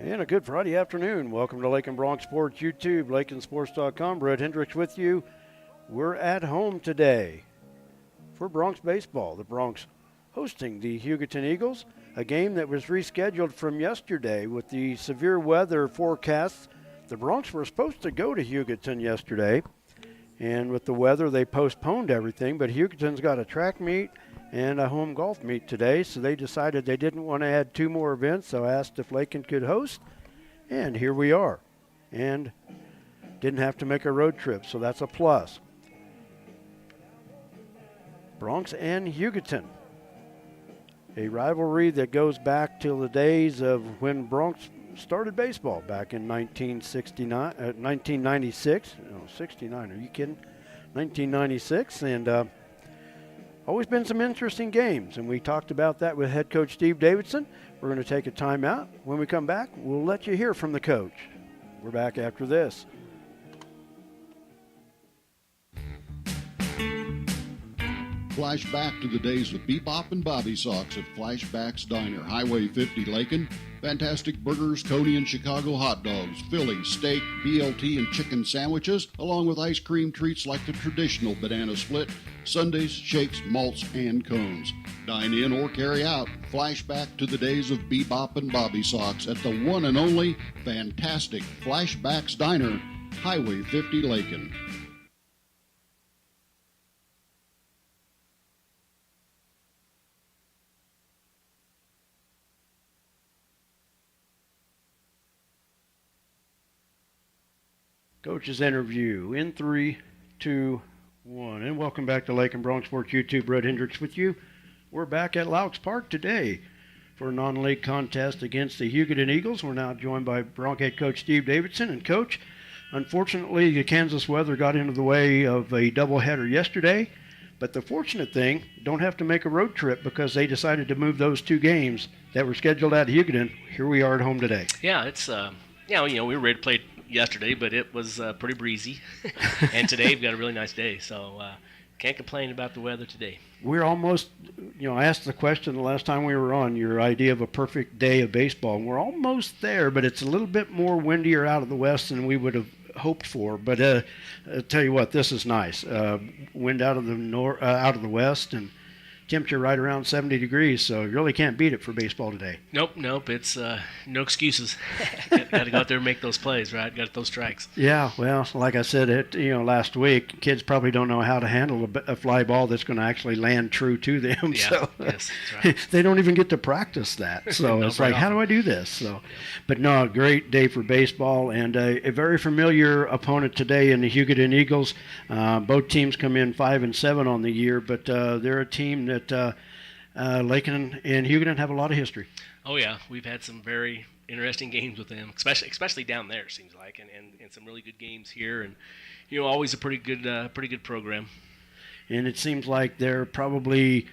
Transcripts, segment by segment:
And a good Friday afternoon. Welcome to Lakin Bronc Sports YouTube, LakinSports.com. Brett Hendricks with you. We're at home today for Bronx baseball. The Bronx hosting the Hugoton Eagles, a game that was rescheduled from yesterday with the severe weather forecasts. The Bronx were supposed to go to Hugoton yesterday, and with the weather, they postponed everything. But Hugoton's got a track meet and a home golf meet today, so they decided they didn't want to add two more events, so asked if Lakin could host, and here we are. And didn't have to make a road trip, so that's a plus. Bronx and Hugoton, a rivalry that goes back till the days of when Bronx started baseball back in 1996. No, 69, are you kidding? 1996, and always been some interesting games, and we talked about that with head coach Steve Davidson. We're going to take a timeout. When we come back, we'll let you hear from the coach. We're back after this. Flashback to the days of Bebop and Bobby Socks at Flashback's Diner, Highway 50, Lakin. Fantastic burgers, Coney and Chicago hot dogs, Philly, steak, BLT, and chicken sandwiches, along with ice cream treats like the traditional banana split, sundaes, shakes, malts, and cones. Dine in or carry out. Flashback to the days of Bebop and Bobby Socks at the one and only fantastic Flashback's Diner, Highway 50, Lakin. Coach's interview in 3, 2, 1. And welcome back to Lakin Bronc Sports YouTube. Brett Hendricks with you. We're back at Laux Park today for a non-league contest against the Hugoton Eagles. We're now joined by Bronc head coach Steve Davidson. And coach, unfortunately, the Kansas weather got into the way of a doubleheader yesterday. But the fortunate thing, don't have to make a road trip because they decided to move those two games that were scheduled out of Hugoton. Here we are at home today. Yeah, it's we were ready to play yesterday, but it was pretty breezy, and today we've got a really nice day, so can't complain about the weather today. We're almost, I asked the question the last time we were on, your idea of a perfect day of baseball, and we're almost there, but it's a little bit more windier out of the west than we would have hoped for. But I'll tell you what, this is nice. Wind out of the west, and temperature right around 70 degrees, so you really can't beat it for baseball today. Nope. It's no excuses. Got to go out there and make those plays, right? Got those strikes. Yeah, well, like I said, last week, kids probably don't know how to handle a fly ball that's going to actually land true to them. Yeah, so yes, that's right. They don't even get to practice that. So No, it's like, how do I do this? So, but no, a great day for baseball, and a very familiar opponent today in the Hugoton Eagles. Both teams come in 5-7 on the year, but they're a team that Lakin and Hugoton have a lot of history. Oh yeah, we've had some very interesting games with them, especially down there, it seems like, and some really good games here, and always a pretty good program. And it seems like they're probably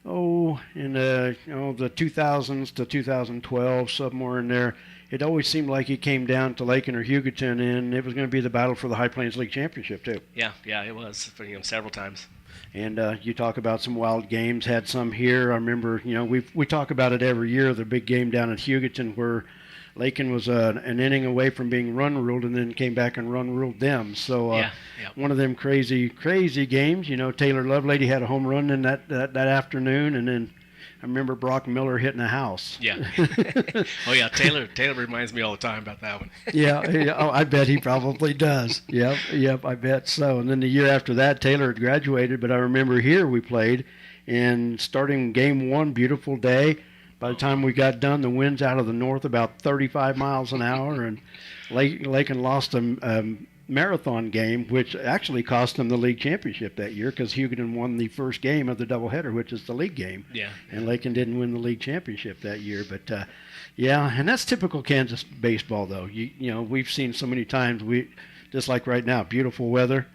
in the 2000s to 2012, somewhere in there. It always seemed like it came down to Lakin or Hugoton, and it was going to be the battle for the High Plains League Championship too. Yeah, it was several times. And you talk about some wild games, had some here. I remember, we talk about it every year, the big game down at Hugoton where Lakin was an inning away from being run ruled and then came back and run ruled them. So one of them crazy games. Taylor Lovelady had a home run in that afternoon, and then I remember Brock Miller hitting a house. Yeah. Oh, yeah, Taylor reminds me all the time about that one. Yeah. Oh, I bet he probably does. Yep, I bet so. And then the year after that, Taylor had graduated, but I remember here we played, and starting game one, beautiful day. By the time we got done, the wind's out of the north about 35 miles an hour, and Lakin lost a marathon game, which actually cost them the league championship that year because Hugoton won the first game of the doubleheader, which is the league game. Yeah. And Lakin didn't win the league championship that year. But, and that's typical Kansas baseball, though. We've seen so many times, just like right now, beautiful weather.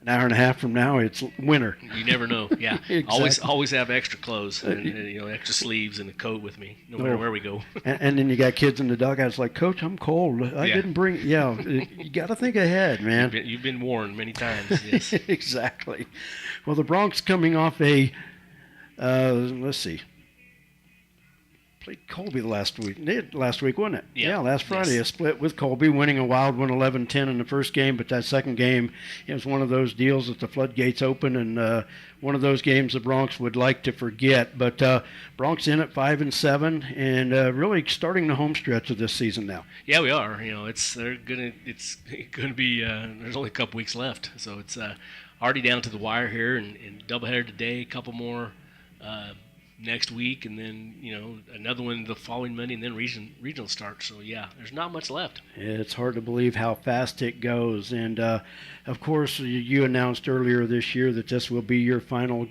An hour and a half from now, it's winter. You never know. Yeah. Exactly. Always have extra clothes and extra sleeves and a coat with me, no matter where we go. and then you got kids in the dugouts like, Coach, I'm cold. I didn't bring. You got to think ahead, man. You've been warned many times. Yes. Exactly. Well, the Bronx coming off a let's see, played Colby last week. They did last week, wasn't it? Yeah. Last Friday, Yes. a split with Colby, winning a wild one, 11-10 in the first game. But that second game, it was one of those deals that the floodgates open, and one of those games the Broncs would like to forget. But Broncs in at 5-7, and really starting the home stretch of this season now. Yeah, we are. It's gonna be. There's only a couple weeks left, so it's already down to the wire here, and doubleheader today, a couple more next week, and then another one the following Monday, and then regional start. So yeah, there's not much left. It's hard to believe how fast it goes, and of course you announced earlier this year that this will be your final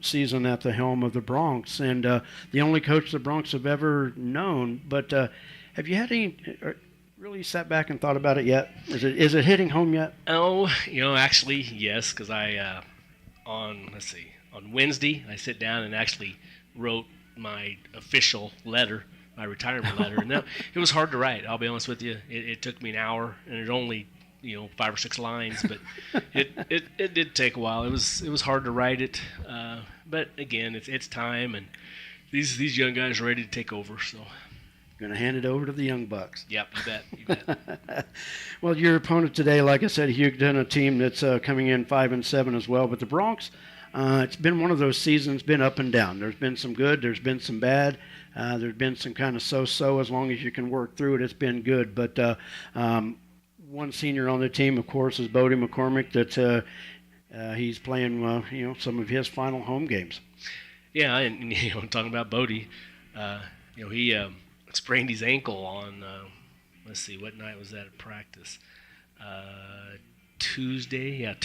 season at the helm of the Broncs, and the only coach the Broncs have ever known. But have you had any really sat back and thought about it yet? Is it hitting home yet? Oh, actually yes, because I on Wednesday I sit down and actually wrote my official letter, my retirement letter, and it was hard to write. I'll be honest with you. It took me an hour, and it only 5 or 6 lines, but it did take a while. It was hard to write it, but again, it's time, and these young guys are ready to take over. So going to hand it over to the young bucks. Yep, you bet. Well, your opponent today, like I said, Hugoton, a team that's coming in 5-7 as well, but the Broncs. It's been one of those seasons, been up and down. There's been some good, there's been some bad, there's been some kind of so-so. As long as you can work through it, it's been good. But one senior on the team, of course, is Bodie McCormick. That he's playing, some of his final home games. Yeah, and talking about Bodie, he sprained his ankle on. Let's see, what night was that at practice? Tuesday at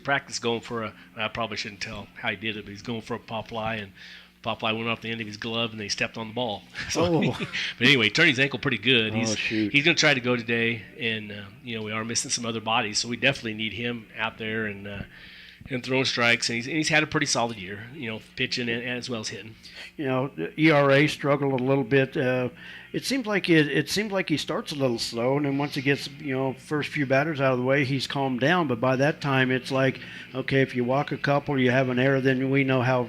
practice, going for I probably shouldn't tell how he did it, but he's going for a pop fly, and pop fly went off the end of his glove, and they stepped on the ball. But anyway, turned his ankle pretty good. He's going to try to go today, and we are missing some other bodies, so we definitely need him out there and throwing strikes, and he's had a pretty solid year, pitching as well as hitting. The ERA struggled a little bit. It seems like he starts a little slow, and then once he gets first few batters out of the way, he's calmed down. But by that time, it's like, okay, if you walk a couple, you have an error, then we know how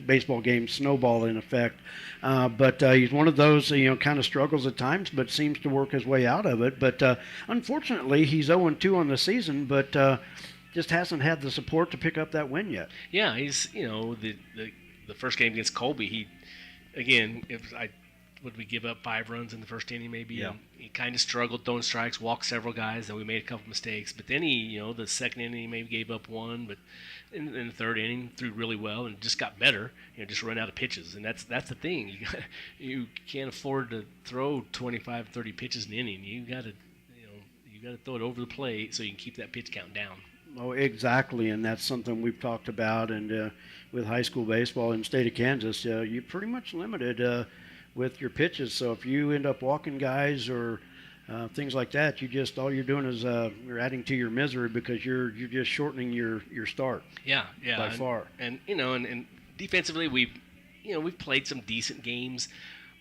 baseball games snowball in effect. But he's one of those kind of struggles at times, but seems to work his way out of it. But unfortunately, he's 0-2 on the season, but just hasn't had the support to pick up that win yet. Yeah, he's the first game against Colby, would we give up 5 runs in the first inning maybe? Yeah. And he kind of struggled throwing strikes, walked several guys, and we made a couple mistakes. But then he, the second inning he maybe gave up 1, but in the third inning threw really well and just got better. Just run out of pitches, and that's the thing. You can't afford to throw 25, 30 pitches an inning. You got to throw it over the plate so you can keep that pitch count down. Oh, exactly, and that's something we've talked about. And with high school baseball in the state of Kansas, you're pretty much limited with your pitches. So if you end up walking guys or things like that, all you're doing is you're adding to your misery, because you're just shortening your start. Yeah, by far. And and defensively we've played some decent games,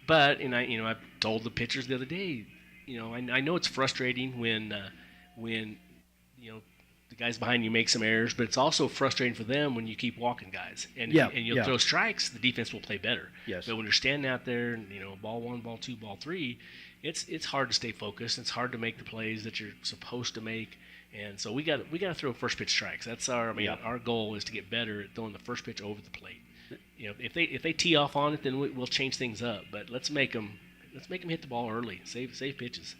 but I told the pitchers the other day, I know it's frustrating when the guys behind you make some errors, but it's also frustrating for them when you keep walking guys. And you'll throw strikes, the defense will play better. Yes. But when you're standing out there, and, ball 1, ball 2, ball 3, it's hard to stay focused. It's hard to make the plays that you're supposed to make. And so we got to throw first pitch strikes. That's our goal is to get better at throwing the first pitch over the plate. If they tee off on it, then we'll change things up. But let's make them hit the ball early. Save pitches.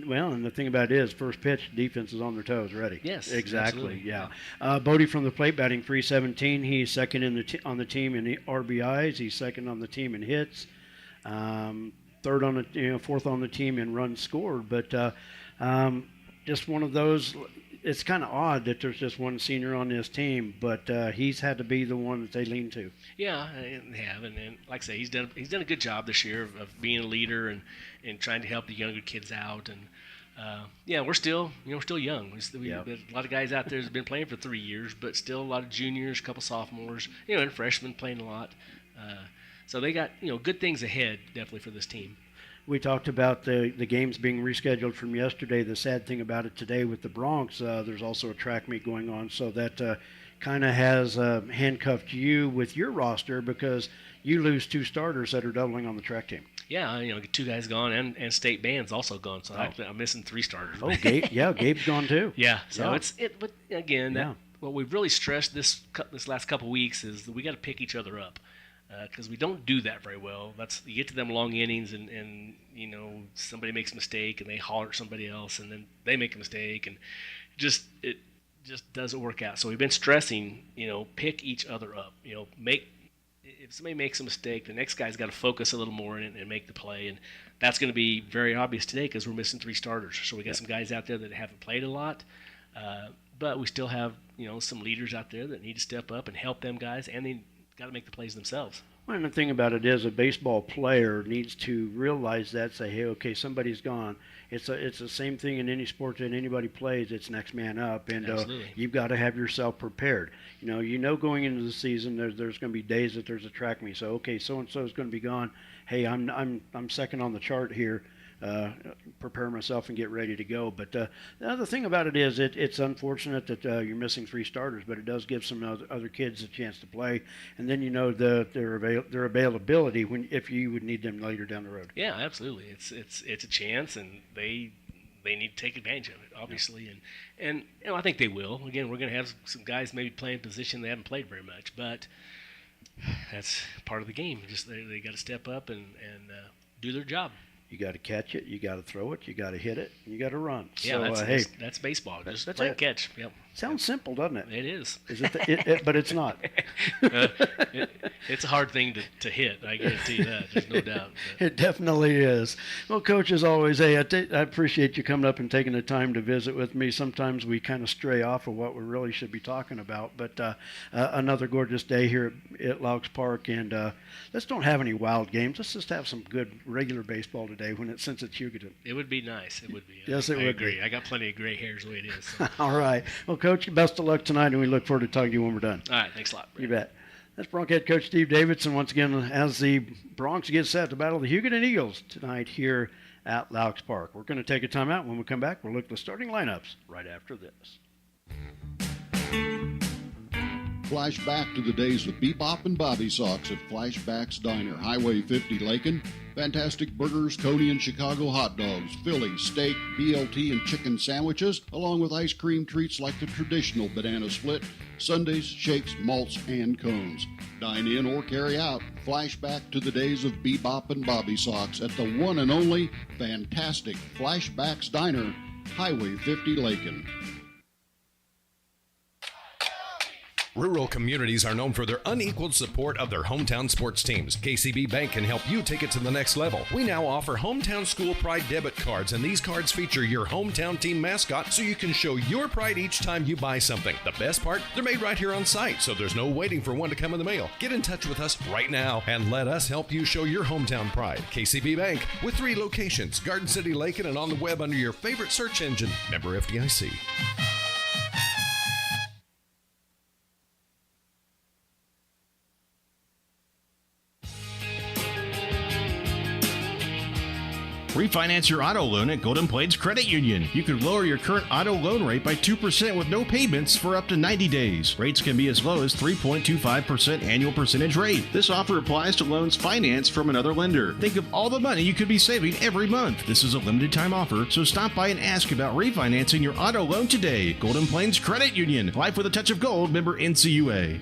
Well, and the thing about it is, first pitch, defense is on their toes, ready. Yes, exactly. absolutely. Yeah. Bodie from the plate, batting .317. He's second on the team in RBIs. He's second on the team in hits. Third on the fourth on the team in runs scored. But just one of those. It's kind of odd that there's just one senior on this team, but he's had to be the one that they lean to. Yeah, they have, and like I say, he's done a good job this year of being a leader and trying to help the younger kids out. And we're still young. We a lot of guys out there that's been playing for 3 years, but still a lot of juniors, a couple sophomores, and freshmen playing a lot. So they got good things ahead definitely for this team. We talked about the games being rescheduled from yesterday. The sad thing about it today with the Broncs, there's also a track meet going on, so that kind of has handcuffed you with your roster, because you lose 2 starters that are doubling on the track team. Yeah, 2 guys gone, and state band's also gone, so I'm missing 3 starters. Oh, Gabe's gone too. Yeah, so but again, what we've really stressed this last couple weeks is that we got to pick each other up, because we don't do that very well. You get to them long innings, and somebody makes a mistake, and they holler at somebody else, and then they make a mistake, and it just doesn't work out. So we've been stressing, pick each other up. If somebody makes a mistake, the next guy's got to focus a little more and make the play, and that's going to be very obvious today because we're missing 3 starters. So we got some guys out there that haven't played a lot, but we still have some leaders out there that need to step up and help them guys, and they got to make the plays themselves. Well, and the thing about it is, a baseball player needs to realize that, say, hey, okay, somebody's gone. It's the same thing in any sport that anybody plays. It's next man up, and you've got to have yourself prepared. Going into the season, there's going to be days that there's a track meet. So okay, so and so is going to be gone. Hey, I'm second on the chart here. Prepare myself and get ready to go. But the other thing about it is it's unfortunate that you're missing 3 starters, but it does give some other kids a chance to play, and then their availability if you would need them later down the road. Yeah, absolutely. It's a chance, and they need to take advantage of it, obviously, and I think they will. Again, we're going to have some guys maybe playing position they haven't played very much, but that's part of the game. Just they got to step up and do their job. You got to catch it, you got to throw it, you got to hit it, and you got to run. Yeah, that's baseball. Just play and catch. Yep. Sounds simple, doesn't it? It is. But it's not. It's a hard thing to hit. I guarantee you that. There's no doubt. It definitely is. Well, Coach, as always, hey, I appreciate you coming up and taking the time to visit with me. Sometimes we kind of stray off of what we really should be talking about. But another gorgeous day here at Laux Park, and let's don't have any wild games. Let's just have some good regular baseball today since it's Hugoton. It would be nice. It would be. Yes, it would. I agree. I got plenty of gray hairs the way it is. So. All right. Well, Coach, best of luck tonight, and we look forward to talking to you when we're done. All right. Thanks a lot, Brad. You bet. That's Bronc head coach Steve Davidson once again as the Broncs get set to battle the Hugoton Eagles tonight here at Laux Park. We're going to take a timeout. When we come back, we'll look at the starting lineups right after this. Flashback to the days of Bebop and Bobby Sox at Flashback's Diner, Highway 50, Lakin. Fantastic burgers, Coney and Chicago hot dogs, Philly, steak, BLT, and chicken sandwiches, along with ice cream treats like the traditional banana split, sundaes, shakes, malts, and cones. Dine in or carry out. Flashback to the days of Bebop and Bobby Sox at the one and only fantastic Flashback's Diner, Highway 50, Lakin. Rural communities are known for their unequaled support of their hometown sports teams. KCB Bank can help you take it to the next level. We now offer Hometown School Pride debit cards, and these cards feature your hometown team mascot so you can show your pride each time you buy something. The best part, they're made right here on site, so there's no waiting for one to come in the mail. Get in touch with us right now and let us help you show your hometown pride. KCB Bank with 3 locations, Garden City, Lakin, and on the web under your favorite search engine. Member FDIC. Refinance your auto loan at Golden Plains Credit Union. You could lower your current auto loan rate by 2% with no payments for up to 90 days. Rates can be as low as 3.25% annual percentage rate. This offer applies to loans financed from another lender. Think of all the money you could be saving every month. This is a limited time offer, so stop by and ask about refinancing your auto loan today. Golden Plains Credit Union. Life with a touch of gold. Member NCUA.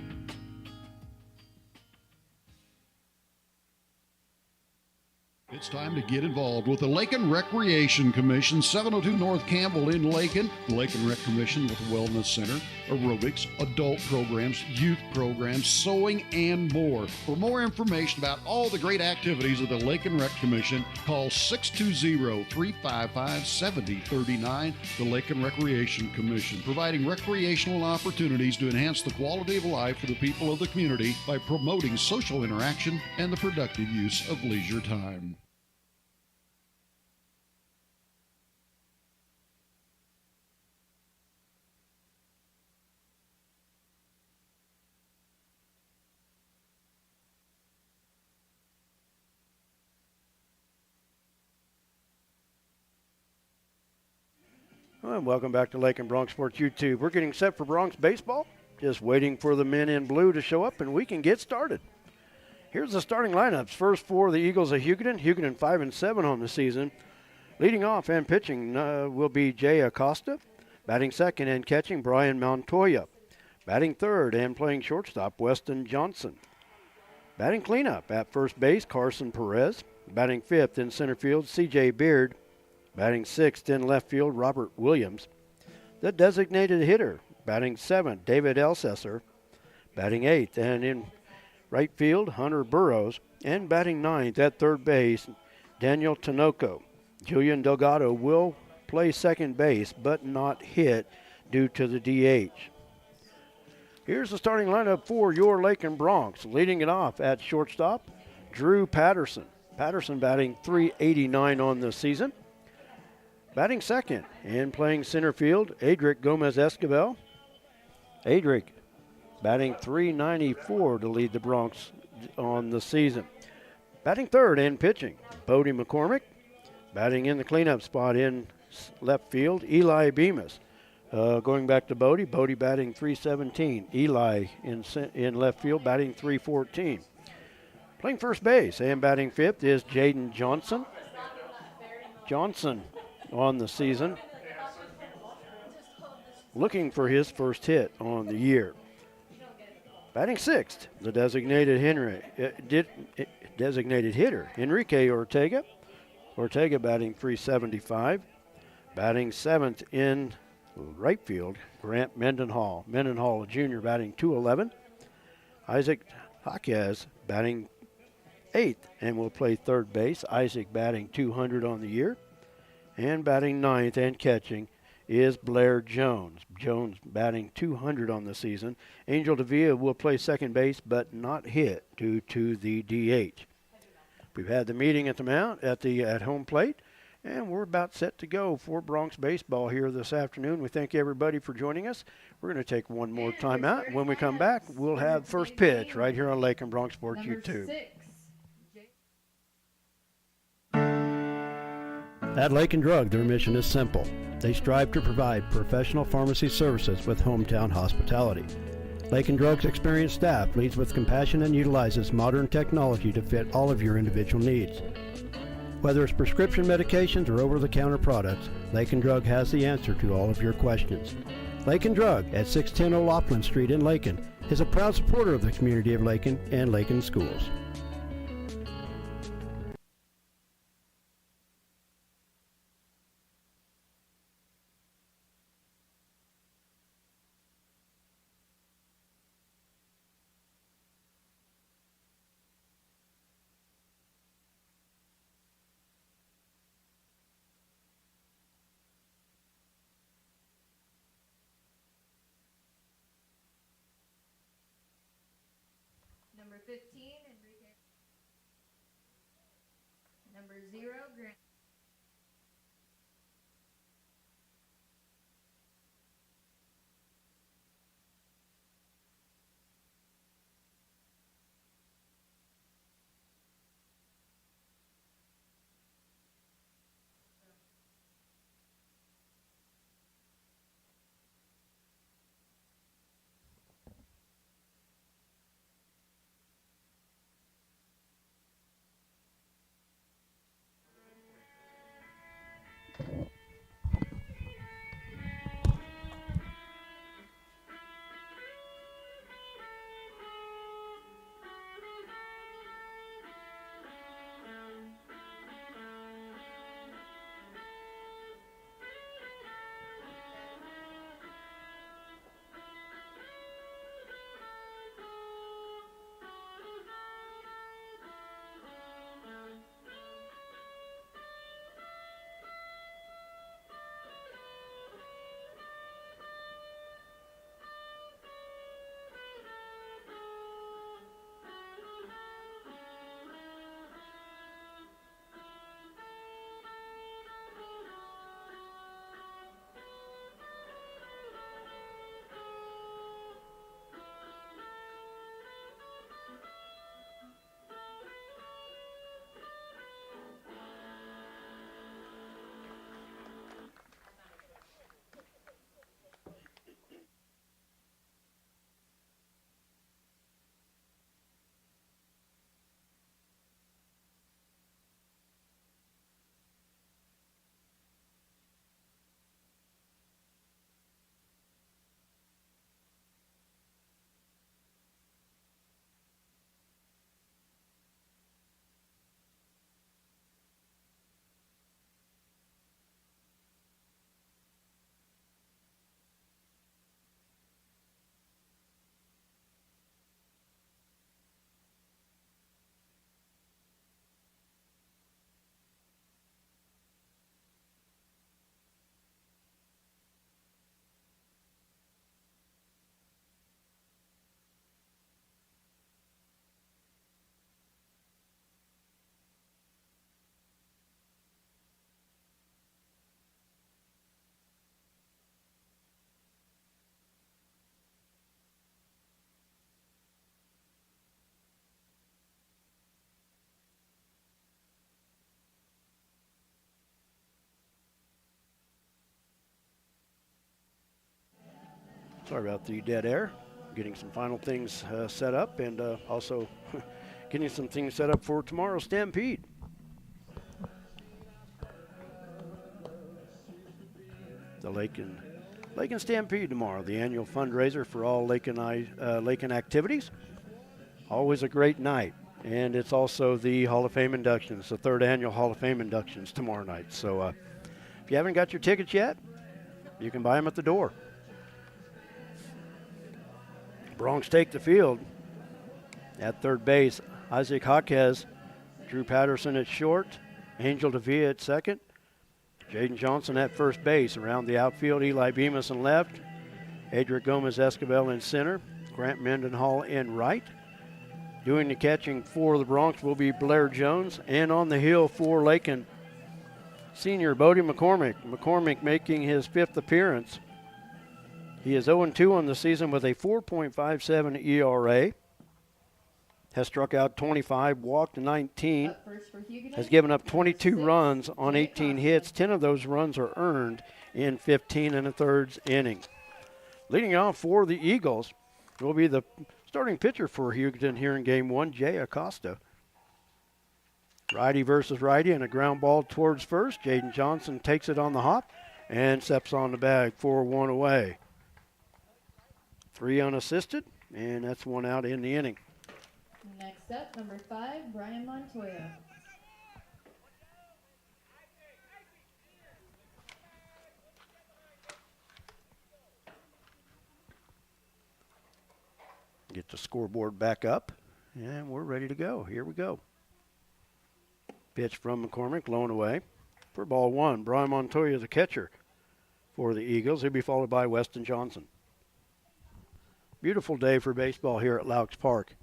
It's time to get involved with the Lakin Recreation Commission, 702 North Campbell in Lakin. The Lakin Rec Commission with a wellness center, aerobics, adult programs, youth programs, sewing, and more. For more information about all the great activities of the Lakin Rec Commission, call 620-355-7039. The Lakin Recreation Commission, providing recreational opportunities to enhance the quality of life for the people of the community by promoting social interaction and the productive use of leisure time. Well, welcome back to Lakin Bronc Sports YouTube. We're getting set for Bronx baseball. Just waiting for the men in blue to show up, and we can get started. Here's the starting lineups. First for the Eagles of Hugoton. Hugoton 5-7 on the season. Leading off and pitching will be Jay Acosta. Batting second and catching, Brian Montoya. Batting third and playing shortstop, Weston Johnson. Batting cleanup at first base, Carson Perez. Batting fifth in center field, C.J. Beard. Batting sixth in left field, Robert Williams. The designated hitter, batting seventh, David Elsesser. Batting eighth and in right field, Hunter Burrows. And batting ninth at third base, Daniel Tinoco. Julian Delgado will play second base but not hit due to the DH. Here's the starting lineup for your Lakin Broncs. Leading it off at shortstop, Drew Patterson. Patterson batting .389 on the season. Batting second and playing center field, Adric Gomez-Esquivel. Adric batting .394 to lead the Broncs on the season. Batting third and pitching, Bodie McCormick. Batting in the cleanup spot in left field, Eli Bemis. Going back to Bodie, Bodie batting .317. Eli in left field batting .314. Playing first base and batting fifth is Jaden Johnson. Johnson on the season, looking for his first hit on the year. Batting sixth, the designated hitter, Enrique Ortega. Ortega batting .375. Batting seventh in right field, Grant Mendenhall. Mendenhall, a junior, batting .211. Isaac Jaquez batting eighth and will play third base. Isaac batting .200 on the year. And batting ninth and catching is Blair Jones. Jones batting .200 on the season. Angel Davila will play second base but not hit due to the DH. We've had the meeting at the mound at home plate, and we're about set to go for Broncs baseball here this afternoon. We thank everybody for joining us. We're going to take one more time out. When we come back, we'll have first pitch right here on Lakin Bronc Sports YouTube. At Lakin Drug, their mission is simple. They strive to provide professional pharmacy services with hometown hospitality. Lakin Drug's experienced staff leads with compassion and utilizes modern technology to fit all of your individual needs. Whether it's prescription medications or over-the-counter products, Lakin Drug has the answer to all of your questions. Lakin Drug at 610 O'Loughlin Street in Lakin is a proud supporter of the community of Lakin and Lakin schools. Number 15, Enrique. Number 0, Grant. Sorry about the dead air. Getting some final things set up, and also getting some things set up for tomorrow's Stampede. The Lakin Stampede tomorrow, the annual fundraiser for all Lakin activities. Always a great night. And it's also the Hall of Fame inductions, the third annual Hall of Fame inductions tomorrow night. So if you haven't got your tickets yet, you can buy them at the door. Bronx take the field. At third base, Isaac Jaquez, Drew Patterson at short, Angel Davia at second, Jaden Johnson at first base. Around the outfield, Eli Bemis in left, Adric Gomez-Escobar in center, Grant Mendenhall in right. Doing the catching for the Bronx will be Blair Jones. And on the hill for Lakin, senior Bodie McCormick. McCormick making his 5th appearance. He is 0-2 on the season with a 4.57 ERA. Has struck out 25, walked 19. Up first for Hugoton, Has given up 22 number 6, runs on Jay 18 Costa. hits. 10 of those runs are earned in 15 1/3 innings. Leading off for the Eagles will be the starting pitcher for Hugoton here in Game 1, Jay Acosta. Righty versus righty, and a ground ball towards first. Jaden Johnson takes it on the hop and steps on the bag for 1 away. 3 unassisted, and that's 1 out in the inning. Next up, number 5, Brian Montoya. Get the scoreboard back up, and we're ready to go. Here we go. Pitch from McCormick, blown away. For ball 1, Brian Montoya, the catcher for the Eagles. He'll be followed by Weston Johnson. Beautiful day for baseball here at Laux Park.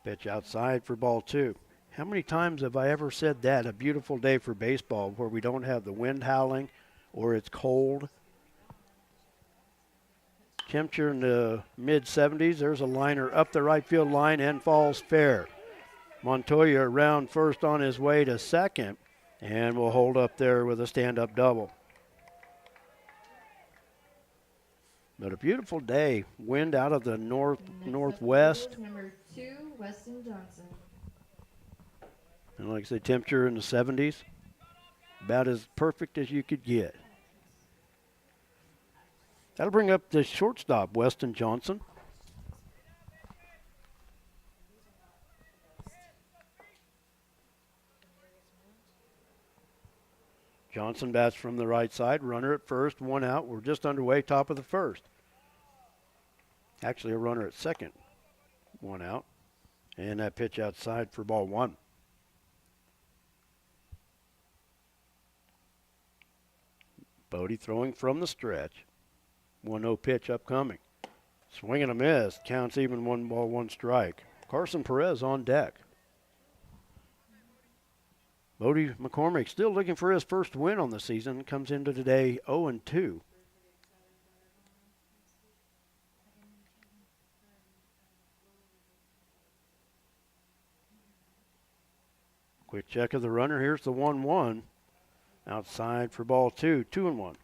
Pitch outside for ball 2. How many times have I ever said that? A beautiful day for baseball where we don't have the wind howling or it's cold. Temperature in the mid-70s. There's a liner up the right field line and falls fair. Montoya around first on his way to second and will hold up there with a stand-up double. But a beautiful day. Wind out of the northwest. Number 2, Weston Johnson. And like I said, temperature in the 70s. About as perfect as you could get. That'll bring up the shortstop, Weston Johnson. Johnson bats from the right side. Runner at first, 1 out. We're just underway, top of the first. Actually, a runner at second, 1 out. And that pitch outside for ball 1. Bodie throwing from the stretch. 1-0 pitch upcoming. Swing and a miss. Counts even, 1 ball, 1 strike. Carson Perez on deck. Bodie McCormick still looking for his first win on the season. Comes into today 0-2. Quick check of the runner. Here's the 1-1. Outside for ball 2. 2-1.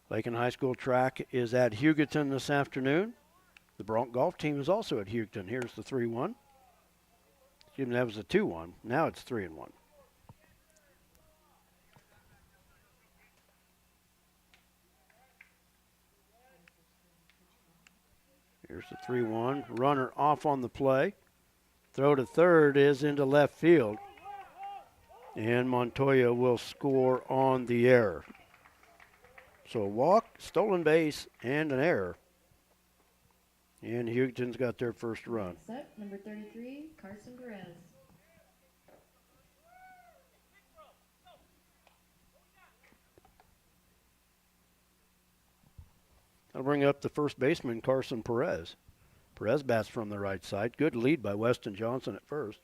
Lakin High School track is at Hugoton this afternoon. The Bronc golf team is also at Hugoton. Here's the 3-1. Excuse me, that was a 2-1. Now it's 3-1. Here's the 3-1. Runner off on the play. Throw to third is into left field. And Montoya will score on the error. So a walk, stolen base, and an error. And Hugoton's got their first run. Next up, number 33, Carson Perez. That'll bring up the first baseman, Carson Perez. Perez bats from the right side. Good lead by Weston Johnson at first.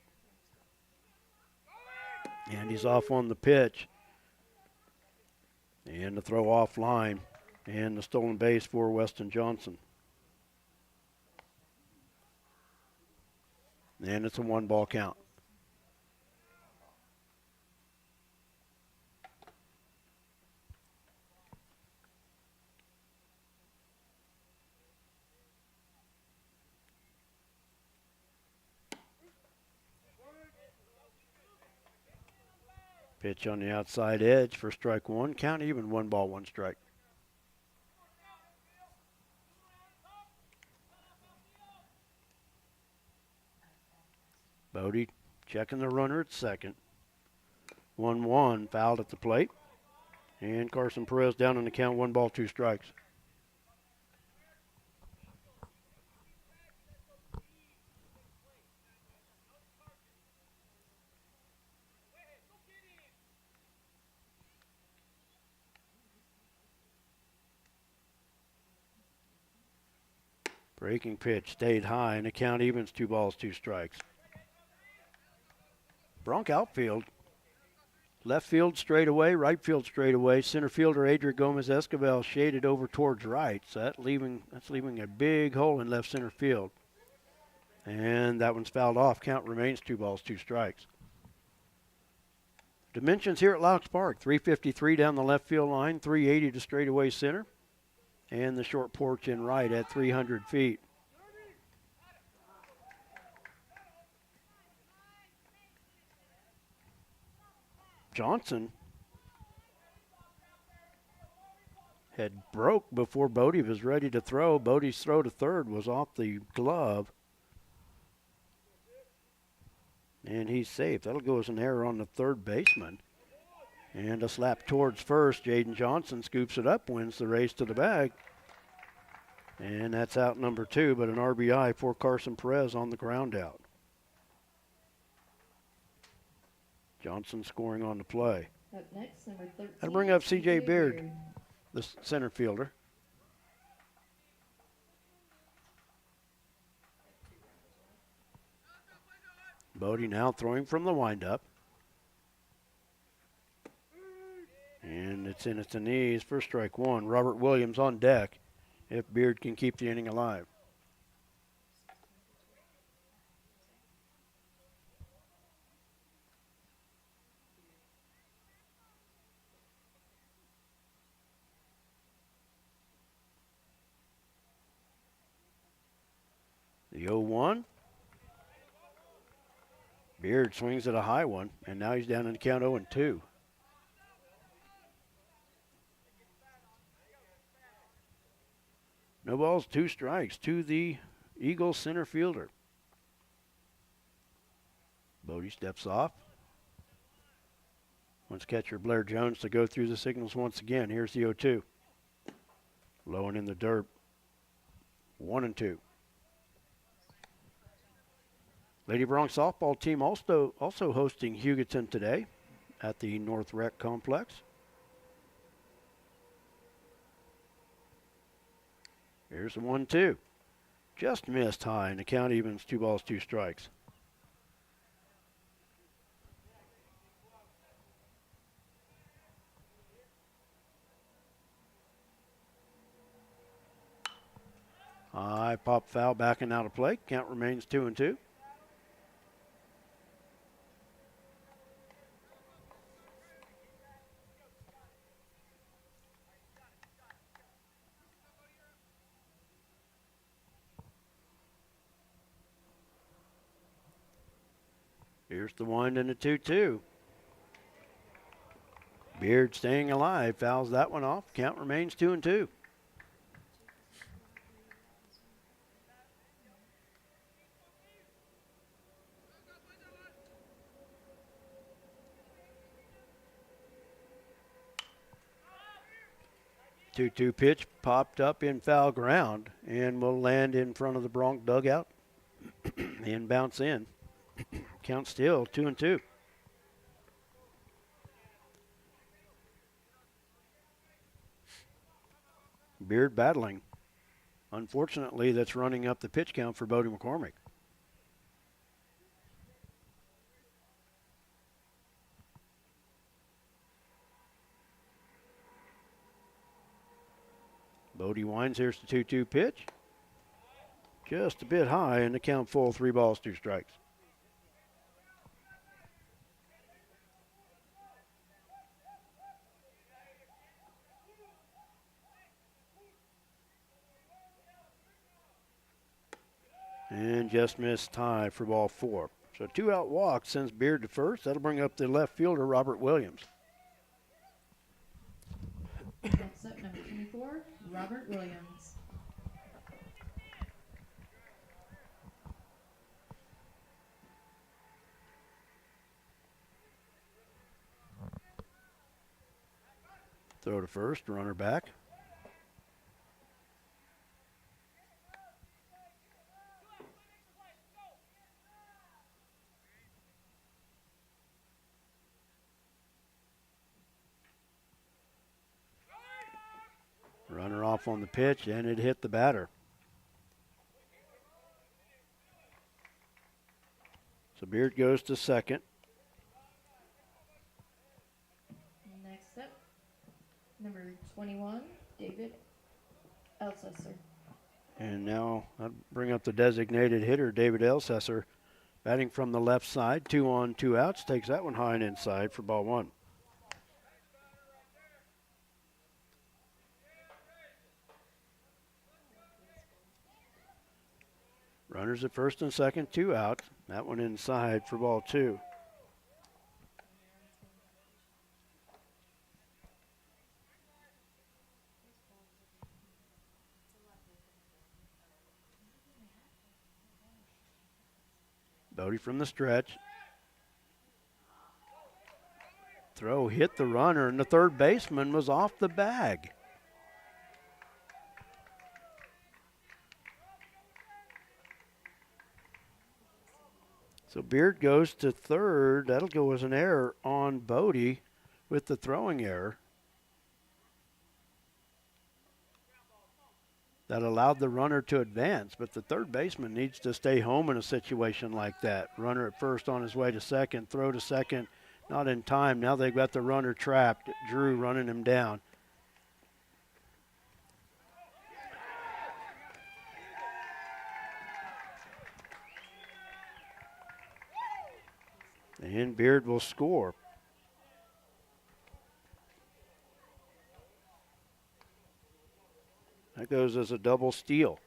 And he's off on the pitch. And the throw offline. And the stolen base for Weston Johnson. And it's a 1-ball count. Pitch on the outside edge for strike one. Count even, 1 ball, 1 strike. Bodie checking the runner at second. 1-1, fouled at the plate. And Carson Perez down on the count, 1 ball, 2 strikes. Breaking pitch stayed high, and the count evens, 2 balls, 2 strikes. Bronc outfield. Left field straight away, right field straight away. Center fielder Adrian Gomez Escobar shaded over towards right, so that's leaving a big hole in left center field. And that one's fouled off. Count remains 2 balls, 2 strikes. Dimensions here at Laux Park: 353 down the left field line, 380 to straightaway center, and the short porch in right at 300 feet. Johnson had broke before Bodie was ready to throw. Bodie's throw to third was off the glove. And he's safe. That'll go as an error on the third baseman. And a slap towards first. Jaden Johnson scoops it up, wins the race to the bag. And that's out number 2, but an RBI for Carson Perez on the ground out. Johnson scoring on the play. Up next, number 13. That'll bring up C.J. Beard, the center fielder. Bodie now throwing from the windup. And it's in at the knees for strike 1. Robert Williams on deck if Beard can keep the inning alive. The 0-1. Beard swings at a high one, and now he's down in the count 0-2. No balls, 2 strikes to the Eagles center fielder. Bodie steps off. Wants catcher Blair Jones to go through the signals once again. Here's the 0-2. Low and in the dirt. 1-2. Lady Bronc softball team also hosting Hugoton today at the North Rec Complex. Here's the 1-2. Just missed high, and the count evens, 2 balls, 2 strikes. High pop foul backing out of play. Count remains 2-2. Here's the wind and the 2-2. Beard staying alive, fouls that one off. Count remains 2-2. Two-two pitch popped up in foul ground and will land in front of the Bronc dugout and bounce in. Count still 2-2. Beard battling. Unfortunately, that's running up the pitch count for Bodie McCormick. Bodie winds. Here's the 2-2 pitch. Just a bit high, and the count full, 3 balls, 2 strikes. And just missed high for ball 4. So 2-out walk sends Beard to first. That'll bring up the left fielder, Robert Williams. Next up, number 24, Robert Williams. Throw to first, runner back. Runner off on the pitch, and it hit the batter. So Beard goes to second. Next up, number 21, David Elsesser. And now I'll bring up the designated hitter, David Elsesser, batting from the left side. 2 on, 2 outs. Takes that one high and inside for ball 1. Runners at first and second, 2 out. That one inside for ball 2. Bodie from the stretch. Throw hit the runner, and the third baseman was off the bag. So Beard goes to third. That'll go as an error on Bodie with the throwing error. That allowed the runner to advance, but the third baseman needs to stay home in a situation like that. Runner at first on his way to second, throw to second, not in time. Now they've got the runner trapped. Drew running him down. And Beard will score. That goes as a double steal.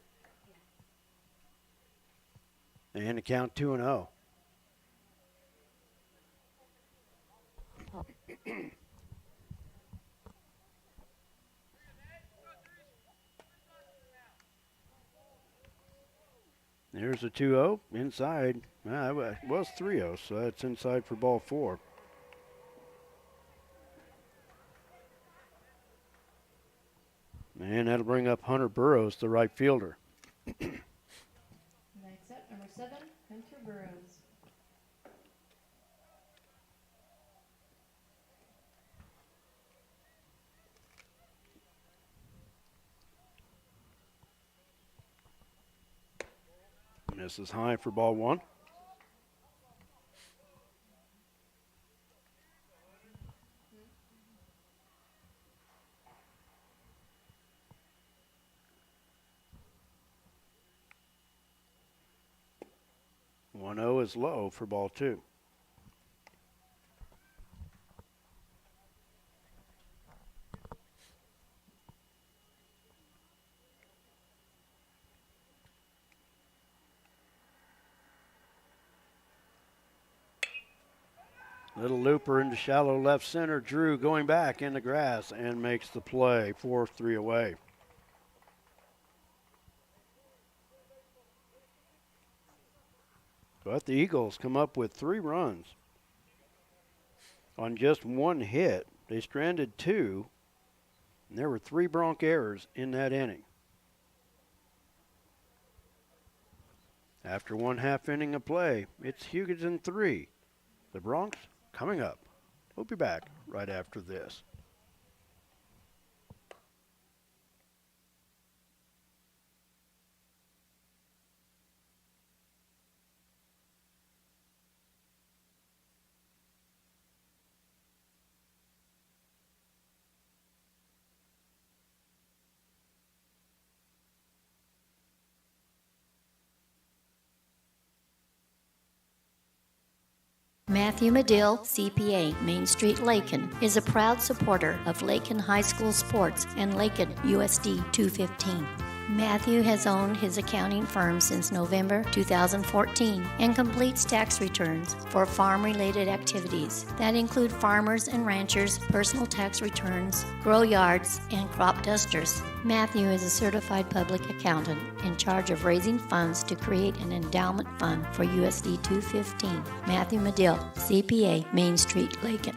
And the count 2-0. There's a 2-0 inside. It was 3-0, so that's inside for ball 4. And that'll bring up Hunter Burrows, the right fielder. Next up, number 7, Hunter Burrows. Misses high for ball 1. One 0 is low for ball 2. Little looper into shallow left center. Drew going back in the grass and makes the play. 4-3 away. But the Eagles come up with 3 runs on just 1 hit. They stranded 2, and there were 3 Bronc errors in that inning. After 1/2 inning of play, it's Hugoton 3. The Broncs coming up. We'll be back right after this. Matthew Medill, CPA, Main Street, Lakin, is a proud supporter of Lakin High School sports and Lakin USD 215. Matthew has owned his accounting firm since November 2014 and completes tax returns for farm-related activities that include farmers and ranchers' personal tax returns, grow yards, and crop dusters. Matthew is a certified public accountant in charge of raising funds to create an endowment fund for USD 215. Matthew Medill, CPA, Main Street, Lakin.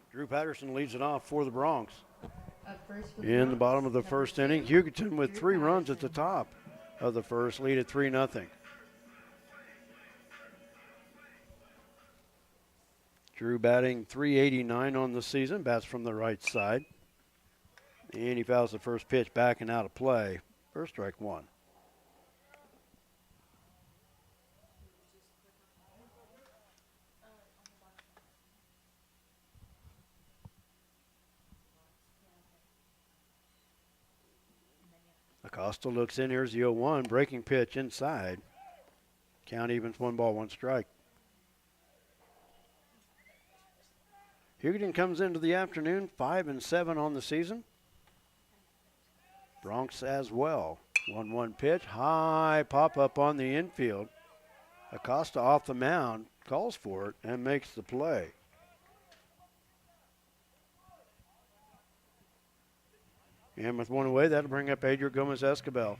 Drew Patterson leads it off for the Broncs. Up first for the In the Broncs, bottom of the number first 2, inning, Hugoton with Drew 3 runs at the Patterson. top of the first, lead at 3-0. Drew batting .389 on the season, bats from the right side. And he fouls the first pitch back and out of play for strike one. Acosta looks in. Here's the 0-1. Breaking pitch inside. Count evens, 1 ball, 1 strike. Hugoton comes into the afternoon 5-7 on the season. Broncs as well. 1-1 pitch. High pop up on the infield. Acosta off the mound, calls for it, and makes the play. And with 1 away, that'll bring up Adric Gomez-Escobel.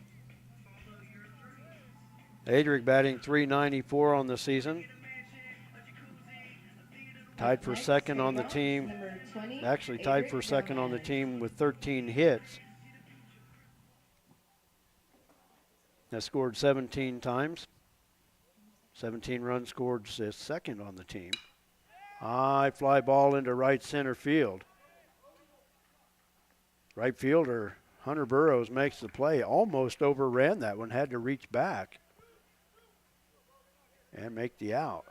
Adric batting .394 on the season. Tied for Next, second on the Broncs, team. number 20, Actually tied Adric for second on the Gomez. team with 13 hits. Has scored 17 times. 17 runs scored, second on the team. High fly ball into right center field. Right fielder Hunter Burrows makes the play. Almost overran that one, had to reach back and make the out.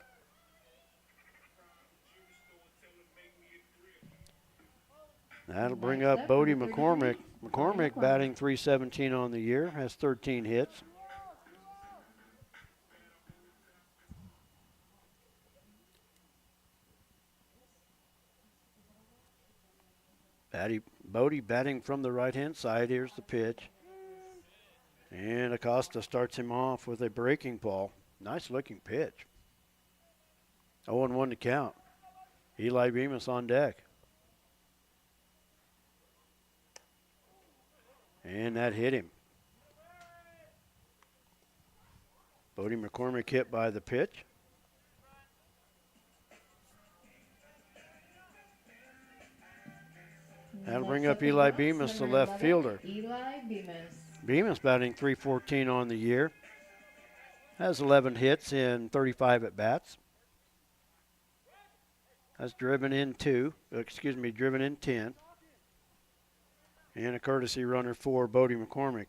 That'll bring Next up up, Bodie number McCormick. 33, McCormick McCormick. batting .317 on the year, has 13 hits. Bodie batting from the right-hand side. Here's the pitch. And Acosta starts him off with a breaking ball. Nice-looking pitch. 0-1 to count. Eli Bemis on deck. And that hit him. Bodie McCormick hit by the pitch. That'll bring Next up the Eli Broncs, Bemis, the number left 11, fielder. Eli Bemis. Bemis batting .314 on the year. Has 11 hits in 35 at-bats. Has driven in 10. And a courtesy runner for Bodie McCormick.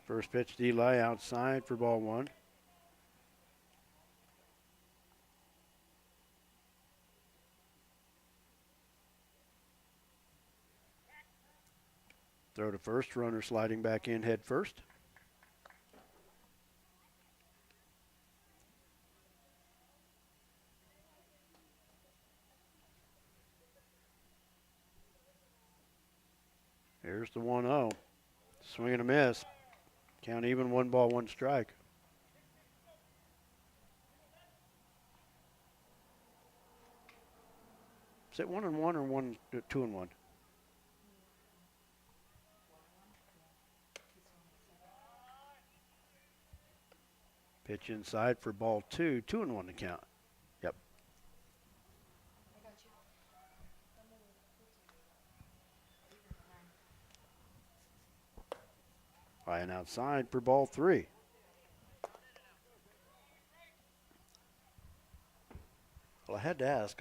First pitch to Eli outside for ball 1. Throw to first, runner sliding back in head first. Here's the 1-0. Swing and a miss. Count even, 1 ball, 1 strike. Is it 1-1 or 2-1? Pitch inside for ball 2. 2-1 to count. Yep. And outside for ball 3. had to ask.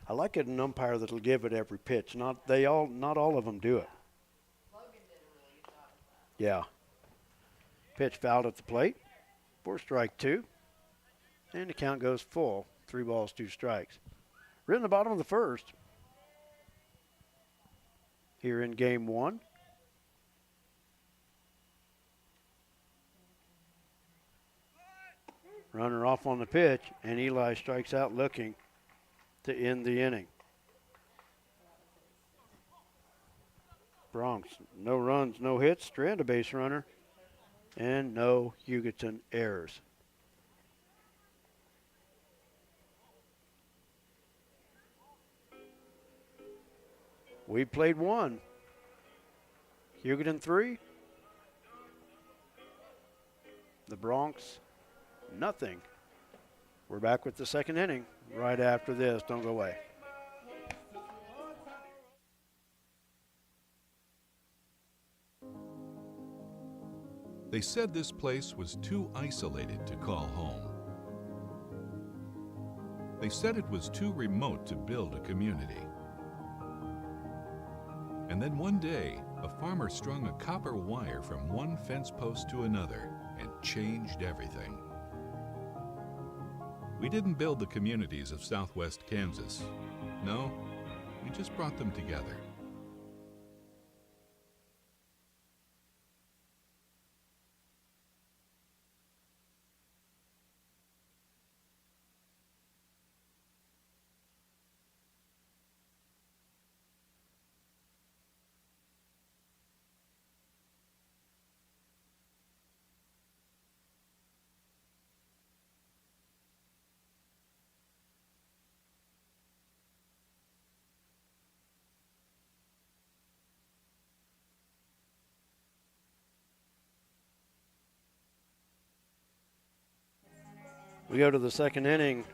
I like it an umpire that'll give it every pitch. Not all of them do it. Yeah. Pitch fouled at the plate for strike 2. And the count goes full. 3 balls, 2 strikes. We're in the bottom of the first. Here in game 1. Runner off on the pitch, and Eli strikes out looking to end the inning. Bronx, no runs, no hits, strand a base runner, and no Hugoton errors. We played 1. Hugoton 3. The Bronx, nothing. We're back with the second inning right after this. Don't go away. They said this place was too isolated to call home. They said it was too remote to build a community. And then one day, a farmer strung a copper wire from one fence post to another and changed everything. We didn't build the communities of Southwest Kansas. No, we just brought them together. We go to the second inning.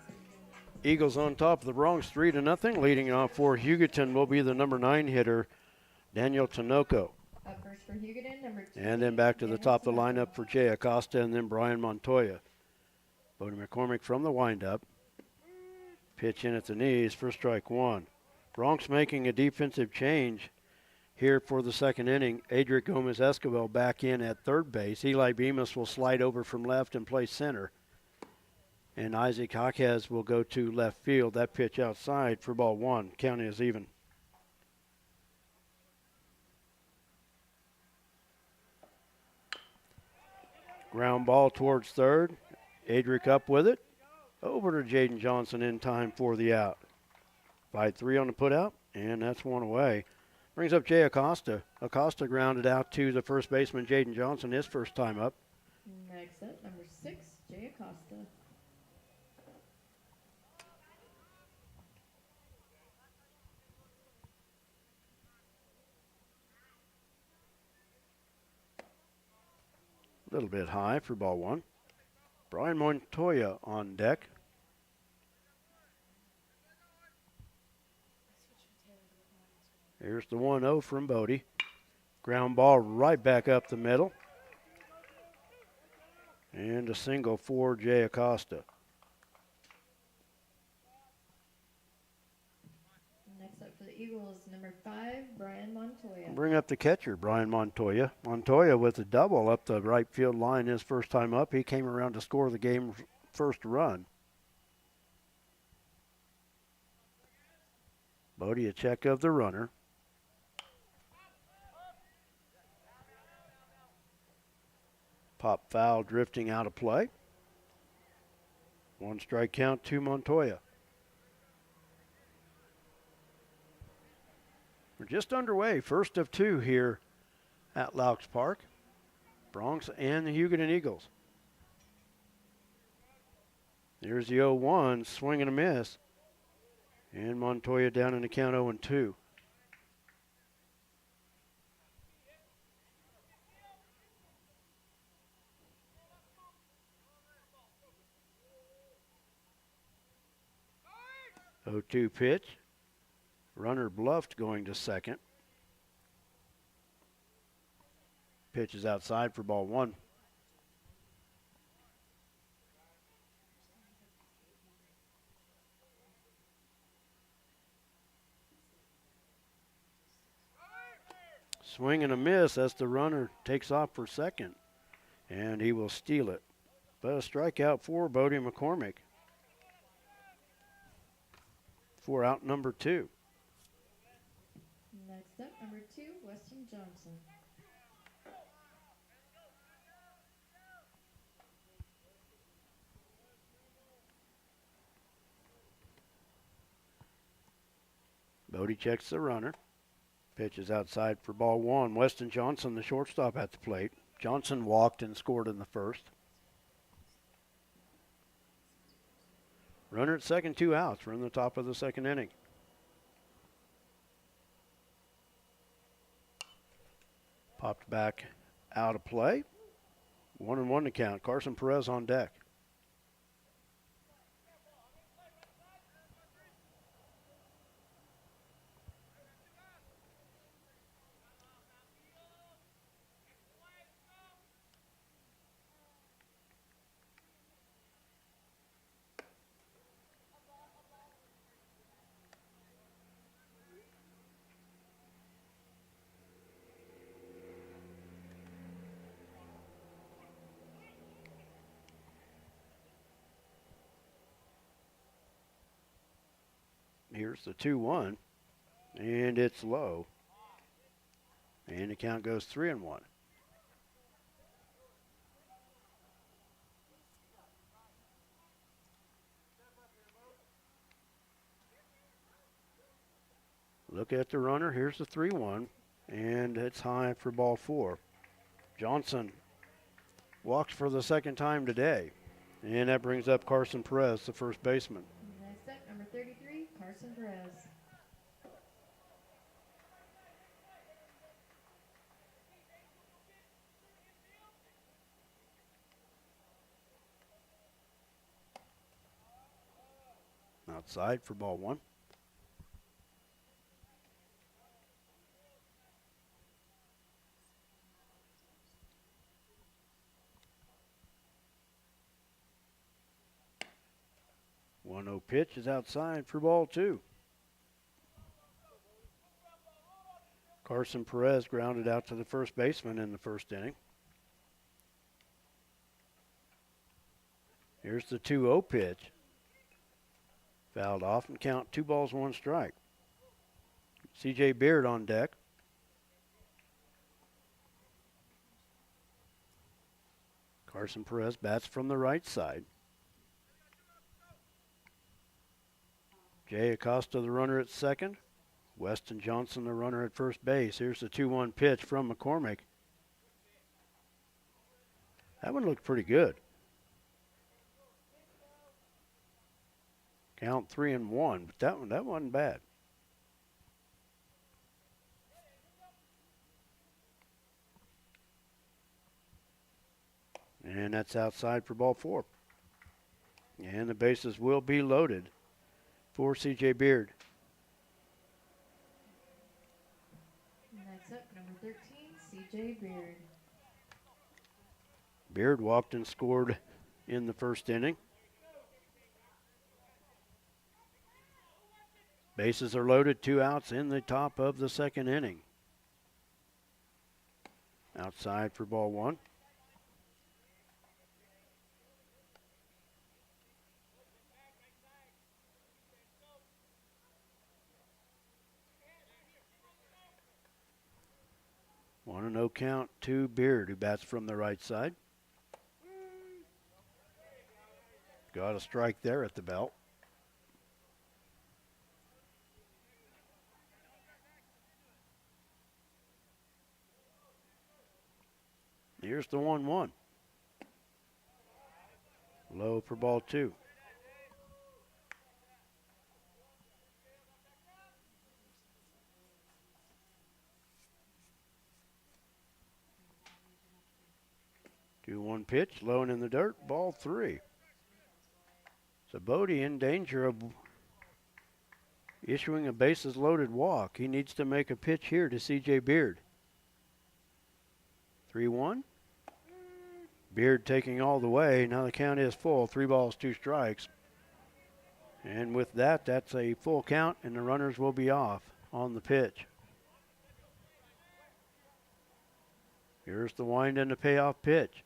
Eagles on top of the Bronx 3-0. Leading off for Hugoton will be the number 9 hitter, Daniel Tinoco. Up first for Hugoton, number 2. And then back to the top of the lineup for Jay Acosta and then Brian Montoya. Bodie McCormick from the windup. Pitch in at the knees for strike 1. Bronx making a defensive change here for the second inning. Adric Gomez-Escobar back in at third base. Eli Bemis will slide over from left and play center. And Isaac Jaquez will go to left field. That pitch outside for ball 1. Count is even. Ground ball towards third. Adric up with it. Over to Jaden Johnson in time for the out. 5-3 on the putout, and that's one away. Brings up Jay Acosta. Acosta grounded out to the first baseman, Jaden Johnson, his first time up. Next up, number 6, Jay Acosta. A little bit high for ball 1. Brian Montoya on deck. Here's the 1-0 from Bodie. Ground ball right back up the middle. And a single for Jay Acosta. Next up for the Eagles, number 5, Brian Montoya. Bring up the catcher, Brian Montoya. Montoya with a double up the right field line his first time up. He came around to score the game's first run. Bodie a check of the runner. Pop foul drifting out of play. 1 strike count to Montoya. We're just underway. First of 2 here at Laux Park. Bronx and the Hugoton Eagles. There's the 0-1, swing and a miss. And Montoya down in the count 0-2. Oh-2 pitch. Runner bluffed going to second. Pitch is outside for ball 1. Swing and a miss as the runner takes off for second, and he will steal it. But a strikeout for Bodie McCormick for out number 2. Next up, number 2, Weston Johnson. Bodie checks the runner. Pitch is outside for ball 1. Weston Johnson, the shortstop, at the plate. Johnson walked and scored in the first. Runner at second, 2 outs. We're in the top of the second inning. Popped back out of play. 1-1 to count. Carson Perez on deck. Here's the 2-1, and it's low. And the count goes 3-1. Look at the runner. Here's the 3-1, and it's high for ball 4. Johnson walks for the second time today, and that brings up Carson Perez, the first baseman. Next up, number 33, Carson Perez. Outside for ball 1. One 0 pitch is outside for ball 2. Carson Perez grounded out to the first baseman in the first inning. Here's the 2-0 pitch. Fouled off and count 2 balls, 1 strike. C.J. Beard on deck. Carson Perez bats from the right side. Jay Acosta, the runner at second. Weston Johnson, the runner at first base. Here's the 2-1 pitch from McCormick. That one looked pretty good. Count 3-1, but that wasn't bad. And that's outside for ball 4. And the bases will be loaded for C.J. Beard. Next up, number 13, C.J. Beard. Beard walked and scored in the first inning. Bases are loaded, 2 outs in the top of the second inning. Outside for ball 1. One and 0 count to Beard, who bats from the right side. Got a strike there at the belt. Here's the 1-1. Low for ball 2. Two 1 pitch, low and in the dirt, ball 3. So Bodie in danger of issuing a bases loaded walk. He needs to make a pitch here to C.J. Beard. 3-1. Beard taking all the way. Now the count is full. 3 balls, 2 strikes. And with that, that's a full count, and the runners will be off on the pitch. Here's the wind and the payoff pitch.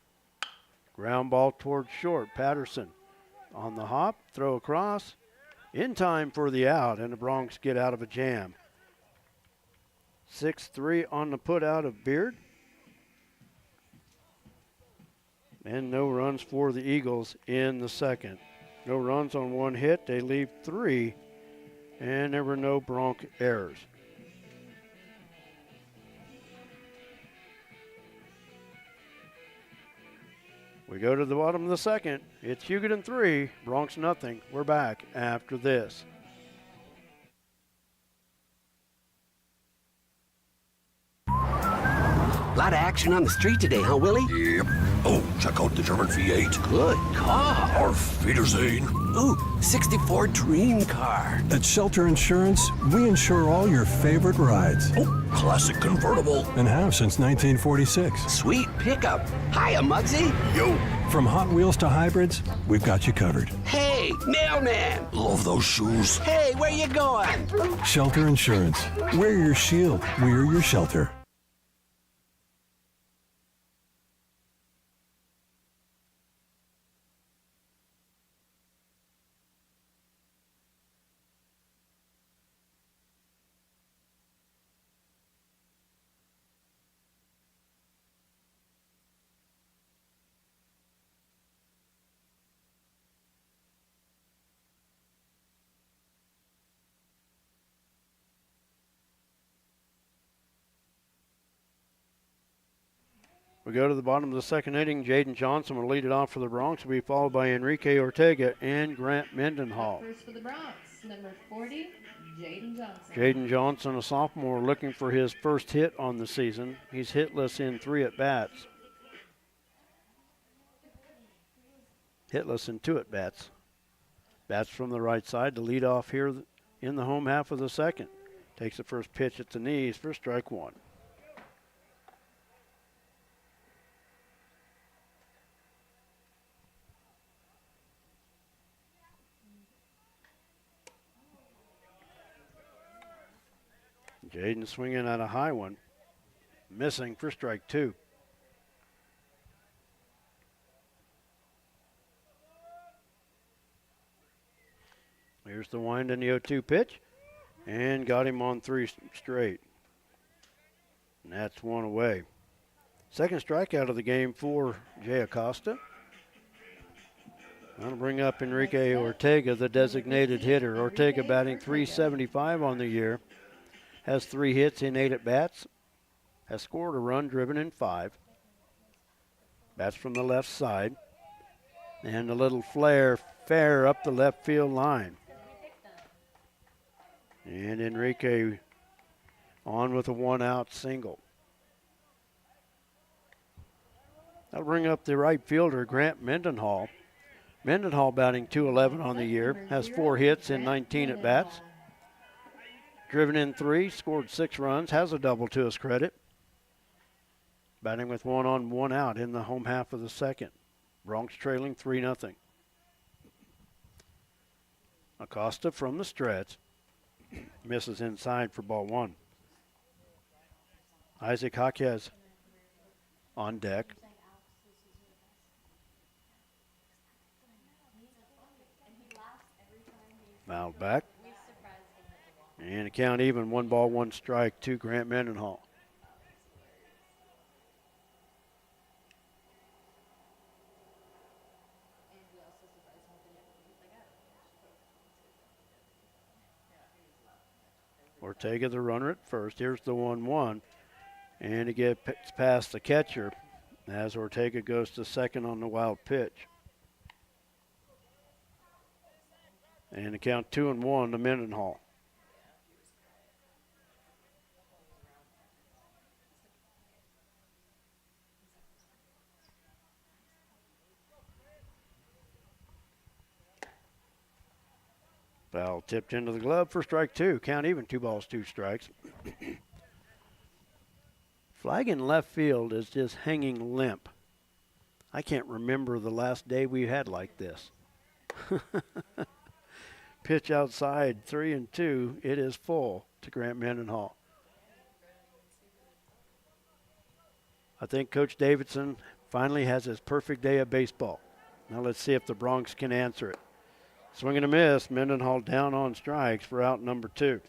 Ground ball towards short. Patterson on the hop, throw across. In time for the out, and the Broncs get out of a jam. 6-3 on the put out of Beard. And no runs for the Eagles in the second. No runs on one hit. They leave 3, and there were no Bronc errors. We go to the bottom of the second. It's Hugoton 3, Broncs nothing. We're back after this. A lot of action on the street today, huh, Willie? Yep. Oh, check out the German V8. Good car. Auf Wiedersehen. Ooh, 64 dream car. At Shelter Insurance, we insure all your favorite rides. Oh, classic convertible. And have since 1946. Sweet pickup. Hiya, Muggsy. Yo. From Hot Wheels to hybrids, we've got you covered. Hey, mailman. Love those shoes. Hey, where you going? Shelter Insurance. We're your shield. We're your shelter. We go to the bottom of the second inning. Jaden Johnson will lead it off for the Broncs. Will be followed by Enrique Ortega and Grant Mendenhall. First for the Broncs, number 40, Jaden Johnson. Jaden Johnson, a sophomore, looking for his first hit on the season. He's hitless in 3 at-bats. Hitless in 2 at-bats. Bats from the right side to lead off here in the home half of the second. Takes the first pitch at the knees for strike 1. Jaden swinging at a high one. Missing for strike 2. Here's the wind and the 0-2 pitch. And got him on 3 straight. And that's 1 away. Second strikeout of the game for Jay Acosta. That'll bring up Enrique Ortega, the designated hitter. Ortega batting .375 on the year. Has 3 hits in 8 at-bats. Has scored a run, driven in 5. Bats from the left side. And a little flare fair up the left field line. And Enrique on with a 1-out single. That'll bring up the right fielder, Grant Mendenhall. Mendenhall batting .211 on the year. Has 4 hits in 19 at-bats. Driven in 3, scored 6 runs, has a double to his credit. Batting with 1 on, 1 out in the home half of the second. Broncs trailing 3-0. Acosta from the stretch. Misses inside for ball 1. Isaac Jaquez on deck. Fouled back. And a count even, 1 ball, 1 strike to Grant Mendenhall. Ortega the runner at first. Here's the 1-1. And he gets past the catcher as Ortega goes to second on the wild pitch. And the count 2-1 to Mendenhall. Foul tipped into the glove for strike 2. Count even, 2 balls, 2 strikes. Flag in left field is just hanging limp. I can't remember the last day we had like this. Pitch outside, 3-2. It is full to Grant Mendenhall. I think Coach Davidson finally has his perfect day of baseball. Now let's see if the Broncs can answer it. Swing and a miss. Mendenhall down on strikes for out number 2.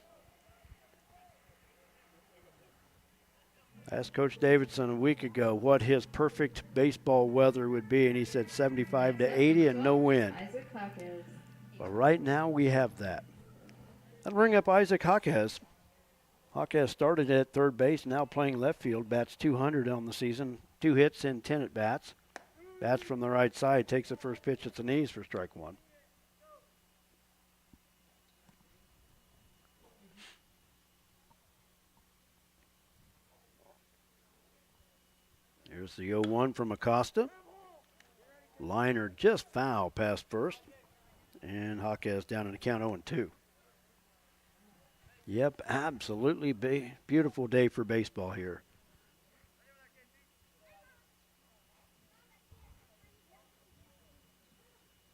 I asked Coach Davidson a week ago what his perfect baseball weather would be, and he said 75 to 80 and no wind. But right now we have that. That'll bring up Isaac Jaquez. Jaquez started at third base, now playing left field, bats .200 on the season, 2 hits in 10 at-bats. Bats from the right side, takes the first pitch at the knees for strike 1. Here's the 0-1 from Acosta. Liner just foul past first. And Jaquez down in the count 0-2. Yep, absolutely beautiful day for baseball here.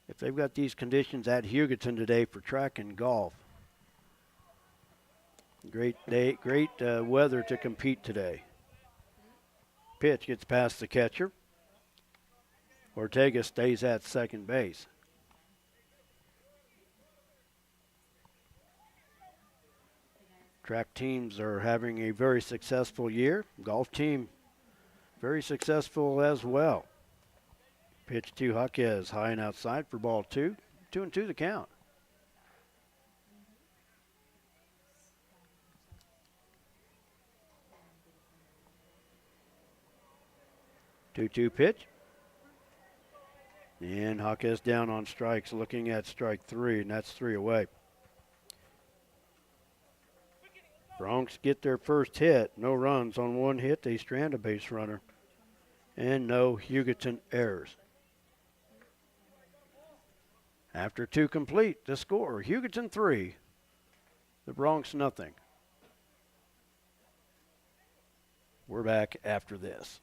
If they've got these conditions at Hugoton today for track and golf, great day, great weather to compete today. Pitch gets past the catcher. Ortega stays at second base. Track teams are having a very successful year. Golf team very successful as well. Pitch to Jaquez, high and outside for ball 2. 2-2 the count. Two-two pitch. And Jaquez down on strikes, looking at strike 3, and that's 3 away. Broncs get their first hit. No runs on 1 hit. They strand a base runner. And no Hugoton errors. After 2 complete, the score, Hugoton 3, the Broncs nothing. We're back after this.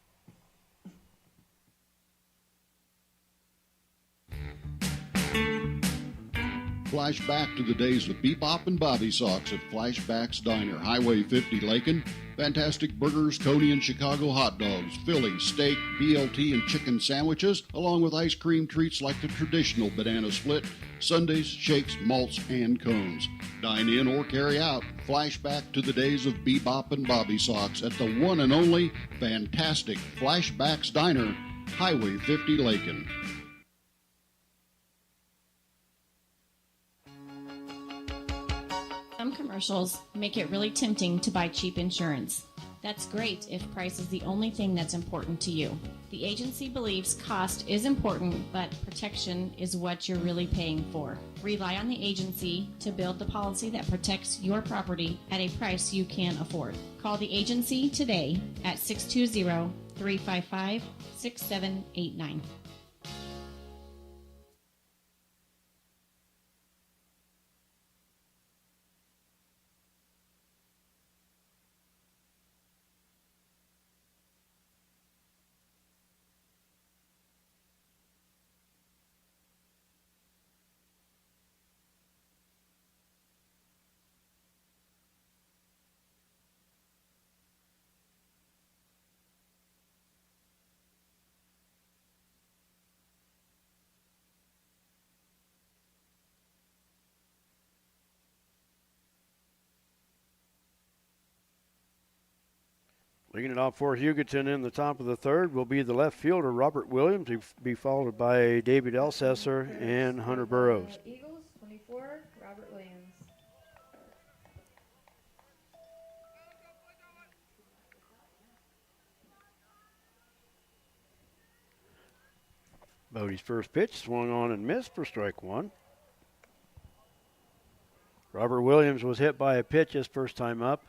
Flashback to the days of Bebop and Bobby Socks at Flashback's Diner, Highway 50, Lakin. Fantastic burgers, Coney and Chicago hot dogs, Philly, steak, BLT, and chicken sandwiches, along with ice cream treats like the traditional banana split, sundaes, shakes, malts, and cones. Dine in or carry out. Flashback to the days of Bebop and Bobby Socks at the one and only fantastic Flashback's Diner, Highway 50, Lakin. Some commercials make it really tempting to buy cheap insurance. That's great if price is the only thing that's important to you. The agency believes cost is important, but protection is what you're really paying for. Rely on the agency to build the policy that protects your property at a price you can afford. Call the agency today at 620-355-6789. Leading it off for Hugoton in the top of the third will be the left fielder, Robert Williams, who will be followed by David Elsesser and Hunter Burrows. Eagles, 24, Robert Williams. Bodie's first pitch swung on and missed for strike 1. Robert Williams was hit by a pitch his first time up.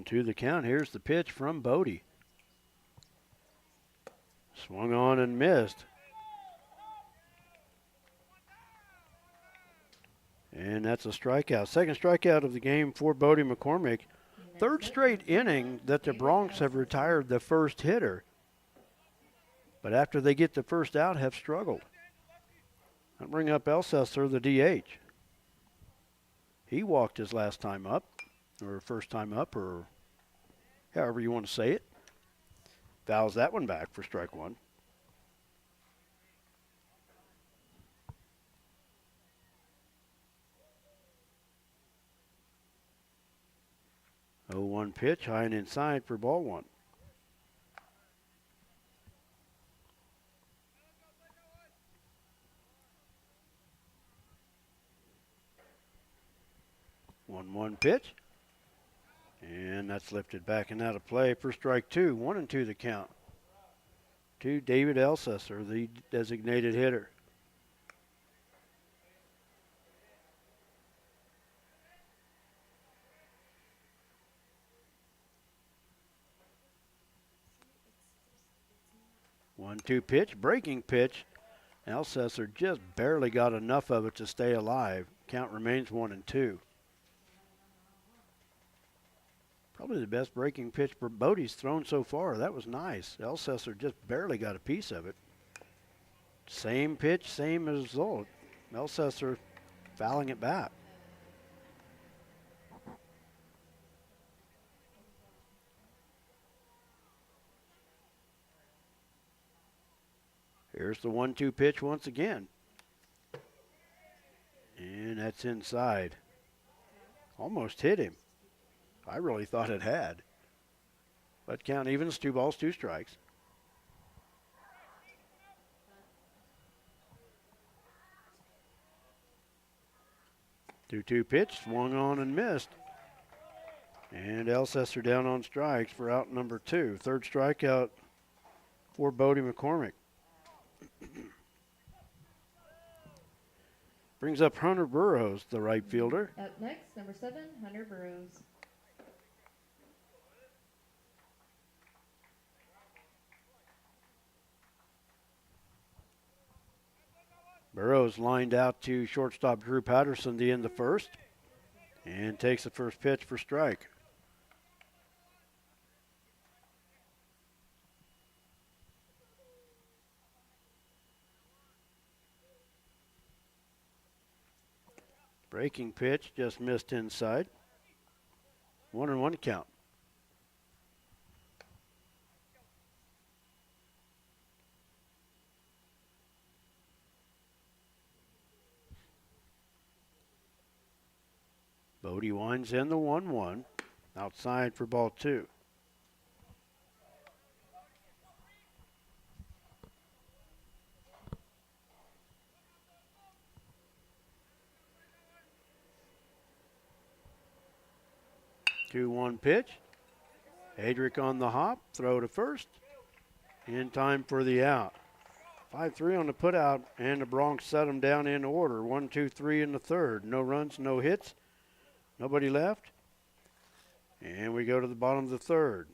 To the count. Here's the pitch from Bodie. Swung on and missed. And that's a strikeout. Second strikeout of the game for Bodie McCormick. third straight inning that the Broncs have retired the first hitter, but after they get the first out have struggled. I'll bring up Elsesser, the DH. He walked his last time up, or first time up, or however you want to say it. Fouls that one back for strike one. Oh, 1 pitch, high and inside for ball one. One pitch, and that's lifted back and out of play for strike two. 1-2 the count to David Elsesser, the designated hitter. One-two pitch, breaking pitch. Elsesser just barely got enough of it to stay alive. Count remains 1-2. Probably the best breaking pitch for Bodie's thrown so far. That was nice. Elsesser just barely got a piece of it. Same pitch, same result. Elsesser fouling it back. Here's the 1-2 pitch once again. And that's inside. Almost hit him. I really thought it had. But count evens, 2 balls, 2 strikes. Two-two pitch, swung on and missed. And Elsesser down on strikes for out number 2. Third strikeout for Bodie McCormick. Brings up Hunter Burrows, the right fielder. Up next, number 7, Hunter Burrows. Burrows lined out to shortstop Drew Patterson to end the first and takes the first pitch for strike. Breaking pitch just missed inside. 1-1 count. Bodie winds in the 1-1. Outside for ball 2. Two-one pitch. Adric on the hop. Throw to first. In time for the out. 5-3 on the putout, and the Broncs set them down in order. 1-2-3 in the third. No runs, no hits. Nobody left. And we go to the bottom of the third.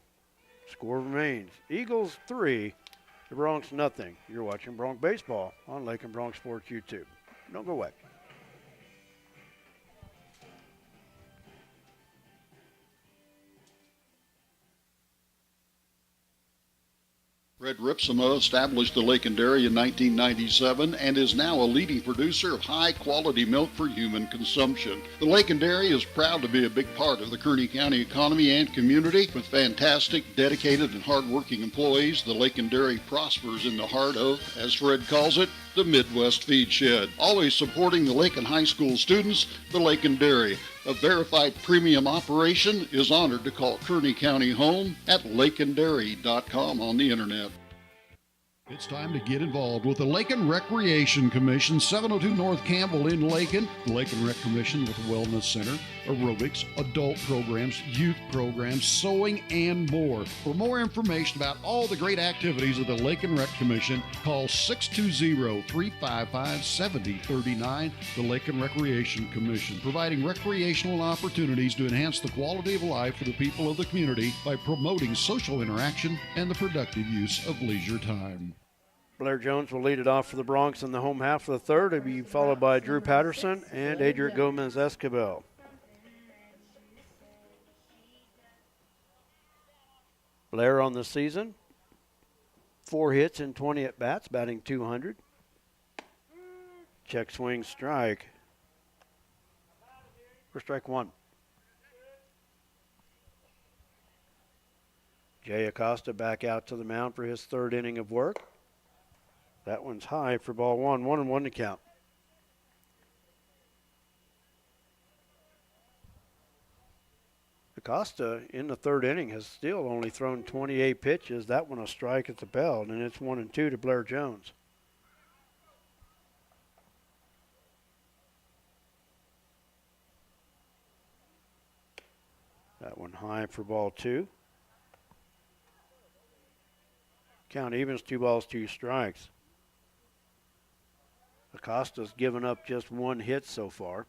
Score remains Eagles 3, the Broncs nothing. You're watching Bronc Baseball on Lakin Bronc Sports YouTube. Don't go away. Fred Ripsema established the Lakin Dairy in 1997 and is now a leading producer of high-quality milk for human consumption. The Lakin Dairy is proud to be a big part of the Kearney County economy and community. With fantastic, dedicated, and hard-working employees, the Lakin Dairy prospers in the heart of, as Fred calls it, the Midwest Feed Shed. Always supporting the Lakin High School students, the Lakin Dairy, a verified premium operation, is honored to call Kearney County home at lakindairy.com on the internet. It's time to get involved with the Lakin Recreation Commission, 702 North Campbell in Lakin. The Lakin Rec Commission with a wellness center, aerobics, adult programs, youth programs, sewing, and more. For more information about all the great activities of the Lakin Rec Commission, call 620-355-7039. The Lakin Recreation Commission, providing recreational opportunities to enhance the quality of life for the people of the community by promoting social interaction and the productive use of leisure time. Blair Jones will lead it off for the Broncs in the home half of the third. It'll be followed by Drew Patterson and Adric Gomez Escobar. Blair on the season, 4 hits and 20 at-bats, batting .200. Check swing strike for strike one. Jay Acosta back out to the mound for his 3rd inning of work. That one's high for ball one. 1-1 to count. Acosta in the 3rd inning has still only thrown 28 pitches. That one a strike at the belt, and it's 1-2 to Blair Jones. That one high for ball 2. Count evens, 2 balls, 2 strikes. Acosta's given up just 1 hit so far.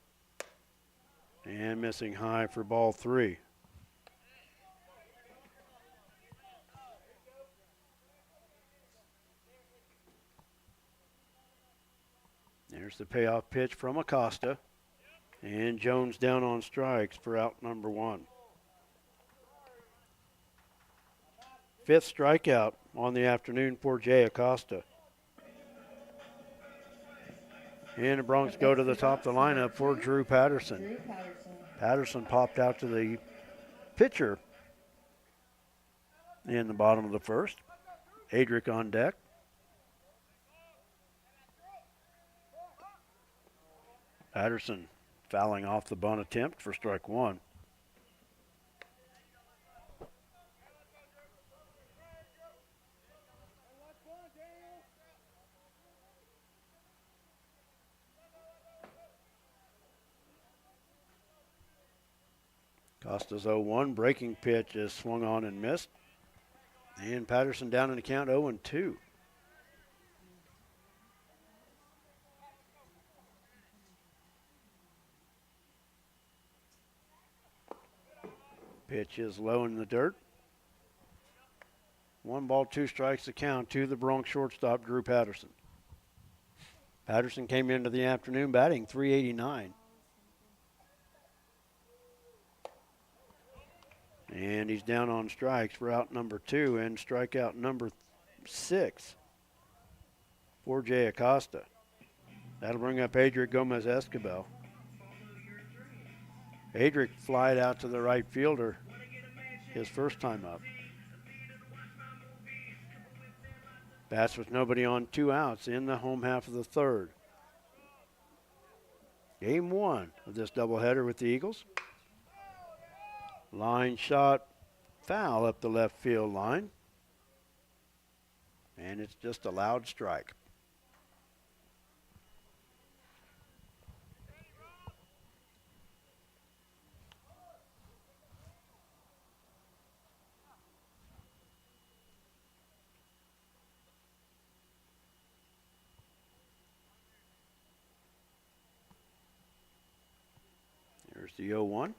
And missing high for ball 3. There's the payoff pitch from Acosta. And Jones down on strikes for out number 1. 5th strikeout on the afternoon for Jay Acosta. And the Broncs go to the top of the lineup for Drew Patterson. Patterson popped out to the pitcher in the bottom of the 1st. Adric on deck. Patterson fouling off the bunt attempt for strike 1. Costa's 0-1. Breaking pitch is swung on and missed. And Patterson down in the count 0-2. Pitch is low in the dirt. 1 ball, 2 strikes to count to the Bronx shortstop, Drew Patterson. Patterson came into the afternoon batting .389. And he's down on strikes for out number 2 and strikeout number 6 for Jay Acosta. That'll bring up Adric Gomez-Escobar. Adric flied out to the right fielder his first time up. Bats with nobody on, 2 outs in the home half of the 3rd. Game 1 of this doubleheader with the Eagles. Line shot foul up the left field line. And it's just a loud strike. There's the 0-1.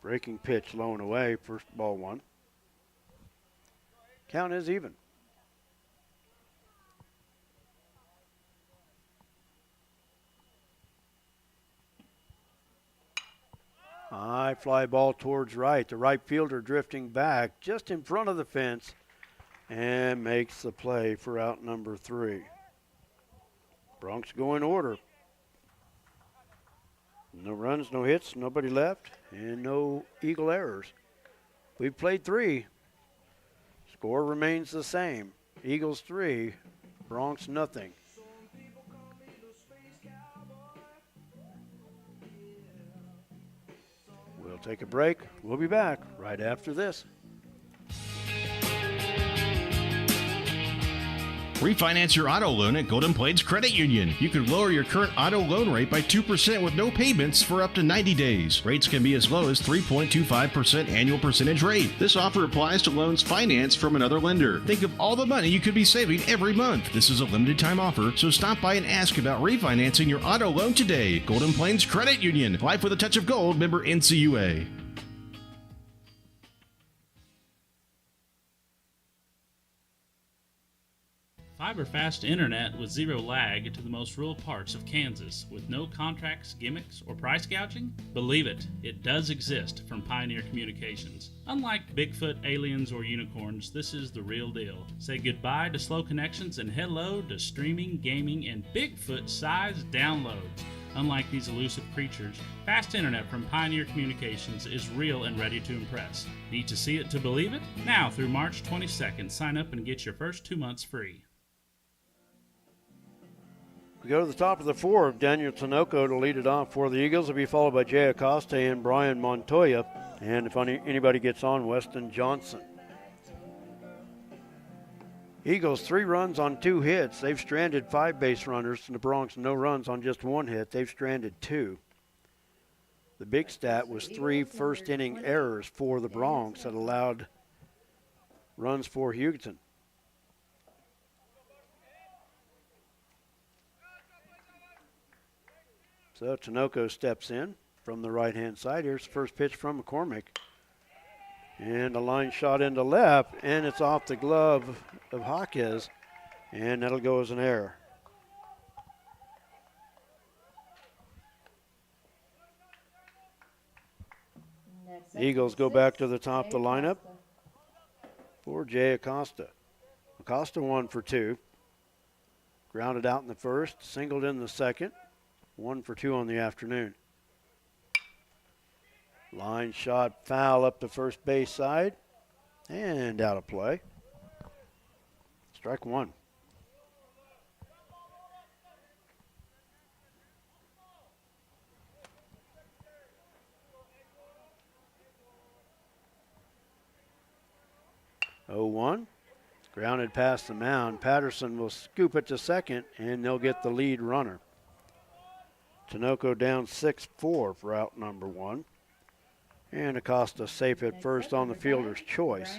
Breaking pitch low and away, first ball 1. Count is even. High fly ball towards right. The right fielder drifting back just in front of the fence and makes the play for out number 3. Broncs go in order. No runs, no hits, nobody left, and no Eagle errors. We've played 3. Score remains the same. Eagles 3, Broncs nothing. We'll take a break. We'll be back right after this. Refinance your auto loan at Golden Plains Credit Union. You could lower your current auto loan rate by 2% with no payments for up to 90 days. Rates can be as low as 3.25% annual percentage rate. This offer applies to loans financed from another lender. Think of all the money you could be saving every month. This is a limited time offer, so stop by and ask about refinancing your auto loan today. Golden Plains Credit Union. Life with a touch of gold. Member NCUA. Fiber-fast internet with zero lag to the most rural parts of Kansas with no contracts, gimmicks, or price gouging? Believe it, it does exist from Pioneer Communications. Unlike Bigfoot, aliens, or unicorns, this is the real deal. Say goodbye to slow connections and hello to streaming, gaming, and Bigfoot-sized downloads. Unlike these elusive creatures, fast internet from Pioneer Communications is real and ready to impress. Need to see it to believe it? Now through March 22nd, sign up and get your first 2 months free. We go to the top of the fourth. Daniel Tinoco to lead it off for the Eagles. Will be followed by Jay Acosta and Brian Montoya. And if anybody gets on, Weston Johnson. Eagles 3 runs on 2 hits. They've stranded 5 base runners. And the Bronx no runs on just 1 hit. They've stranded 2. The big stat was 3 first-inning errors for the Bronx that allowed runs for Hugoton. So Tinoco steps in from the right-hand side. Here's the first pitch from McCormick. And a line shot into left, and it's off the glove of Jaquez, and that'll go as an error. The Eagles go back to the top of the lineup for Jay Acosta. Acosta 1 for 2. Grounded out in the first, singled in the second. 1 for 2 on the afternoon. Line shot foul up the first base side and out of play. Strike 1. Oh, 1. Grounded past the mound. Patterson will scoop it to second, and they'll get the lead runner. Tinoco down 6-4 for out number 1. And Acosta safe at first on the fielder's choice.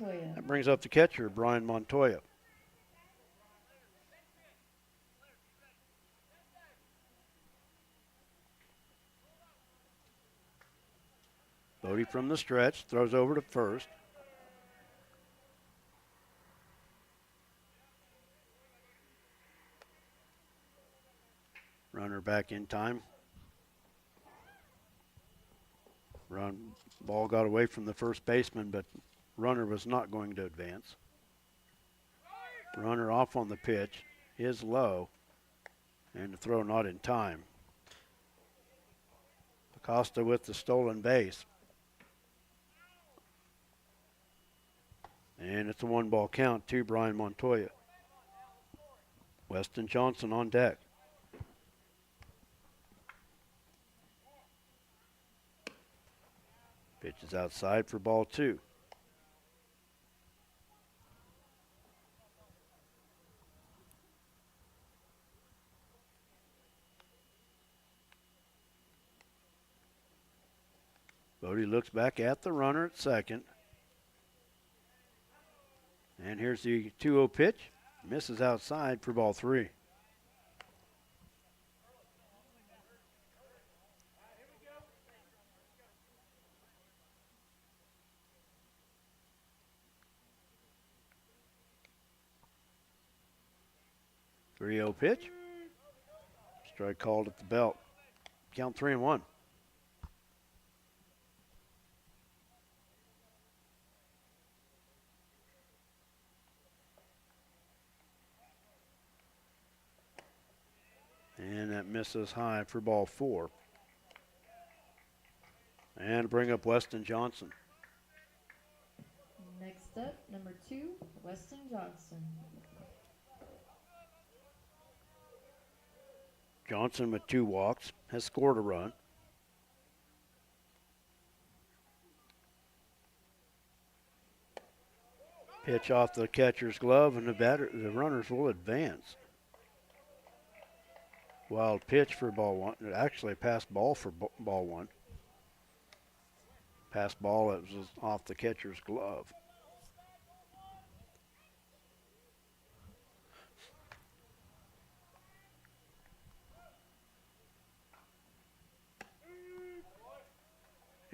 That brings up the catcher, Brian Montoya. Bodie from the stretch, throws over to first. Runner back in time. Ball got away from the first baseman, but runner was not going to advance. Runner off on the pitch is low, and the throw not in time. Acosta with the stolen base. And it's a 1-ball count to Brian Montoya. Weston Johnson on deck. Pitch is outside for ball 2. Bodie looks back at the runner at second. And here's the 2-0 pitch. Misses outside for ball 3. Pitch. Strike called at the belt. Count 3-1. And that misses high for ball 4. And bring up Weston Johnson. Next up, number 2, Weston Johnson. Johnson with 2 walks, has scored a run. Pitch off the catcher's glove, and the runners will advance. Wild pitch for ball 1. Actually, pass ball for ball 1. Pass ball that was off the catcher's glove.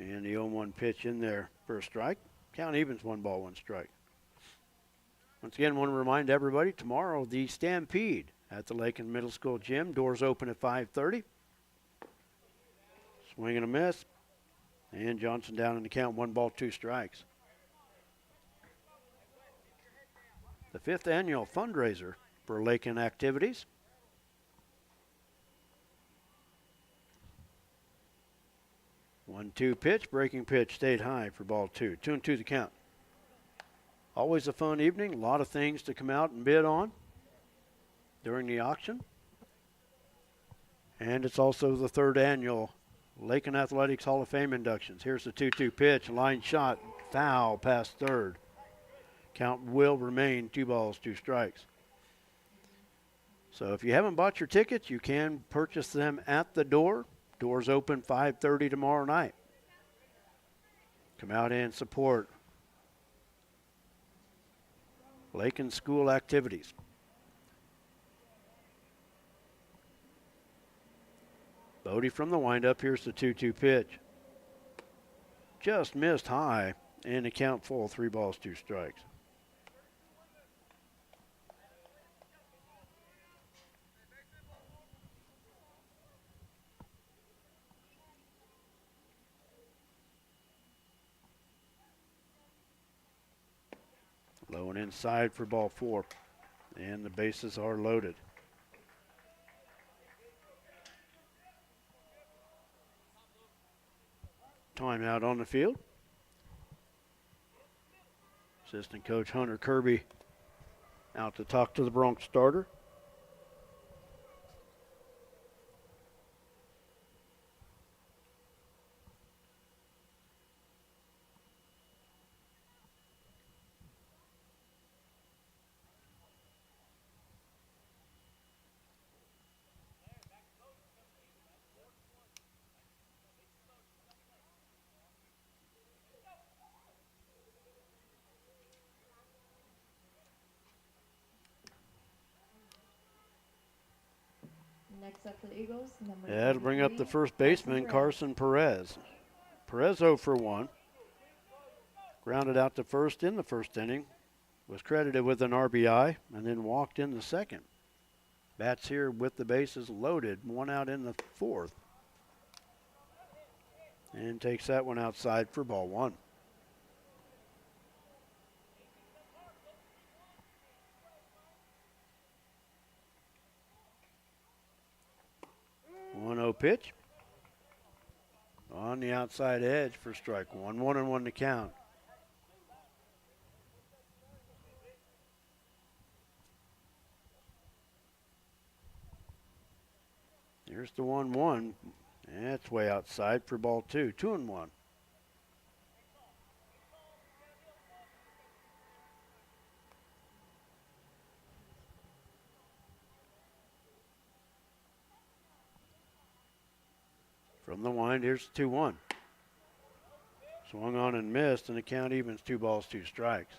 And the 0-1 pitch in there for a strike. Count evens, 1 ball, 1 strike. Once again, want to remind everybody, tomorrow the Stampede at the Lakin Middle School gym. Doors open at 5:30. Swing and a miss. And Johnson down in the count, 1 ball, 2 strikes. The 5th annual fundraiser for Lakin activities. One-two pitch, breaking pitch, stayed high for ball 2. 2-2 the count. Always a fun evening, a lot of things to come out and bid on during the auction. And it's also the 3rd annual Lakin Athletics Hall of Fame inductions. Here's the 2-2 pitch, line shot, foul past 3rd. Count will remain 2 balls, 2 strikes. So if you haven't bought your tickets, you can purchase them at the door. Doors open 5:30 tomorrow night. Come out and support Lakin school activities. Bodie from the windup. Here's the 2-2 pitch. Just missed high, and the count full, 3 balls, 2 strikes. Low and inside for ball 4, and the bases are loaded. Timeout on the field. Assistant coach Hunter Kirby out to talk to the Bronc starter. Next up for the Eagles, number Yeah, it'll bring up the 43, first baseman, Carson Perez. Perez 0 for 1. Grounded out to first in the first inning. Was credited with an RBI and then walked in the second. Bats here with the bases loaded. 1 out in the 4th. And takes that one outside for ball 1. One-zero pitch. On the outside edge for strike 1. 1-1 to count. Here's the 1-1. That's way outside for ball 2. 2-1. From the wind, here's 2-1. Swung on and missed, and the count evens 2 balls, 2 strikes.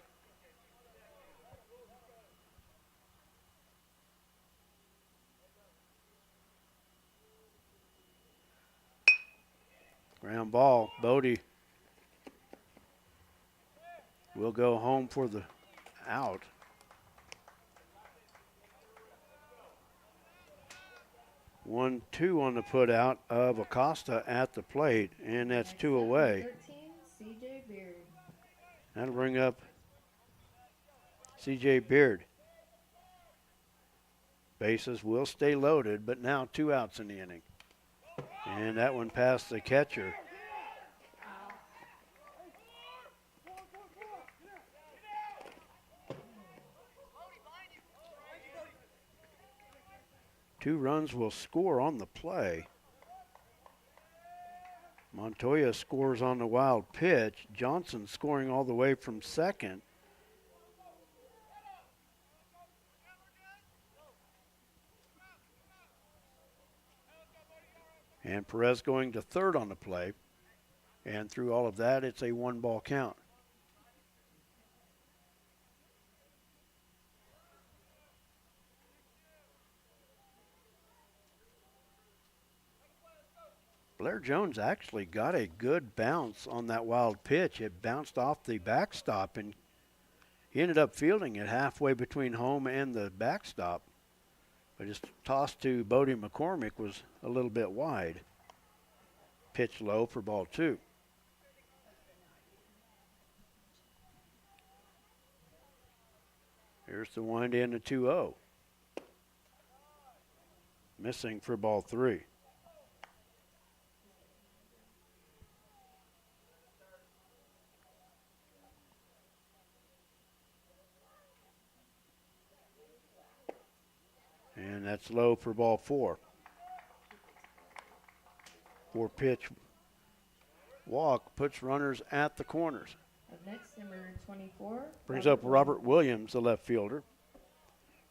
Ground ball. Bodie will go home for the out. One, 2 on the put out of Acosta at the plate, and that's 2 away. 13, CJ Beard. That'll bring up CJ Beard. Bases will stay loaded, but now 2 outs in the inning. And that one past the catcher. Two runs will score on the play. Montoya scores on the wild pitch. Johnson scoring all the way from second. And Perez going to third on the play. And through all of that, it's a 1-ball count. Blair Jones actually got a good bounce on that wild pitch. It bounced off the backstop and He ended up fielding it halfway between home and the backstop. But his toss to Bodie McCormick was a little bit wide. Pitch low for ball 2. Here's the wind in to 2-0. Missing for ball 3. And that's low for ball 4. 4-pitch walk puts runners at the corners. Up next, number 24. Brings up Robert Williams, the left fielder.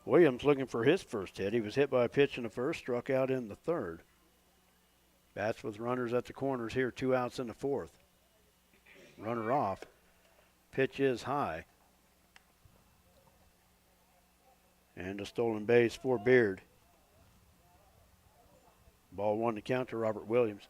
Williams looking for his first hit. He was hit by a pitch in the first, struck out in the third. Bats with runners at the corners here, 2 outs in the 4th. Runner off. Pitch is high. And a stolen base for Beard. Ball 1 to count to Robert Williams.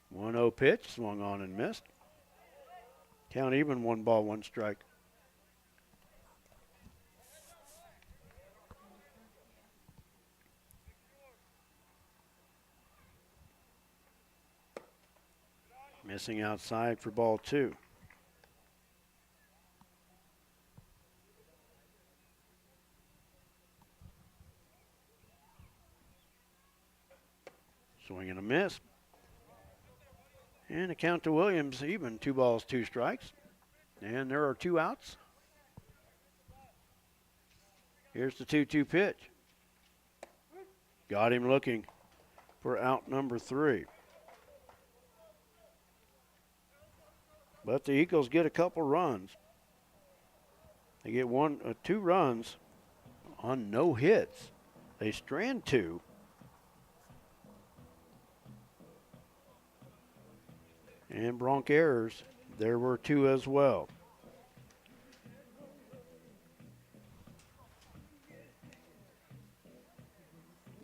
One 0 pitch, swung on and missed. Count even, 1 ball, 1 strike. Missing outside for ball 2. Swing and a miss. And a count to Williams, even, 2 balls, 2 strikes. And there are 2 outs. Here's the 2-2 pitch. Got him looking for out number 3. But the Eagles get a couple runs. They get 2 runs on no hits. They strand 2. And Bronc errors, there were 2 as well.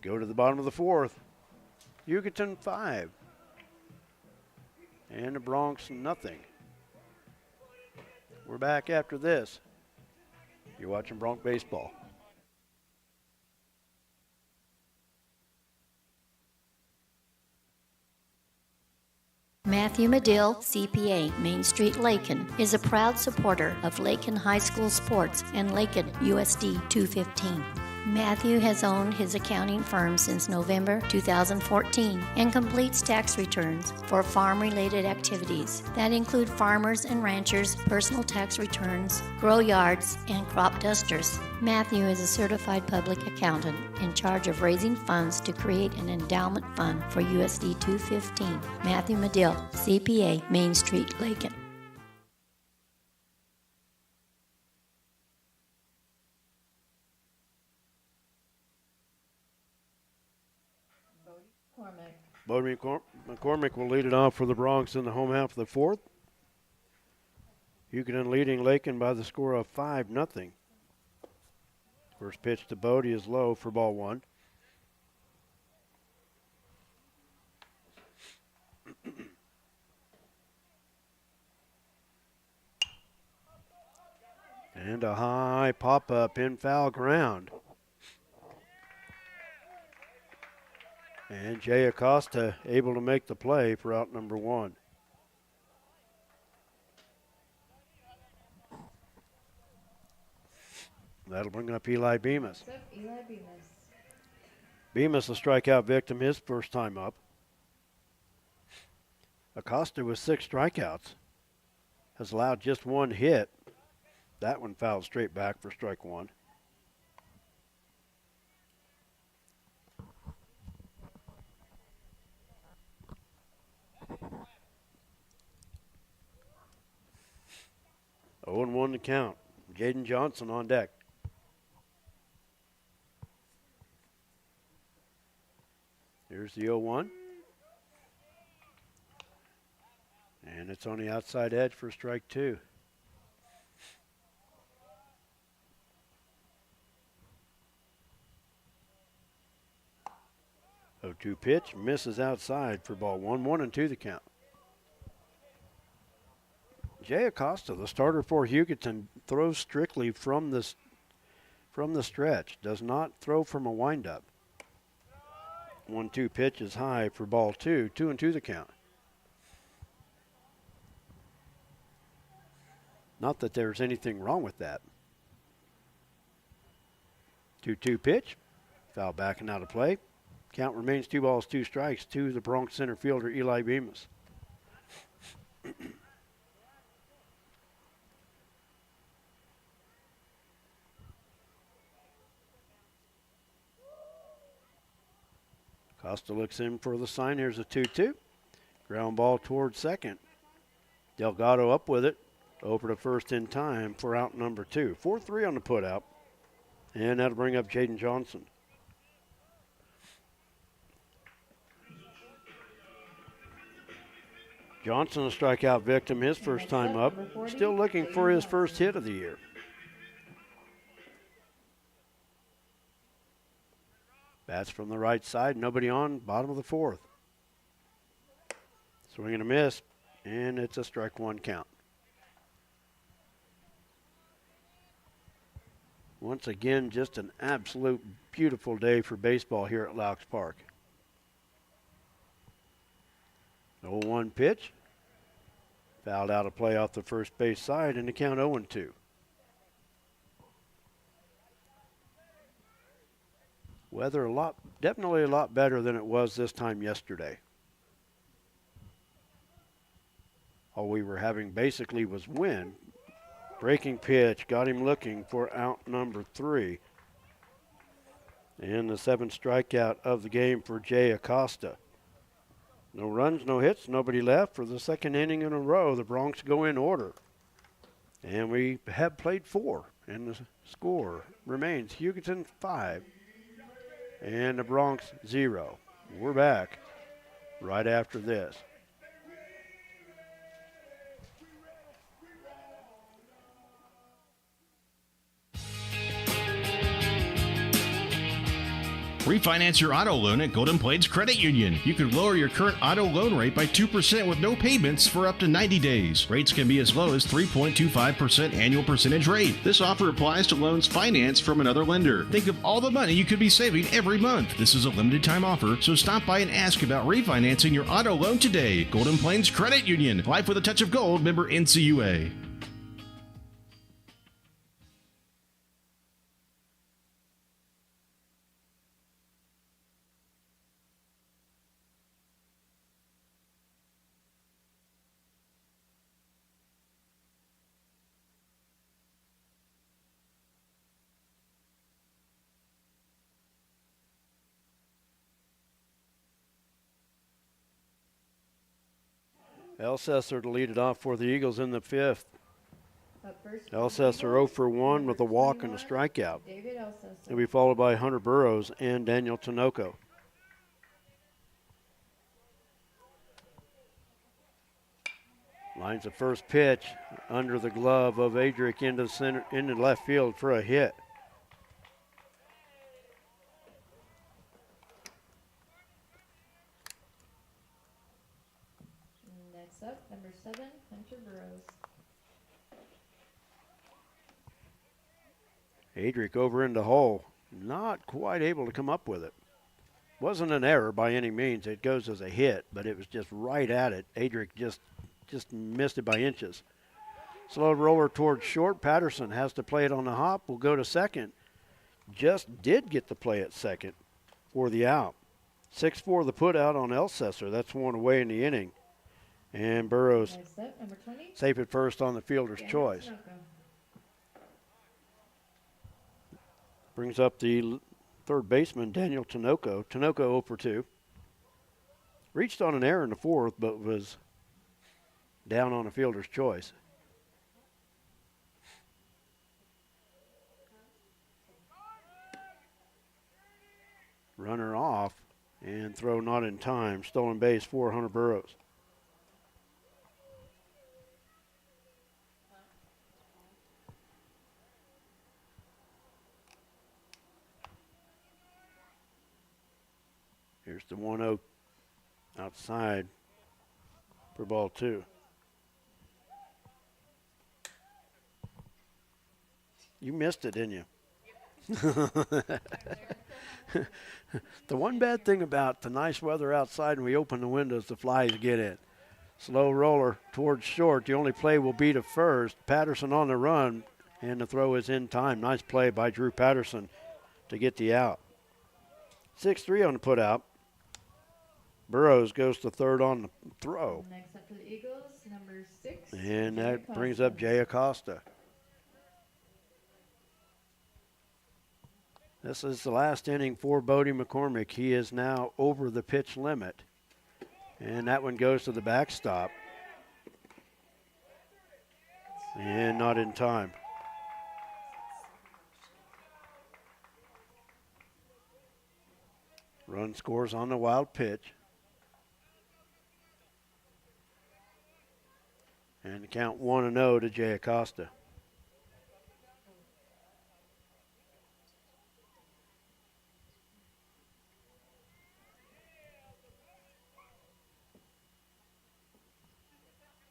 Go to the bottom of the 4th. Hugoton 5. And the Bronx nothing. We're back after this. You're watching Bronc Baseball. Matthew Medill, CPA, Main Street, Lakin, is a proud supporter of Lakin High School sports and Lakin USD 215. Matthew has owned his accounting firm since November 2014 and completes tax returns for farm-related activities that include farmers and ranchers' personal tax returns, grow yards, and crop dusters. Matthew is a certified public accountant in charge of raising funds to create an endowment fund for USD 215. Matthew Medill, CPA, Main Street, Lakin. Bodie McCormick will lead it off for the Bronx in the home half of the 4th. Hugoton leading Lakin by the score of 5-0. First pitch to Bodie is low for ball 1. And a high pop-up in foul ground. And Jay Acosta able to make the play for out number 1. That'll bring up Eli Bemis. Bemis, a strikeout victim, his first time up. Acosta with 6 strikeouts has allowed just 1 hit. That one fouled straight back for strike 1. Oh, and 1 to count. Jaden Johnson on deck. Here's the 0-1. And it's on the outside edge for strike 2. 0-2 pitch, misses outside for ball one. 1-2 the count. Jay Acosta, the starter for Hugoton, throws strictly from the stretch. Does not throw from a windup. 1-2 pitch is high for ball two. 2-2 the count. Not that there's anything wrong with that. 2-2 pitch. Foul back and out of play. Count remains 2 balls, 2 strikes to the Bronc center fielder, Eli Bemis. Costa looks in for the sign. Here's a 2-2. Ground ball towards second. Delgado up with it. Over to first in time for out number 2. 4-3 on the putout. And that'll bring up Jaden Johnson. Johnson, a strikeout victim, his first time up. Still looking for his first hit of the year. Bats from the right side, nobody on, bottom of the 4th. Swing and a miss, and it's a strike one count. Once again, just an absolute beautiful day for baseball here at Laux Park. 0-1 pitch. Fouled out of play off the first base side, and the count 0-2. Weather definitely a lot better than it was this time yesterday. All we were having basically was wind. Breaking pitch, got him looking for out number 3. And the 7th strikeout of the game for Jay Acosta. No runs, no hits, nobody left. For the second inning in a row, the Broncs go in order. And we have played 4, and the score remains Hugoton 5 and the Broncs 0. We're back right after this. Refinance your auto loan at Golden Plains Credit Union. You could lower your current auto loan rate by 2% with no payments for up to 90 days. Rates can be as low as 3.25% annual percentage rate. This offer applies to loans financed from another lender. Think of all the money you could be saving every month. This is a limited time offer, so stop by and ask about refinancing your auto loan today. Golden Plains Credit Union. Life with a touch of gold. Member NCUA. Elsesser to lead it off for the Eagles in the 5th. Elsesser 0 for 1 with a walk and a strikeout. He'll be followed by Hunter Burrows and Daniel Tinoco. Lines the first pitch under the glove of Adric into left field for a hit. Next up, number 7, Hunter Burrows. Adric over into hole. Not quite able to come up with it. Wasn't an error by any means. It goes as a hit, but it was just right at it. Adric just missed it by inches. Slow roller towards short. Patterson has to play it on the hop. Will go to second. Just did get the play at second for the out. 6-4 the put out on Elsesser. That's one away in the inning. And Burrows safe at first on the fielder's choice. Brings up the third baseman, Daniel Tinoco. Tinoco 0 for 2. Reached on an error in the 4th, but was down on a fielder's choice. Runner off and throw not in time. Stolen base for Hunter Burrows. Here's Here's the 1-0 outside for ball 2. You missed it, didn't you? The one bad thing about the nice weather outside and we open the windows, the flies get in. Slow roller towards short. The only play will be to first. Patterson on the run, and the throw is in time. Nice play by Drew Patterson to get the out. 6-3 on the put out. Burrows goes to third on the throw. Next up for the Eagles, number 6. And that brings up Jay Acosta. This is the last inning for Bodie McCormick. He is now over the pitch limit. And that one goes to the backstop. And not in time. Run scores on the wild pitch. And the count 1-0 to Jay Acosta.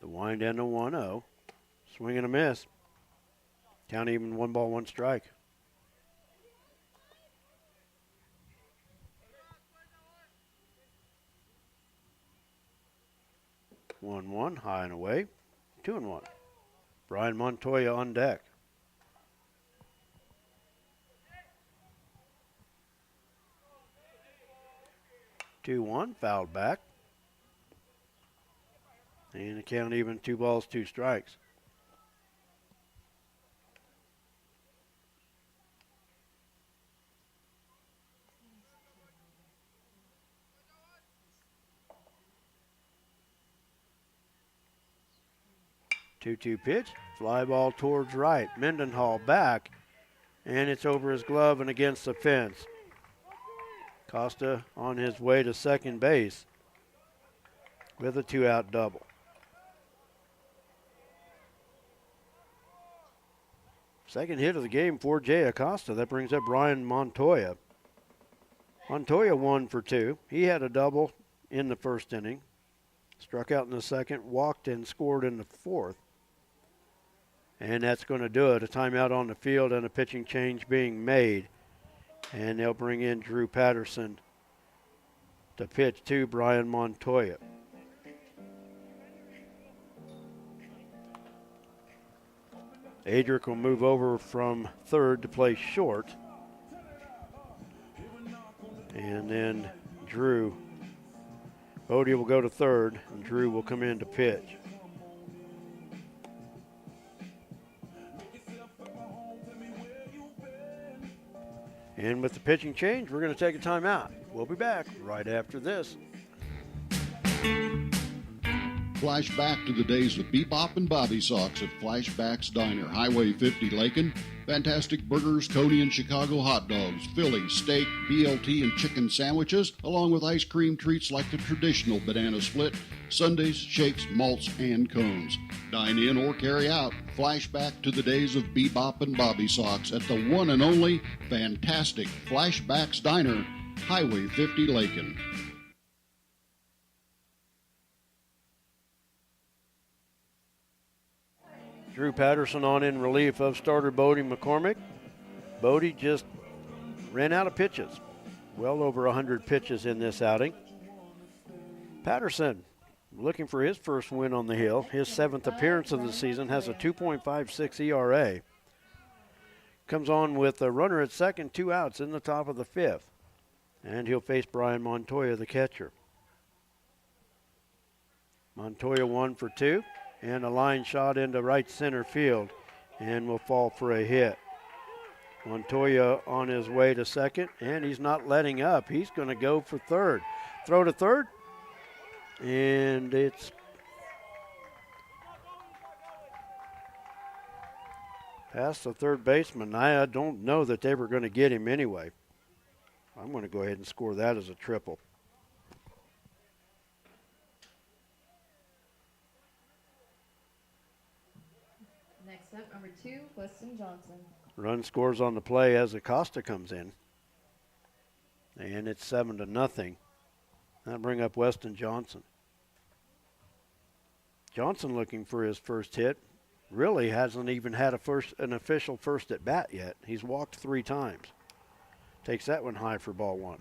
The wind and a 1-0. Swing and a miss. Count even, 1 ball, 1 strike. One, high and away. 2-1. Brian Montoya on deck. 2-1, fouled back. And the count even, 2 balls, 2 strikes. Two-two pitch, fly ball towards right. Mendenhall back, and it's over his glove and against the fence. Costa on his way to second base with a 2-out double. Second hit of the game for Jay Acosta. That brings up Brian Montoya. Montoya 1 for 2. He had a double in the first inning. Struck out in the second, walked and scored in the fourth. And that's going to do it. A timeout on the field and a pitching change being made. And they'll bring in Drew Patterson to pitch to Brian Montoya. Adric will move over from third to play short. And then Drew. Bodie will go to third, and Drew will come in to pitch. And with the pitching change, we're going to take a timeout. We'll be back right after this. Flashback to the days of Bebop and Bobby Sox at Flashback's Diner, Highway 50, Lakin. Fantastic burgers, Coney and Chicago hot dogs, Philly, steak, BLT, and chicken sandwiches, along with ice cream treats like the traditional banana split, sundaes, shakes, malts, and cones. Dine in or carry out. Flashback to the days of Bebop and Bobby Sox at the one and only fantastic Flashback's Diner, Highway 50, Lakin. Drew Patterson on in relief of starter Bodie McCormick. Bodie just ran out of pitches. Well over 100 pitches in this outing. Patterson looking for his first win on the hill. His 7th appearance of the season, has a 2.56 ERA. Comes on with a runner at second, 2 outs in the top of the 5th. And he'll face Brian Montoya, the catcher. Montoya 1 for 2. And a line shot into right center field and will fall for a hit. Montoya on his way to second, and he's not letting up. He's going to go for third. Throw to third, and it's past the third baseman. I don't know that they were going to get him anyway. I'm going to go ahead and score that as a triple. Next up, number 2, Weston Johnson. Run scores on the play as Acosta comes in. And it's 7-0. That'll bring up Weston Johnson. Johnson looking for his first hit. Really hasn't even had an official first at bat yet. He's walked 3 times. Takes that one high for ball 1.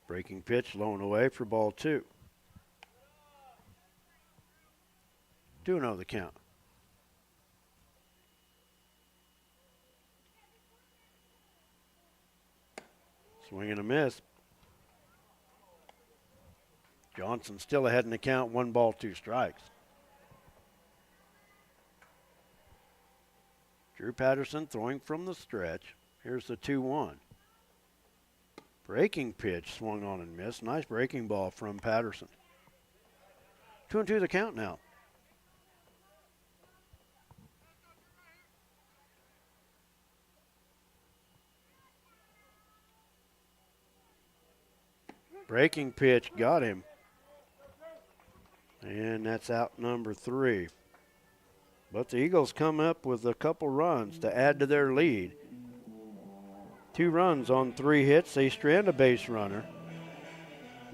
Breaking pitch, low and away for ball 2. 2-0 the count. Swing and a miss. Johnson still ahead in the count, 1 ball, 2 strikes. Drew Patterson throwing from the stretch. Here's the 2-1. Breaking pitch, swung on and missed. Nice breaking ball from Patterson. 2-2 the count now. Breaking pitch got him. And that's out number 3. But the Eagles come up with a couple runs to add to their lead. 2 runs on 3 hits. They strand a base runner.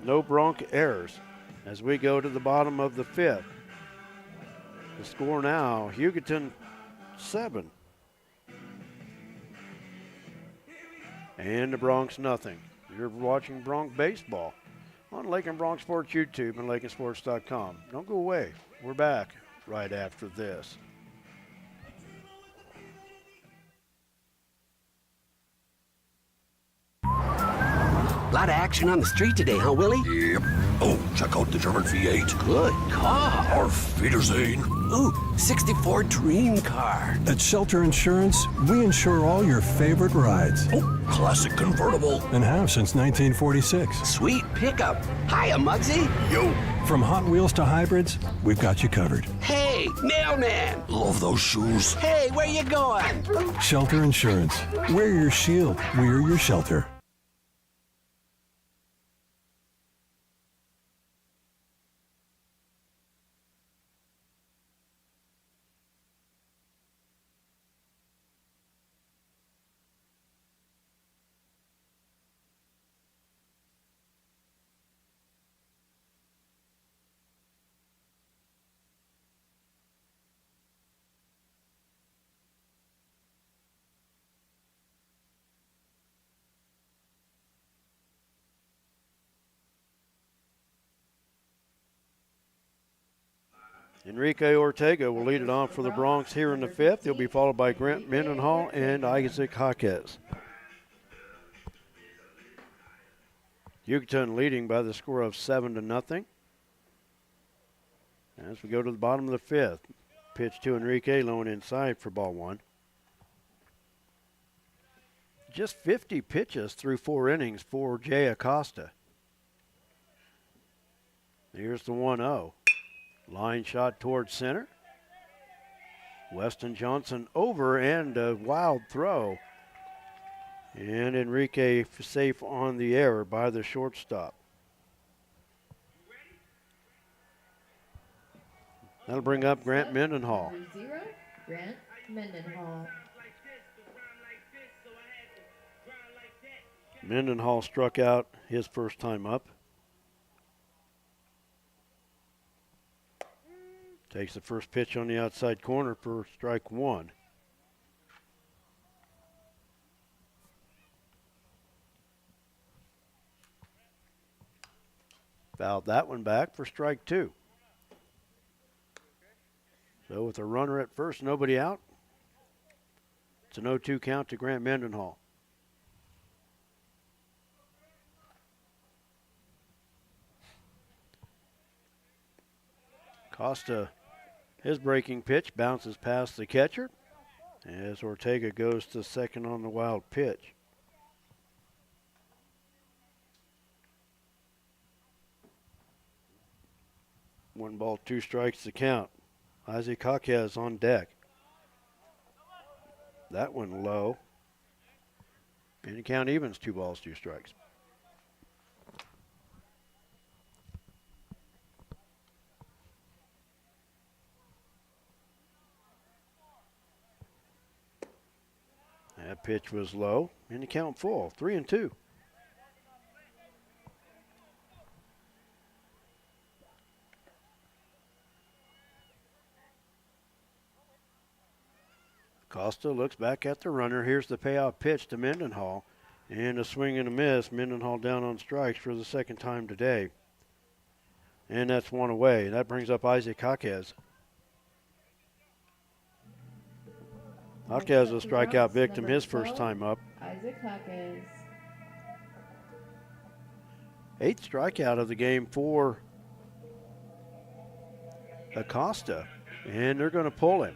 No Bronc errors as we go to the bottom of the 5th. The score now, Hugoton 7. And the Bronx nothing. You're watching Bronc baseball on Lakin Bronc Sports YouTube and LakinSports.com. Don't go away. We're back right after this. A lot of action on the street today, huh, Willie? Yep. Oh, check out the German V8. Good car. Auf Wiedersehen. Ooh, 64 dream car. At Shelter Insurance, we insure all your favorite rides. Oh, classic convertible. And have since 1946. Sweet pickup. Hiya, Muggsy. Yo. From Hot Wheels to hybrids, we've got you covered. Hey, mailman. Love those shoes. Hey, where you going? Shelter Insurance. Wear your shield. We're your shelter. Enrique Ortega will lead it off for the Bronx here in the 5th. He'll be followed by Grant Mendenhall and Isaac Jaquez. Hugoton leading by the score of 7-0. As we go to the bottom of the 5th, pitch to Enrique, low and inside for ball 1. Just 50 pitches through 4 innings for Jay Acosta. Here's the 1-0. Line shot towards center. Weston Johnson over and a wild throw. And Enrique safe on the error by the shortstop. That'll bring up Grant Mendenhall. 0, Grant Mendenhall. Mendenhall struck out his first time up. Takes the first pitch on the outside corner for strike 1. Fouled that one back for strike 2. So with a runner at first, nobody out. It's an 0-2 count to Grant Mendenhall. Costa, his breaking pitch bounces past the catcher as Ortega goes to second on the wild pitch. One ball, 2 strikes to count. Isaac Jaquez on deck. That one low. And the count evens, 2 balls, 2 strikes. That pitch was low, and the count full, 3-2. Costa looks back at the runner. Here's the payoff pitch to Mendenhall. And a swing and a miss. Mendenhall down on strikes for the second time today. And that's one away. That brings up Isaac Jaquez. Jaquez, a strikeout victim, his first time up. Isaac Jaquez. 8th strikeout of the game for Acosta. And they're going to pull him.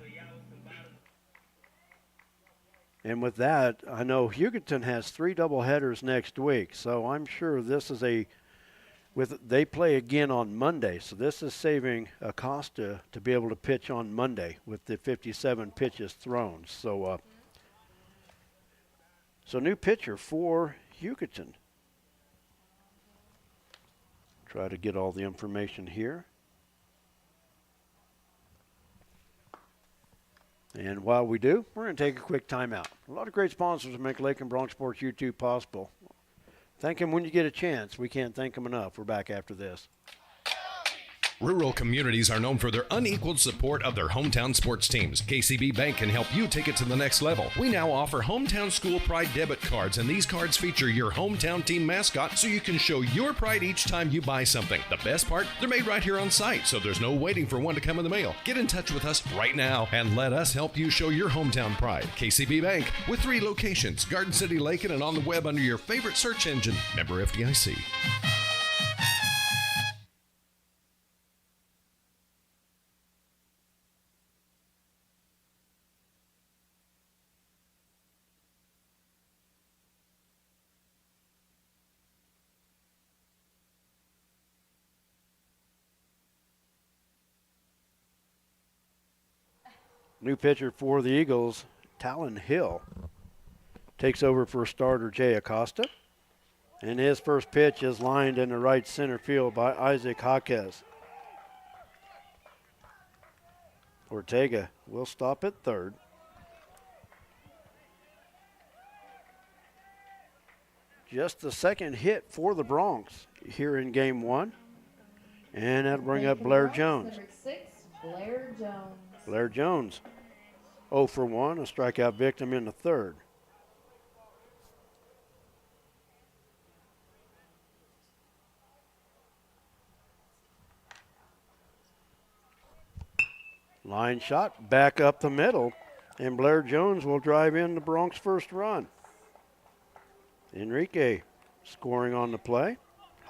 And with that, I know Hugoton has 3 doubleheaders next week, so I'm sure this is they play again on Monday, so this is saving Acosta to be able to pitch on Monday with the 57 pitches thrown. So new pitcher for Hugoton. Try to get all the information here. And while we do, we're going to take a quick timeout. A lot of great sponsors make Lakin Bronc Sports YouTube possible. Thank them when you get a chance. We can't thank them enough. We're back after this. Rural communities are known for their unequaled support of their hometown sports teams. KCB Bank can help you take it to the next level. We now offer Hometown School Pride debit cards, and these cards feature your hometown team mascot so you can show your pride each time you buy something. The best part, they're made right here on site, so there's no waiting for one to come in the mail. Get in touch with us right now and let us help you show your hometown pride. KCB Bank, with 3 locations, Garden City, Lakin, and on the web under your favorite search engine. Member FDIC. New pitcher for the Eagles, Talon Hill, takes over for starter Jay Acosta. And his first pitch is lined in the right center field by Isaac Jaquez. Ortega will stop at third. Just the second hit for the Broncs here in game 1. And that'll bring up Blair Jones. Number 6, Blair Jones. Blair Jones, 0 for 1, a strikeout victim in the third. Line shot back up the middle, and Blair Jones will drive in the Bronx first run. Enrique scoring on the play.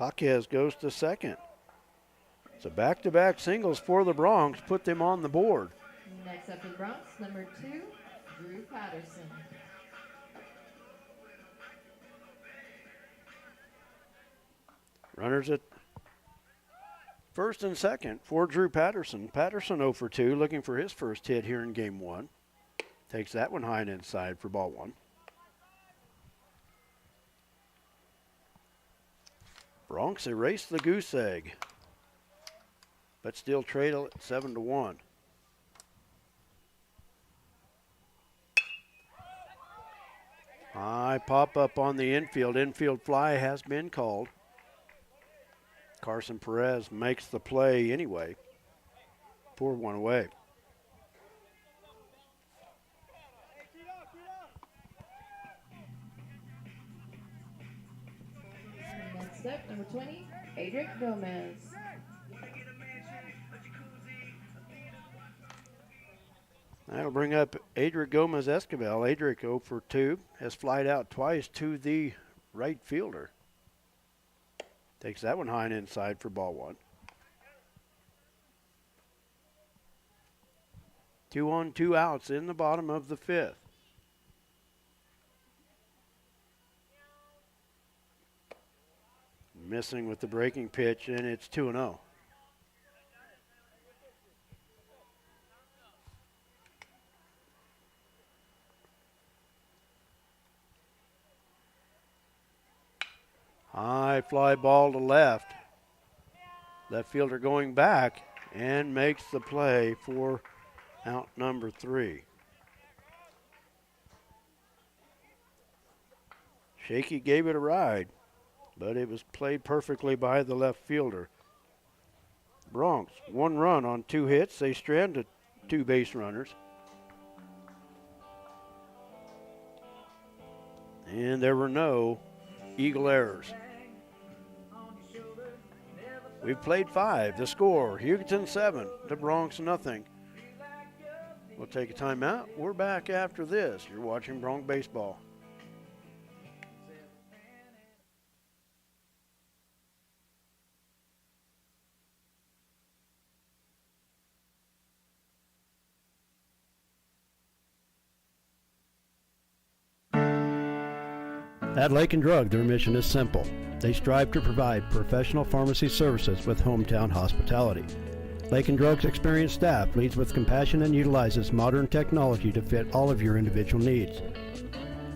Jaquez goes to second. So back-to-back singles for the Bronx put them on the board. Next up for the Bronx, number 2, Drew Patterson. Runners at first and second for Drew Patterson. Patterson 0 for 2, looking for his first hit here in game 1. Takes that one high and inside for ball 1. Bronx erase the goose egg, but still trail at 7-1. High pop up on the infield. Infield fly has been called. Carson Perez makes the play anyway. Pour one away. Next up, number 20, Adric Gomez. That'll bring up Adric Gomez Escobar. Adric 0 for 2 has flied out twice to the right fielder. Takes that one high and inside for ball 1. 2 on, 2 outs in the bottom of the 5th. Missing with the breaking pitch, and it's 2-0. High fly ball to left. Left fielder going back and makes the play for out number 3. Shaky gave it a ride, but it was played perfectly by the left fielder. Bronx, 1 run on 2 hits. They stranded 2 base runners. And there were no Eagle errors. We've played 5. The score, Hugoton 7, the Bronx nothing. We'll take a timeout. We're back after this. You're watching Bronx Baseball. At Lakin Drug, their mission is simple. They strive to provide professional pharmacy services with hometown hospitality. Lakin Drug's experienced staff leads with compassion and utilizes modern technology to fit all of your individual needs.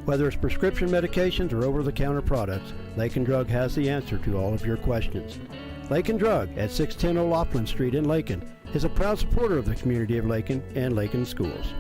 Whether it's prescription medications or over-the-counter products, Lakin Drug has the answer to all of your questions. Lakin Drug at 610 O'Loughlin Street in Lakin is a proud supporter of the community of Lakin and Lakin schools.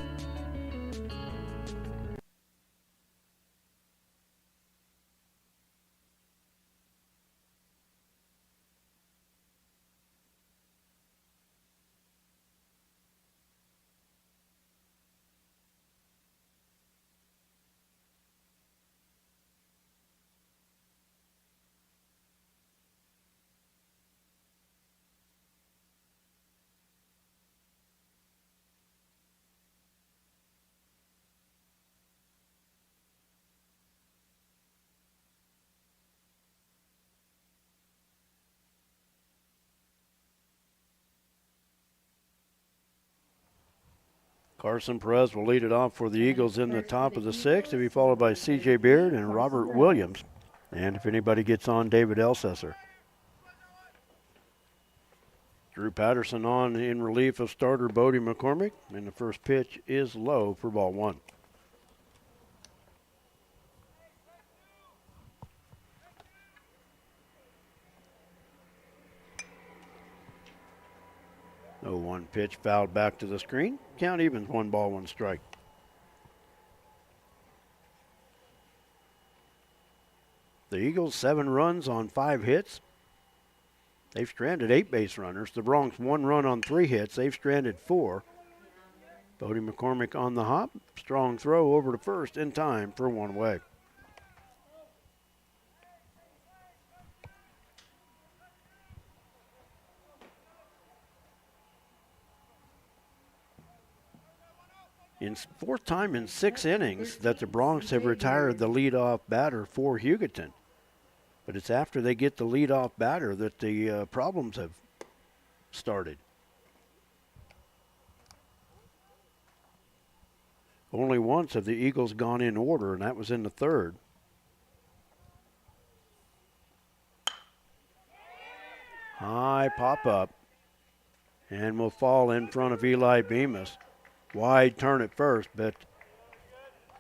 Carson Perez will lead it off for the Eagles in the top of the 6th, to be followed by C.J. Beard and Robert Williams. And if anybody gets on, David Elsesser. Drew Patterson on in relief of starter Bodie McCormick, and the first pitch is low for ball 1. No 1 pitch fouled back to the screen. Count evens, 1 ball, 1 strike. The Eagles 7 runs on 5 hits. They've stranded 8 base runners. The Bronx 1 run on 3 hits. They've stranded 4. Bodie McCormick on the hop. Strong throw over to first in time for 1 away. In 4th time in 6 innings that the Bronx have retired the leadoff batter for Hugoton. But it's after they get the leadoff batter that the problems have started. Only once have the Eagles gone in order, and that was in the 3rd. High pop up, and will fall in front of Eli Bemis. Wide turn at first, but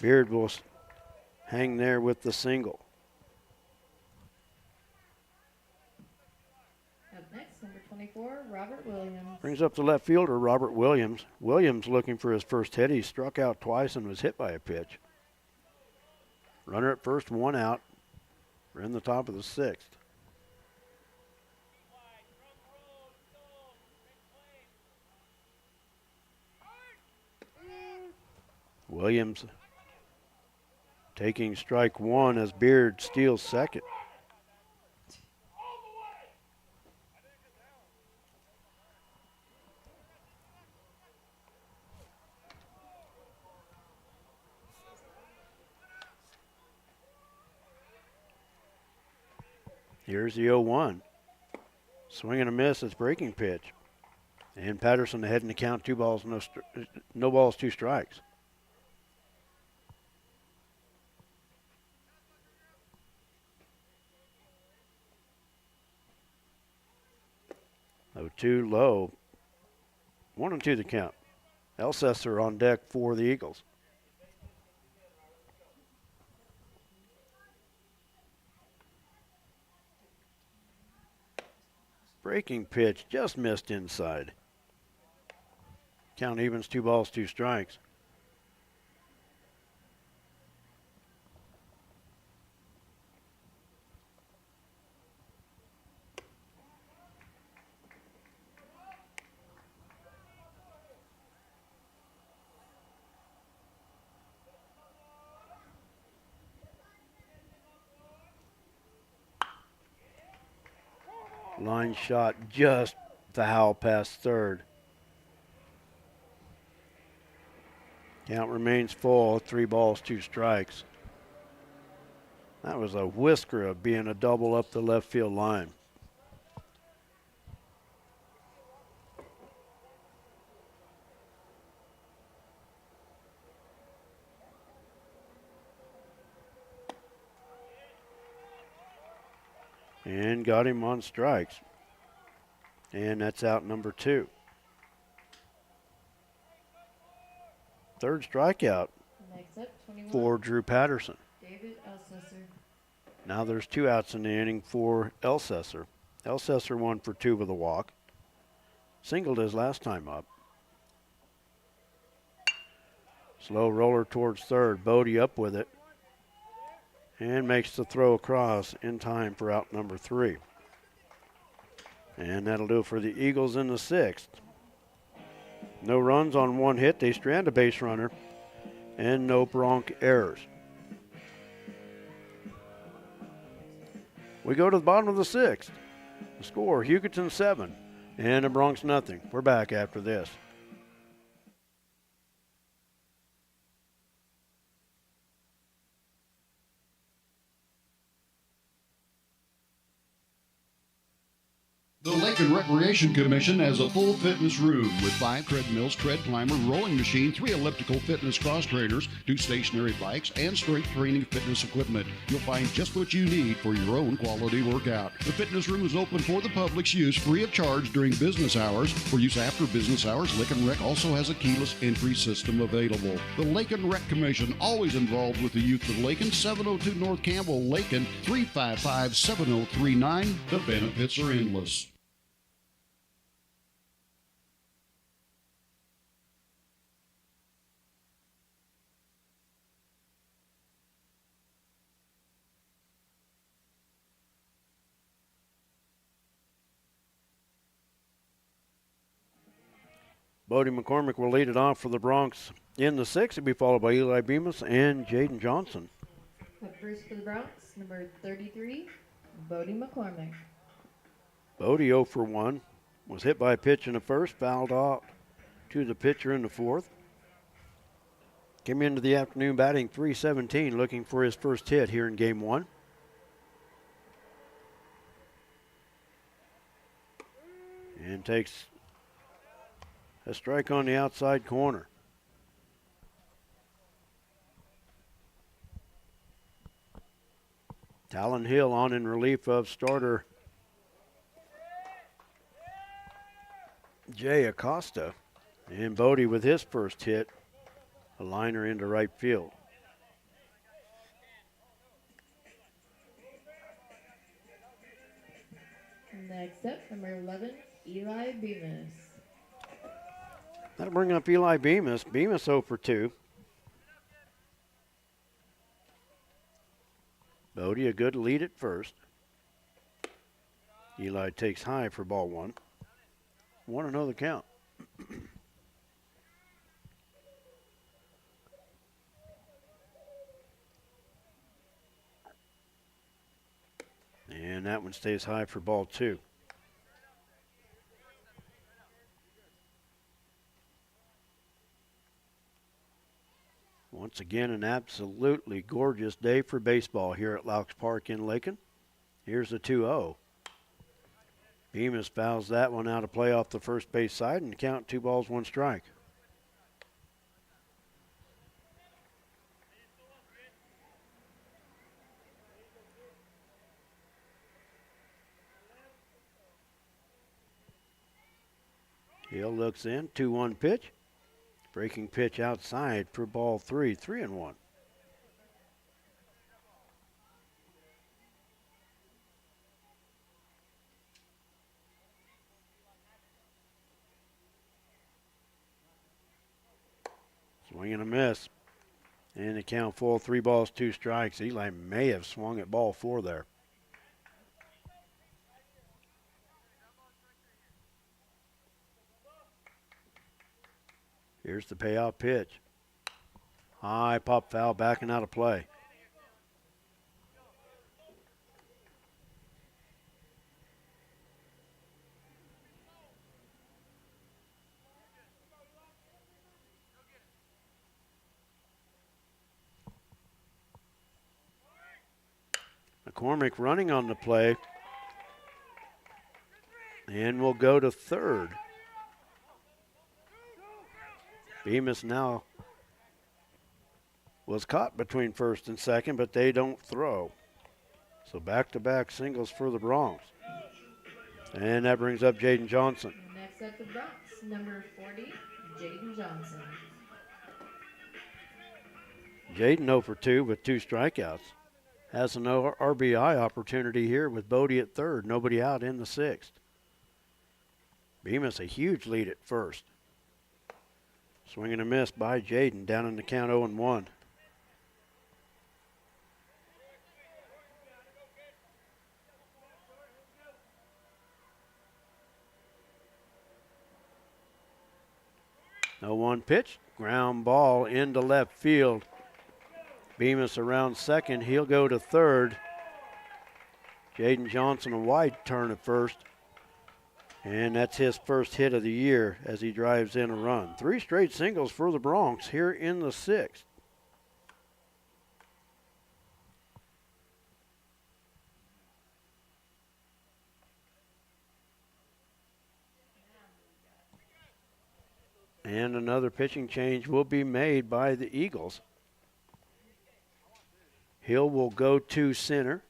Beard will hang there with the single. Up next, number 24, Robert Williams. Brings up the left fielder, Robert Williams. Williams looking for his first hit. He struck out twice and was hit by a pitch. Runner at first, 1 out. We're in the top of the 6th. Williams taking strike 1 as Beard steals second. Here's the 0-1. Swing and a miss. It's breaking pitch. And Patterson ahead in the count. 2 balls, no balls, 2 strikes. Oh, 2 low. 1-2 the count. Elsesser on deck for the Eagles. Breaking pitch just missed inside. Count evens, 2 balls, 2 strikes. Line shot just foul past third. Count remains full, 3 balls, 2 strikes. That was a whisker of being a double up the left field line. And got him on strikes. And that's out number 2. Third strikeout Next up, 21. for Drew Patterson. David Elsesser. Now there's 2 outs in the inning for Elsesser. Elsesser 1 for 2 with a walk. Singled his last time up. Slow roller towards third. Bodie up with it. And makes the throw across in time for out number 3. And that'll do it for the Eagles in the 6th. No runs on 1 hit. They strand a base runner. And no Bronc errors. We go to the bottom of the 6th. The score, Hugoton 7 and the Bronx nothing. We're back after this. The Lakin Recreation Commission has a full fitness room with 5 treadmills, tread climber, rowing machine, 3 elliptical fitness cross trainers, 2 stationary bikes, and strength training fitness equipment. You'll find just what you need for your own quality workout. The fitness room is open for the public's use free of charge during business hours. For use after business hours, Lakin Rec also has a keyless entry system available. The Lakin Rec Commission, always involved with the youth of Lakin, 702 North Campbell, Lakin, 355-7039. The benefits are endless. Bodie McCormick will lead it off for the Bronx in the 6th. He'll be followed by Eli Bemis and Jaden Johnson. Up first for the Bronx, number 33, Bodie McCormick. Bodie 0 for 1. Was hit by a pitch in the first, fouled out to the pitcher in the 4th. Came into the afternoon batting .317, looking for his first hit here in Game 1. And takes a strike on the outside corner. Talon Hill on in relief of starter Jay Acosta. And Bodie with his first hit, a liner into right field. Next up, number 11, Eli Bemis. That'll bring up Eli Bemis. Bemis 0 for 2. Bodie a good lead at first. Eli takes high for ball 1. 1-0 the count. And that one stays high for ball 2. Once again, an absolutely gorgeous day for baseball here at Laux Park in Lakin. Here's the 2-0. Bemis fouls that one out of play off the first base side and count 2 balls, 1 strike. Hill looks in, 2-1 pitch. Breaking pitch outside for ball 3, 3-1. Swing and a miss. And the count full, 3 balls, 2 strikes. Eli may have swung at ball 4 there. Here's the payoff pitch. High pop foul, backing out of play. McCormick running on the play. And will go to third. Bemis now was caught between first and second, but they don't throw. So back-to-back singles for the Broncs. And that brings up Jaden Johnson. Next up, the Bronx, number 40, Jaden Johnson. Jaden 0 for 2 with 2 strikeouts. Has an RBI opportunity here with Bodie at third. Nobody out in the sixth. Bemis a huge lead at first. Swing and a miss by Jaden, down in the count 0-1. No 1 pitch, ground ball into left field. Bemis around second, he'll go to third. Jaden Johnson a wide turn at first. And that's his first hit of the year as he drives in a run. 3 straight singles for the Broncs here in the sixth. And another pitching change will be made by the Eagles. Hill will go to center.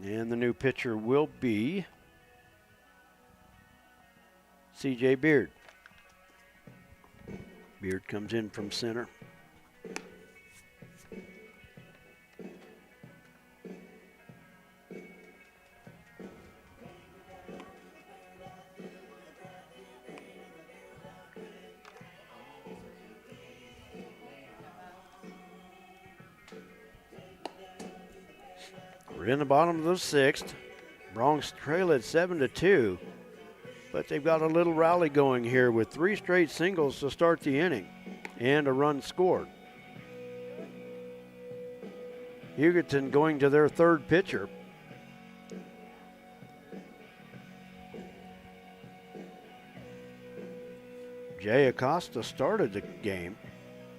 And the new pitcher will be C.J. Beard. Beard comes in from center. We're in the bottom of the sixth. Broncs trail at 7-2, but they've got a little rally going here with 3 straight singles to start the inning and a run scored. Hugoton going to their third pitcher. Jay Acosta started the game.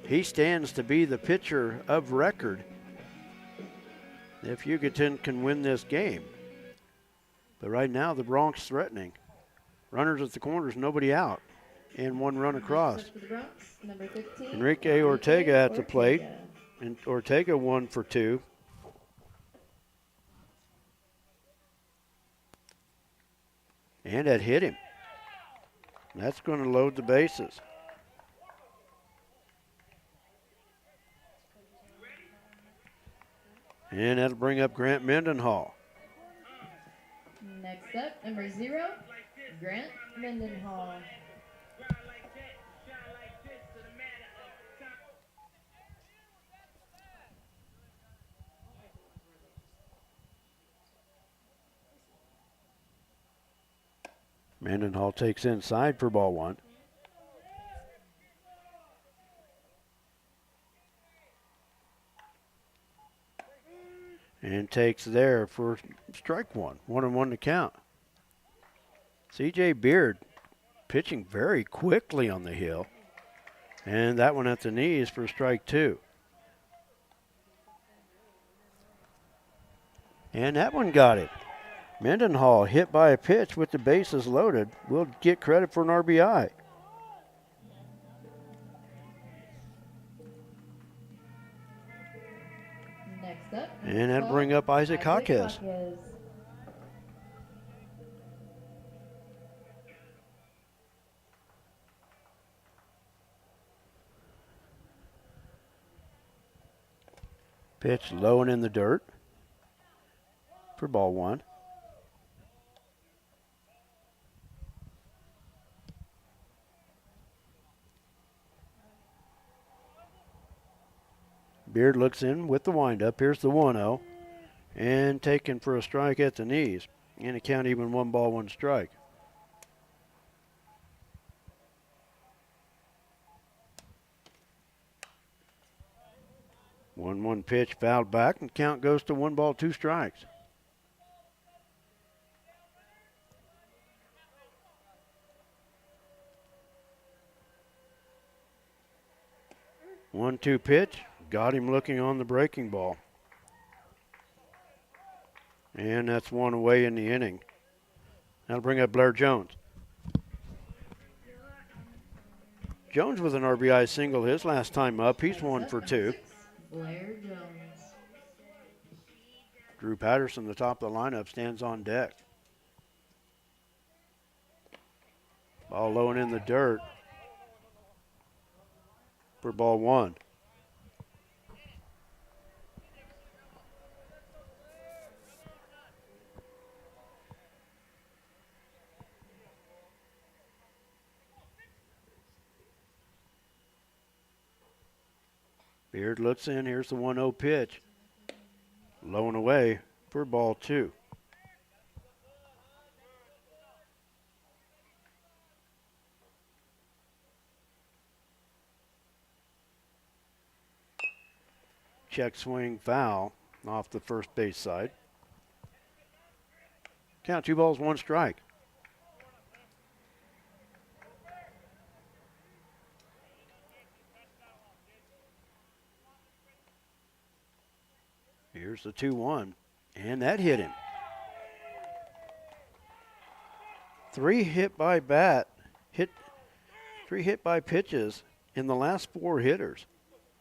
He stands to be the pitcher of record if Hugoton can win this game. But right now, the Broncs threatening. Runners at the corners, nobody out, and 1 run across. Enrique Ortega at the plate, and Ortega 1 for 2. And that hit him. That's going to load the bases. And that'll bring up Grant Mendenhall. Next up, number 0, Grant Mendenhall. Mendenhall takes inside for ball 1. And takes there for strike 1. 1-1 to count. C.J. Beard pitching very quickly on the hill. And that one at the knees for strike 2. And that one got it. Mendenhall hit by a pitch with the bases loaded. Will get credit for an RBI. Next up, and that'll bring up Isaac Jaquez. Pitch low and in the dirt for ball 1. Beard looks in with the windup. Here's the 1-0. And taken for a strike at the knees. And a count even 1 ball, 1 strike. One pitch fouled back, and count goes to 1 ball, 2 strikes. 1-2 pitch. Got him looking on the breaking ball. And that's one away in the inning. That'll bring up Blair Jones. Jones with an RBI single his last time up. He's 1 for 2. Blair Jones. Drew Patterson, the top of the lineup, stands on deck. Ball low and in the dirt for ball 1. Beard looks in. Here's the 1-0 pitch. Low and away for ball 2. Check swing foul off the first base side. Count 2 balls, 1 strike. Here's the 2-1, and that hit him. 3 hit by pitches in the last 4 hitters.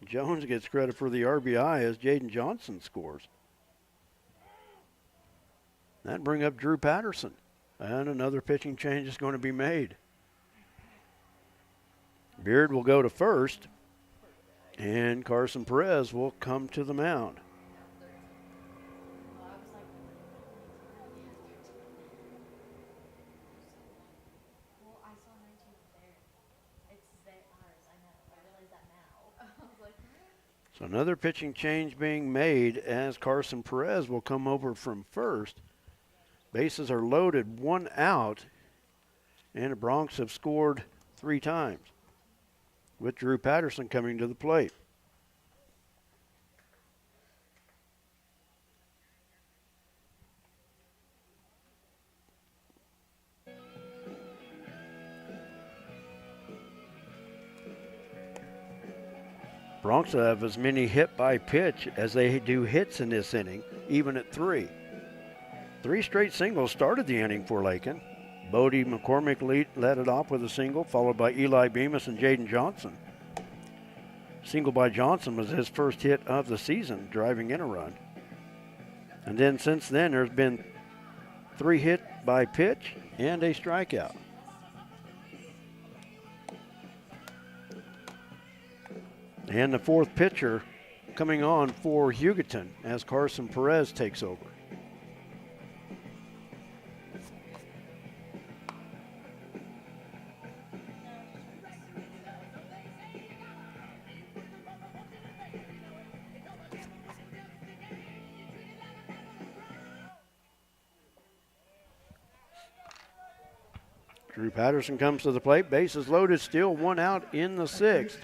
Jones gets credit for the RBI as Jaden Johnson scores. That bring up Drew Patterson, and another pitching change is going to be made. Beard will go to first, and Carson Perez will come to the mound. So another pitching change being made as Carson Perez will come over from first. Bases are loaded, 1 out, and the Broncs have scored 3 times, with Drew Patterson coming to the plate. Broncs have as many hit by pitch as they do hits in this inning, even at 3. 3 straight singles started the inning for Lakin. Bodie McCormick led it off with a single, followed by Eli Bemis and Jaden Johnson. Single by Johnson was his first hit of the season, driving in a run. And then since then, there's been 3 hit by pitch and a strikeout. And the 4th pitcher coming on for Hugoton as Carson Perez takes over. Drew Patterson comes to the plate. Bases loaded, still 1 out in the 6th.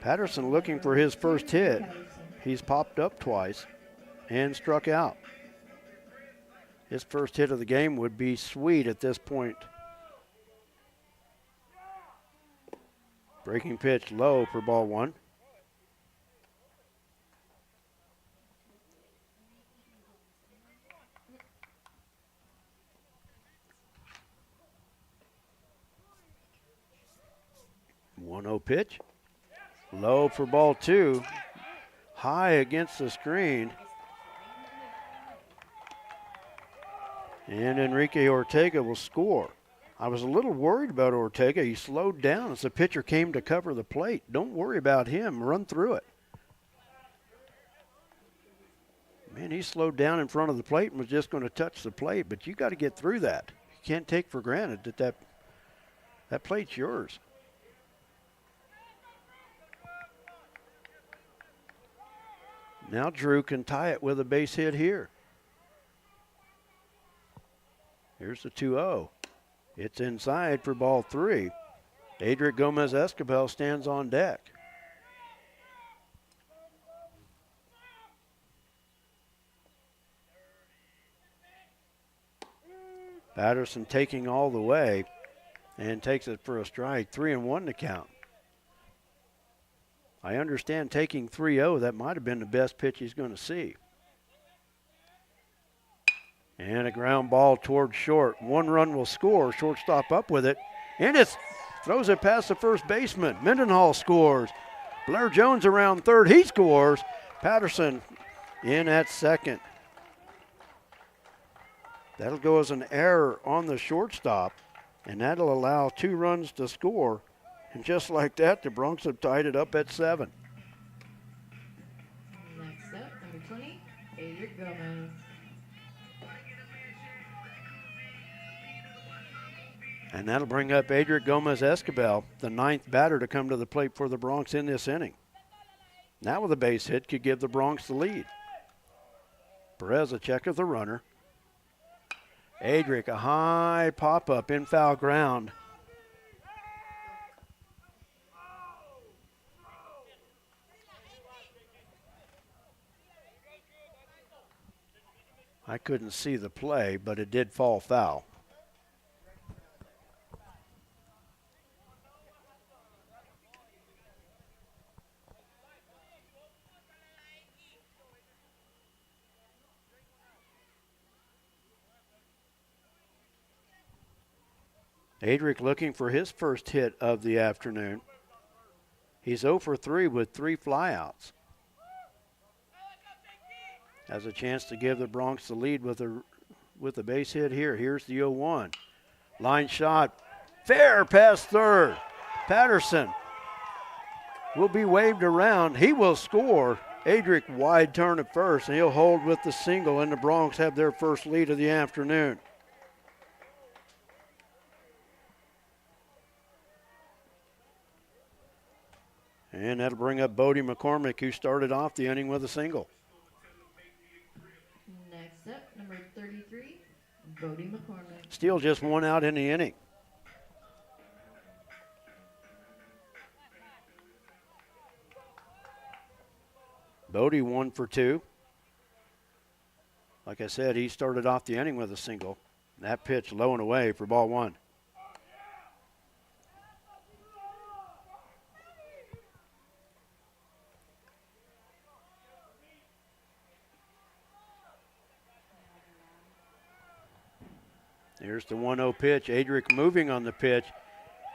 Patterson looking for his first hit. He's popped up twice and struck out. His first hit of the game would be sweet at this point. Breaking pitch low for ball 1. One-0 pitch. Low for ball 2. High against the screen. And Enrique Ortega will score. I was a little worried about Ortega. He slowed down as the pitcher came to cover the plate. Don't worry about him. Run through it. Man, he slowed down in front of the plate and was just going to touch the plate, but you got to get through that. You can't take for granted that plate's yours. Now Drew can tie it with a base hit here. Here's the 2-0. It's inside for ball 3. Adric Gomez-Escobel stands on deck. Patterson taking all the way and takes it for a strike. 3-1 to count. I understand taking 3-0, that might have been the best pitch he's going to see. And a ground ball towards short. 1 run will score. Shortstop up with it. And it throws it past the first baseman. Mendenhall scores. Blair Jones around third. He scores. Patterson in at second. That'll go as an error on the shortstop, and that'll allow 2 runs to score. And just like that, the Broncs have tied it up at 7. Next up, number 20, Adrian Gomez. And that'll bring up Adrian Gomez-Escabel, the 9th batter to come to the plate for the Broncs in this inning. Now with a base hit could give the Broncs the lead. Perez a check of the runner. Adric, a high pop-up in foul ground. I couldn't see the play, but it did fall foul. Adric looking for his first hit of the afternoon. He's 0 for 3 with 3 flyouts. Has a chance to give the Broncs the lead with a base hit here. Here's the 0-1. Line shot, fair past third. Patterson will be waved around. He will score. Adric wide turn at first, and he'll hold with the single, and the Broncs have their first lead of the afternoon. And that'll bring up Bodie McCormick, who started off the inning with a single. Next up, number 33, Bodie McCormick. Steele just 1 out in the inning. Bodie 1 for 2. Like I said, he started off the inning with a single. That pitch low and away for ball 1. Here's the 1-0 pitch. Adric moving on the pitch.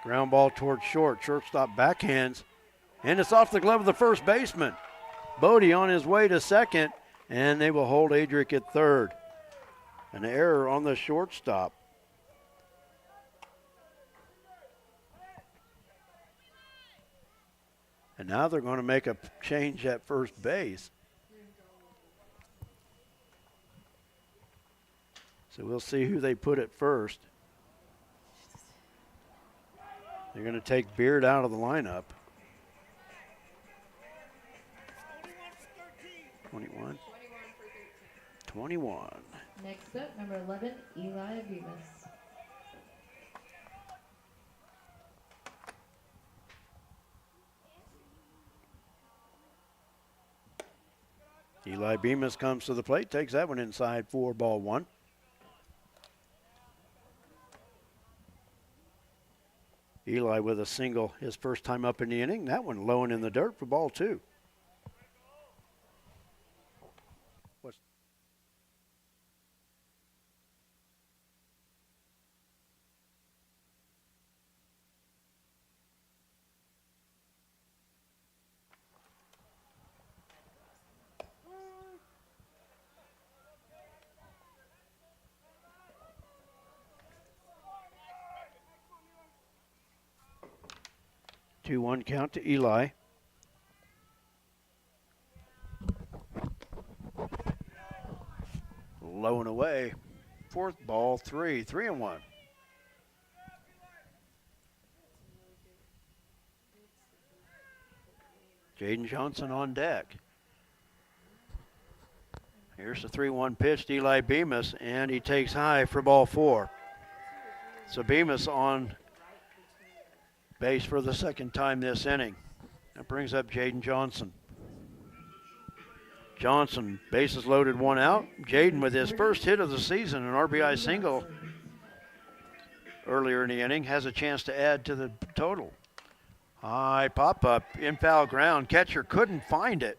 Ground ball towards short. Shortstop backhands. And it's off the glove of the first baseman. Bodie on his way to second, and they will hold Adric at third. An error on the shortstop. And now they're going to make a change at first base. So we'll see who they put at first. They're going to take Beard out of the lineup. 21. 21. Next up, number 11, Eli Bemis. Eli Bemis comes to the plate, takes that one inside for ball 1. Eli with a single his first time up in the inning. That one low and in the dirt for ball 2. What's 2-1 count to Eli. Low and away. 4th ball 3. 3-1. Jaden Johnson on deck. Here's the 3-1 pitch to Eli Bemis, and he takes high for ball 4. So Bemis on base for the second time this inning. That brings up Jaden Johnson. Johnson, bases loaded, 1 out. Jaden with his first hit of the season, an RBI single earlier in the inning, has a chance to add to the total. High pop-up in foul ground. Catcher couldn't find it.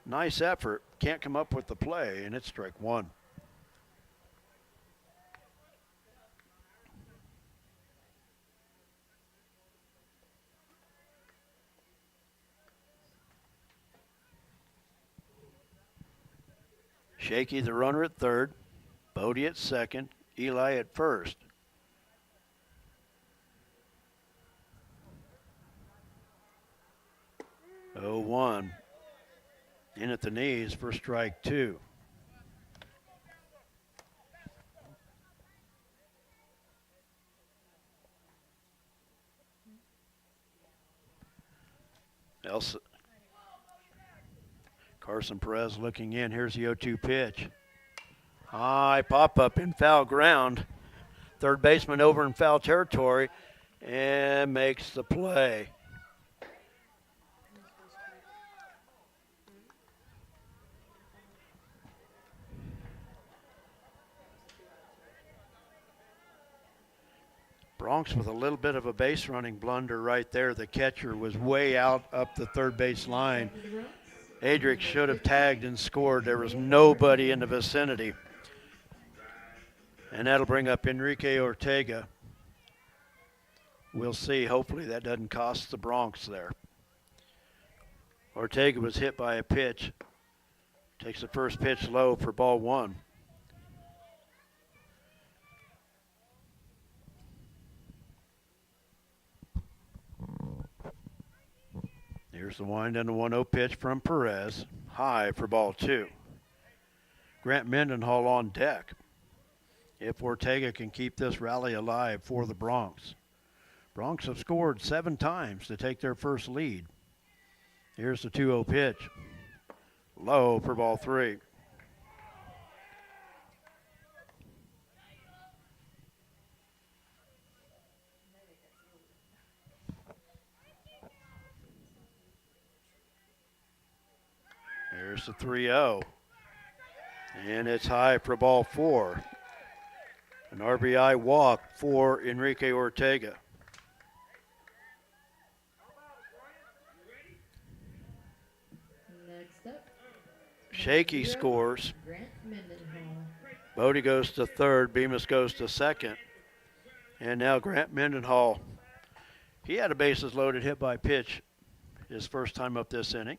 Nice effort. Can't come up with the play, and it's strike one. Shaky, the runner at third. Bodie at second. Eli at first. Oh, 1. In at the knees for strike two. Elsa. Carson Perez looking in. Here's the 0-2 pitch. High pop-up in foul ground. Third baseman over in foul territory and makes the play. Bronx with a little bit of a base running blunder right there. The catcher was way out up the third base line. Adric should have tagged and scored. There was nobody in the vicinity. And that'll bring up Enrique Ortega. We'll see. Hopefully that doesn't cost the Bronx there. Ortega was hit by a pitch. Takes the first pitch low for ball one. Here's the wind and the 1-0 pitch from Perez. High for ball two. Grant Mendenhall on deck. If Ortega can keep this rally alive for the Bronx. Bronx have scored 7 times to take their first lead. Here's the 2-0 pitch. Low for ball three. There's the 3-0. And it's high for ball four. An RBI walk for Enrique Ortega. Next up, Shaky scores. Grant Mendenhall. Bodie goes to third. Bemis goes to second. And now Grant Mendenhall. He had a bases loaded hit by pitch his first time up this inning.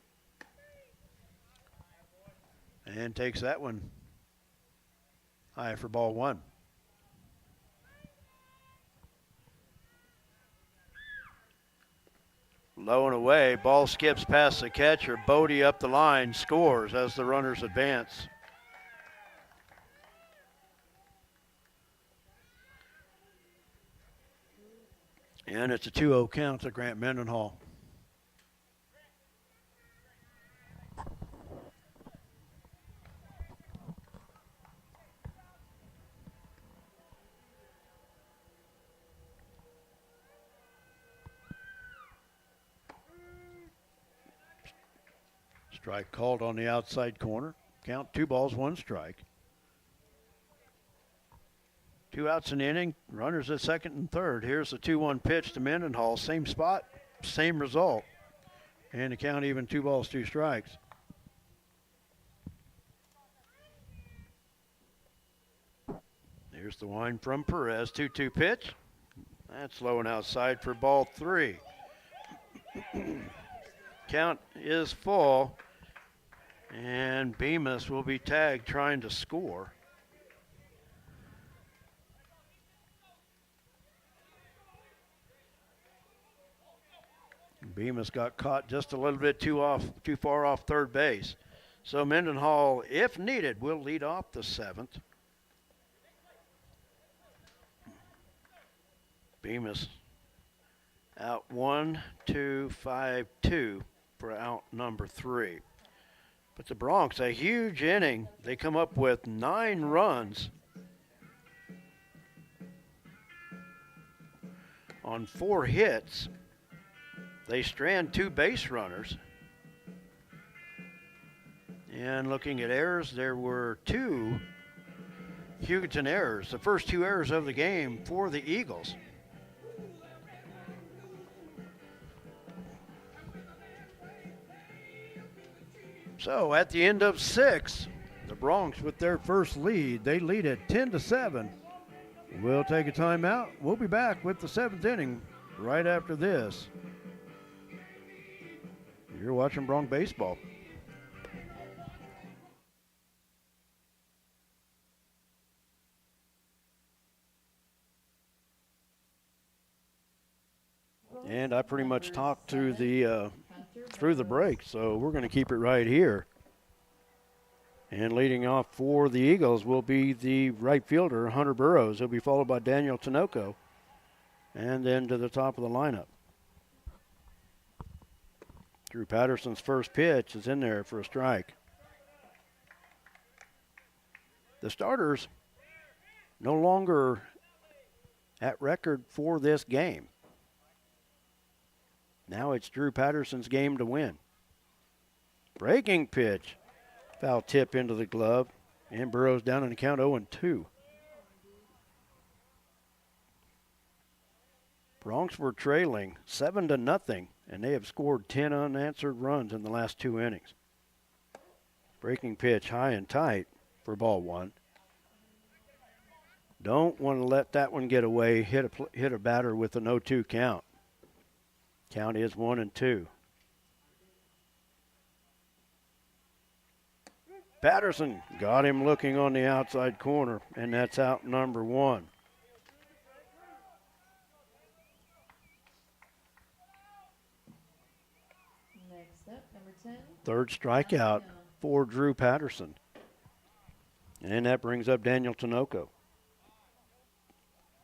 And takes that one high for ball one. Low and away. Ball skips past the catcher. Bodie up the line. Scores as the runners advance. And it's a 2-0 count to Grant Mendenhall. Strike called on the outside corner. Count 2 balls, 1 strike. 2 outs in the inning. Runners at second and third. Here's the 2-1 pitch to Mendenhall. Same spot, same result. And the count even 2 balls, 2 strikes. Here's the wind from Perez. 2-2 pitch. That's low and outside for ball 3. Count is full. And Bemis will be tagged trying to score. Bemis got caught just a little bit too far off third base. So Mendenhall, if needed, will lead off the 7th. Bemis out 1, 2, 5, 2 for out number 3. But the Bronx, a huge inning. They come up with 9 runs on 4 hits. They strand 2 base runners. And looking at errors, there were 2 Hugoton errors, the first 2 errors of the game for the Eagles. So at the end of 6, the Broncs with their first lead. They lead it 10-7. We'll take a timeout. We'll be back with the 7th inning right after this. You're watching Bronc Baseball. And I pretty much talked through the break, so we're going to keep it right here. And leading off for the Eagles will be the right fielder, Hunter Burrows. He'll be followed by Daniel Tinoco. And then to the top of the lineup. Drew Patterson's first pitch is in there for a strike. The starters no longer at record for this game. Now it's Drew Patterson's game to win. Breaking pitch. Foul tip into the glove. And Burrows down in the count 0-2. Broncs were trailing 7-0, and they have scored 10 unanswered runs in the last 2 innings. Breaking pitch high and tight for ball 1. Don't want to let that one get away. Hit a batter with an 0-2 count. Count is 1-2. Patterson got him looking on the outside corner, and that's out number 1. Next up, number 10. Third strikeout for Drew Patterson. And that brings up Daniel Tinoco.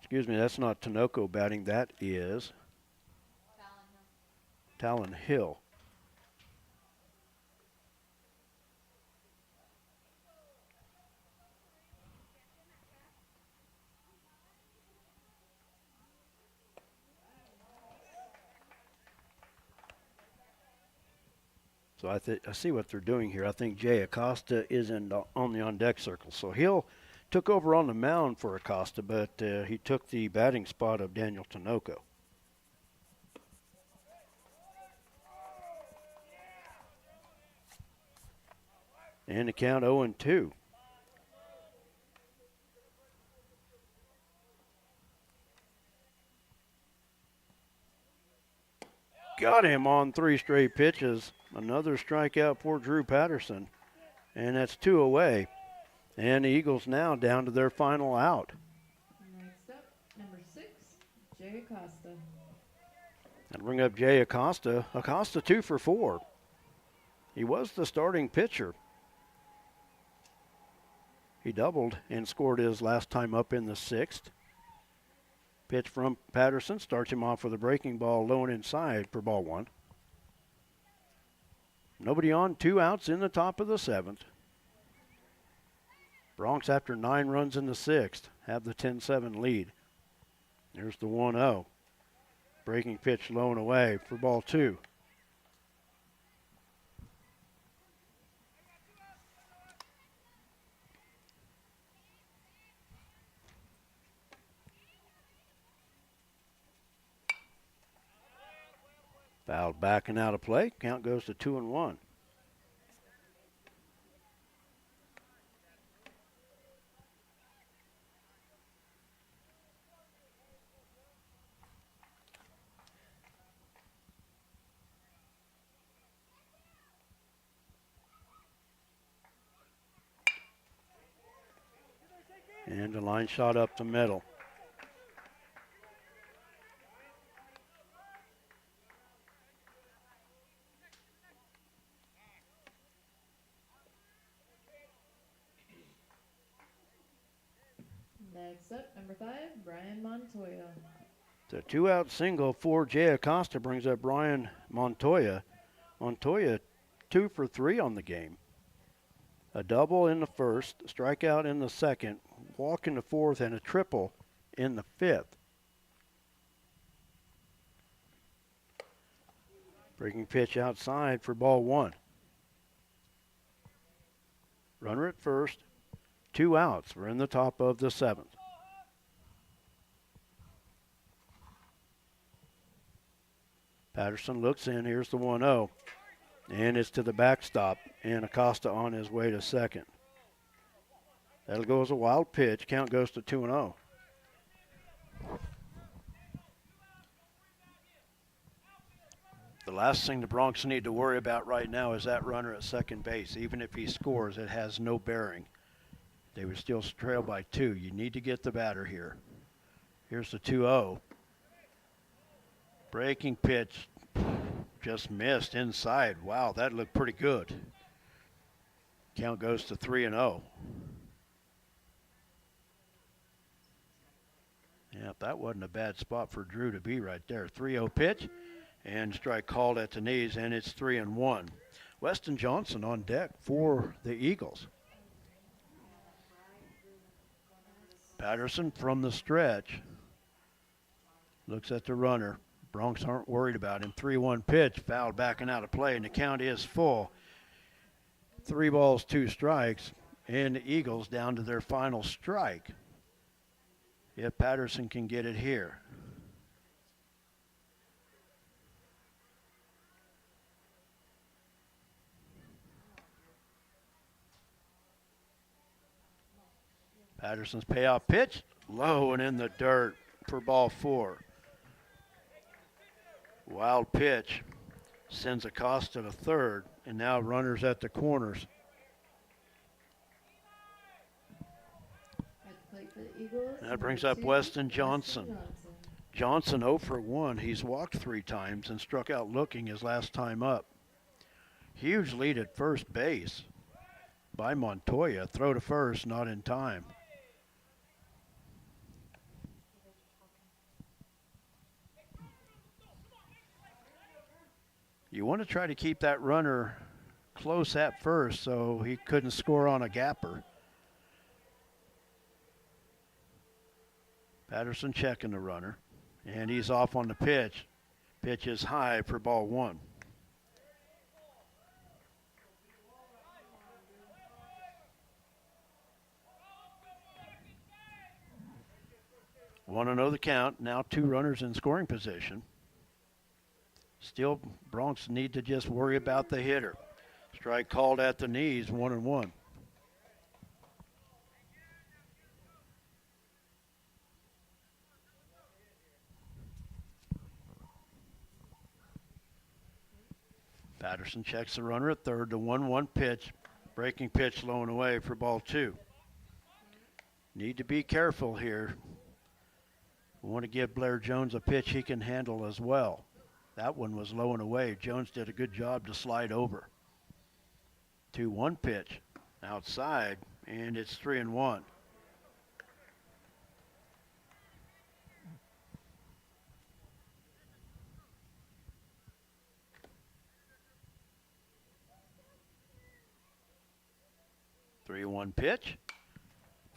Excuse me, that's not Tinoco batting. That is Talon Hill. So I see what they're doing here. I think Jay Acosta is on the on-deck circle. So Hill took over on the mound for Acosta, but he took the batting spot of Daniel Tinoco. And the count 0-2. Got him on 3 straight pitches. Another strikeout for Drew Patterson. And that's 2 away. And the Eagles now down to their final out. Next up, number 6, Jay Acosta. And bring up Jay Acosta. Acosta 2 for 4. He was the starting pitcher. He doubled and scored his last time up in the 6th. Pitch from Patterson starts him off with a breaking ball low and inside for ball 1. Nobody on, 2 outs in the top of the 7th. Broncs, after 9 runs in the 6th, have the 10-7 lead. There's the 1-0. Breaking pitch low and away for ball 2. Fouled back and out of play. Count goes to 2-1. And a line shot up the middle. Next up, number 5, Brian Montoya. The 2-out single for Jay Acosta brings up Brian Montoya. Montoya 2 for 3 on the game. A double in the 1st, strikeout in the 2nd, walk in the 4th, and a triple in the 5th. Breaking pitch outside for ball 1. Runner at first, 2 outs. We're in the top of the 7th. Patterson looks in. Here's the 1-0. And it's to the backstop, and Acosta on his way to second. That'll go as a wild pitch. Count goes to 2-0. The last thing the Broncs need to worry about right now is that runner at second base. Even if he scores, it has no bearing. They would still trail by 2. You need to get the batter here. Here's the 2-0. Breaking pitch. Just missed inside. Wow, that looked pretty good. Count goes to 3-0. Yeah, that wasn't a bad spot for Drew to be right there. 3-0 pitch, and strike called at the knees, and it's 3-1. Weston Johnson on deck for the Eagles. Patterson from the stretch looks at the runner. Broncs aren't worried about him. 3-1 pitch, fouled backing out of play, and the count is full. 3 balls, 2 strikes, and the Eagles down to their final strike. If Patterson can get it here. Patterson's payoff pitch, low and in the dirt for ball 4. Wild pitch sends Acosta to third, and now runners at the corners. That brings up Weston Johnson. Johnson 0 for 1. He's walked 3 times and struck out looking his last time up. Huge lead at first base by Montoya. Throw to first, not in time. You want to try to keep that runner close at first so he couldn't score on a gapper. Patterson checking the runner, and he's off on the pitch. Pitch is high for ball 1. Want to know the count. Now 2 runners in scoring position. Still, Broncs need to just worry about the hitter. Strike called at the knees, 1-1. Patterson checks the runner at third. The 1-1 pitch. Breaking pitch low and away for ball 2. Need to be careful here. We want to give Blair Jones a pitch he can handle as well. That one was low and away. Jones did a good job to slide over. 2-1 pitch outside, and it's 3-1. Three-one pitch,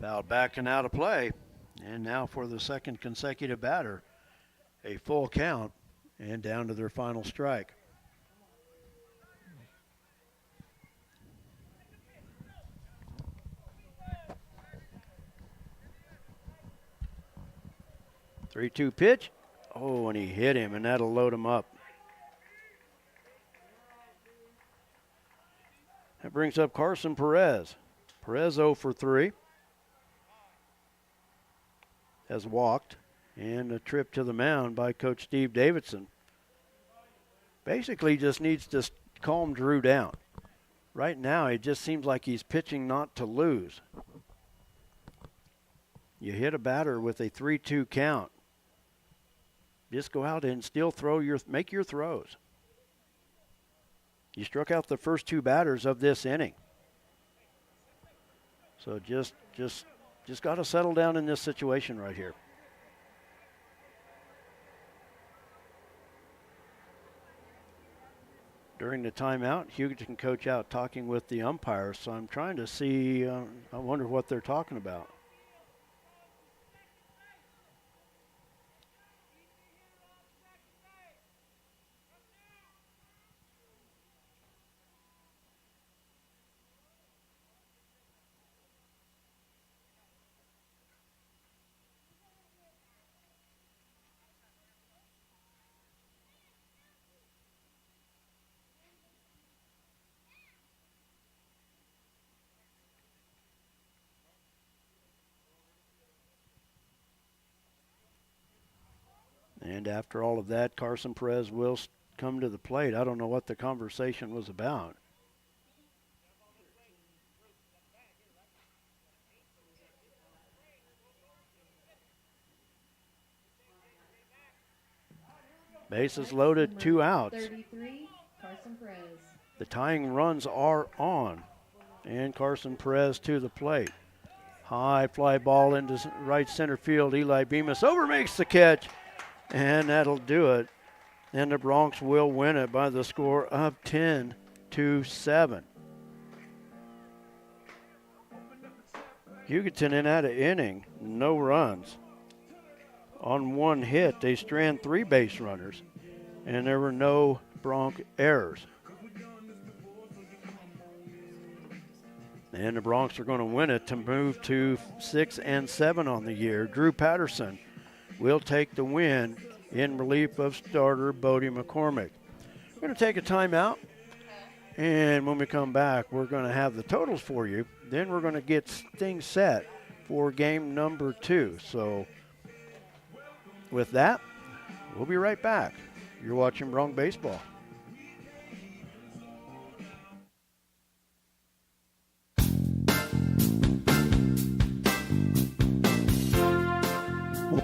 fouled back and out of play, and now for the second consecutive batter, a full count. And down to their final strike. Three-two pitch. Oh, and he hit him, and that'll load him up. That brings up Carson Perez. Perez 0 for 3. Has walked. And a trip to the mound by Coach Steve Davidson. Basically just needs to calm Drew down. Right now, it just seems like he's pitching not to lose. You hit a batter with a 3-2 count. Just go out and still make your throws. You struck out the first 2 batters of this inning. So just got to settle down in this situation right here. During the timeout, Hugoton coach out talking with the umpires, so I'm trying to see, I wonder what they're talking about. And after all of that, Carson Perez will come to the plate. I don't know what the conversation was about. Bases loaded, 2 outs. 33, Carson Perez. The tying runs are on. And Carson Perez to the plate. High fly ball into right center field. Eli Bemis over makes the catch. And that'll do it. And the Broncs will win it by the score of 10-7. Hugoton in that inning, no runs. On 1 hit, they strand 3 base runners, and there were no Bronc errors. And the Broncs are going to win it to move to 6-7 on the year. Drew Patterson will take the win in relief of starter Bodie McCormick. We're going to take a timeout, and when we come back, we're going to have the totals for you. Then we're going to get things set for game number 2. So with that, we'll be right back. You're watching Bronc Baseball.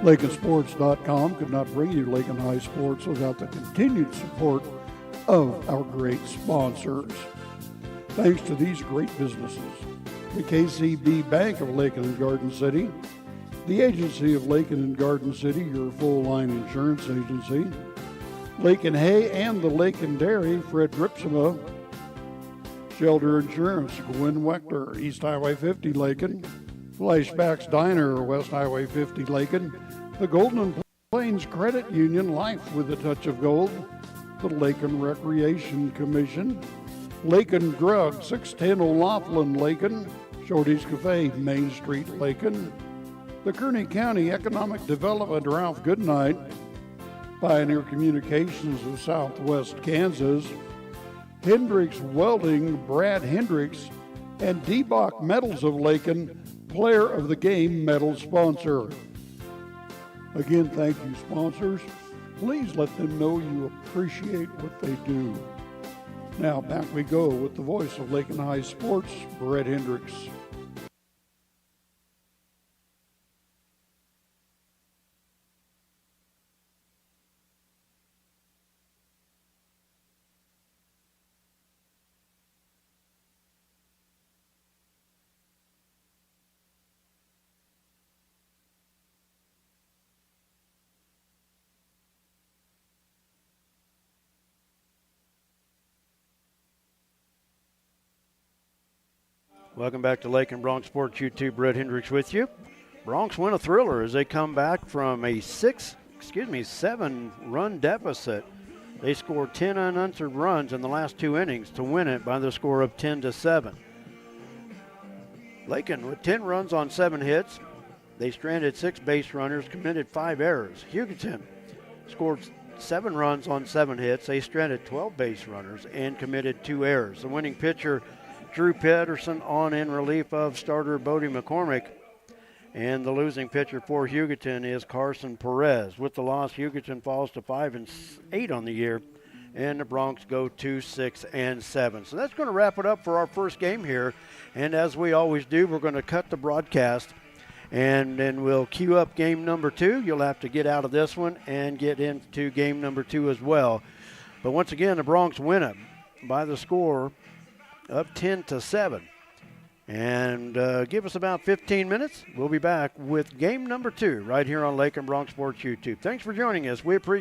LakinSports.com could not bring you Lakin High Sports without the continued support of our great sponsors. Thanks to these great businesses: the KCB Bank of Lakin and Garden City, the Agency of Lakin and Garden City, your full-line insurance agency, Lakin Hay and the Lakin Dairy, Fred Ripsima, Shelter Insurance, Gwen Wechter, East Highway 50 Lakin, Flashbacks Diner, West Highway 50 Lakin, the Golden Plains Credit Union, Life with a Touch of Gold, the Lakin Recreation Commission, Lakin Drug, 610 O'Laughlin Lakin, Shorty's Cafe, Main Street Lakin, the Kearney County Economic Development, Ralph Goodnight, Pioneer Communications of Southwest Kansas, Hendricks Welding, Brad Hendricks, and D-Bach Metals of Lakin, Player of the Game medal sponsor. Again, thank you, sponsors. Please let them know you appreciate what they do. Now, back we go with the voice of Lakin High Sports, Brett Hendricks. Welcome back to Lakin Bronc Sports YouTube. Brett Hendricks with you. Broncs win a thriller as they come back from a 7-run deficit. They scored 10 unanswered runs in the last 2 innings to win it by the score of 10-7. Lakin with 10 runs on 7 hits. They stranded 6 base runners, committed 5 errors. Hugoton scored 7 runs on 7 hits. They stranded 12 base runners and committed 2 errors. The winning pitcher, Drew Patterson, on in relief of starter Bodie McCormick. And the losing pitcher for Hugoton is Carson Perez. With the loss, Hugoton falls to 5-8 on the year, and the Broncs go to 6-7. So that's going to wrap it up for our first game here. And as we always do, we're going to cut the broadcast, and then we'll queue up game number 2. You'll have to get out of this one and get into game number 2 as well. But once again, the Broncs win it by the score of 10-7. And give us about 15 minutes. We'll be back with game number 2 right here on Lakin Bronc Sports YouTube. Thanks for joining us. We appreciate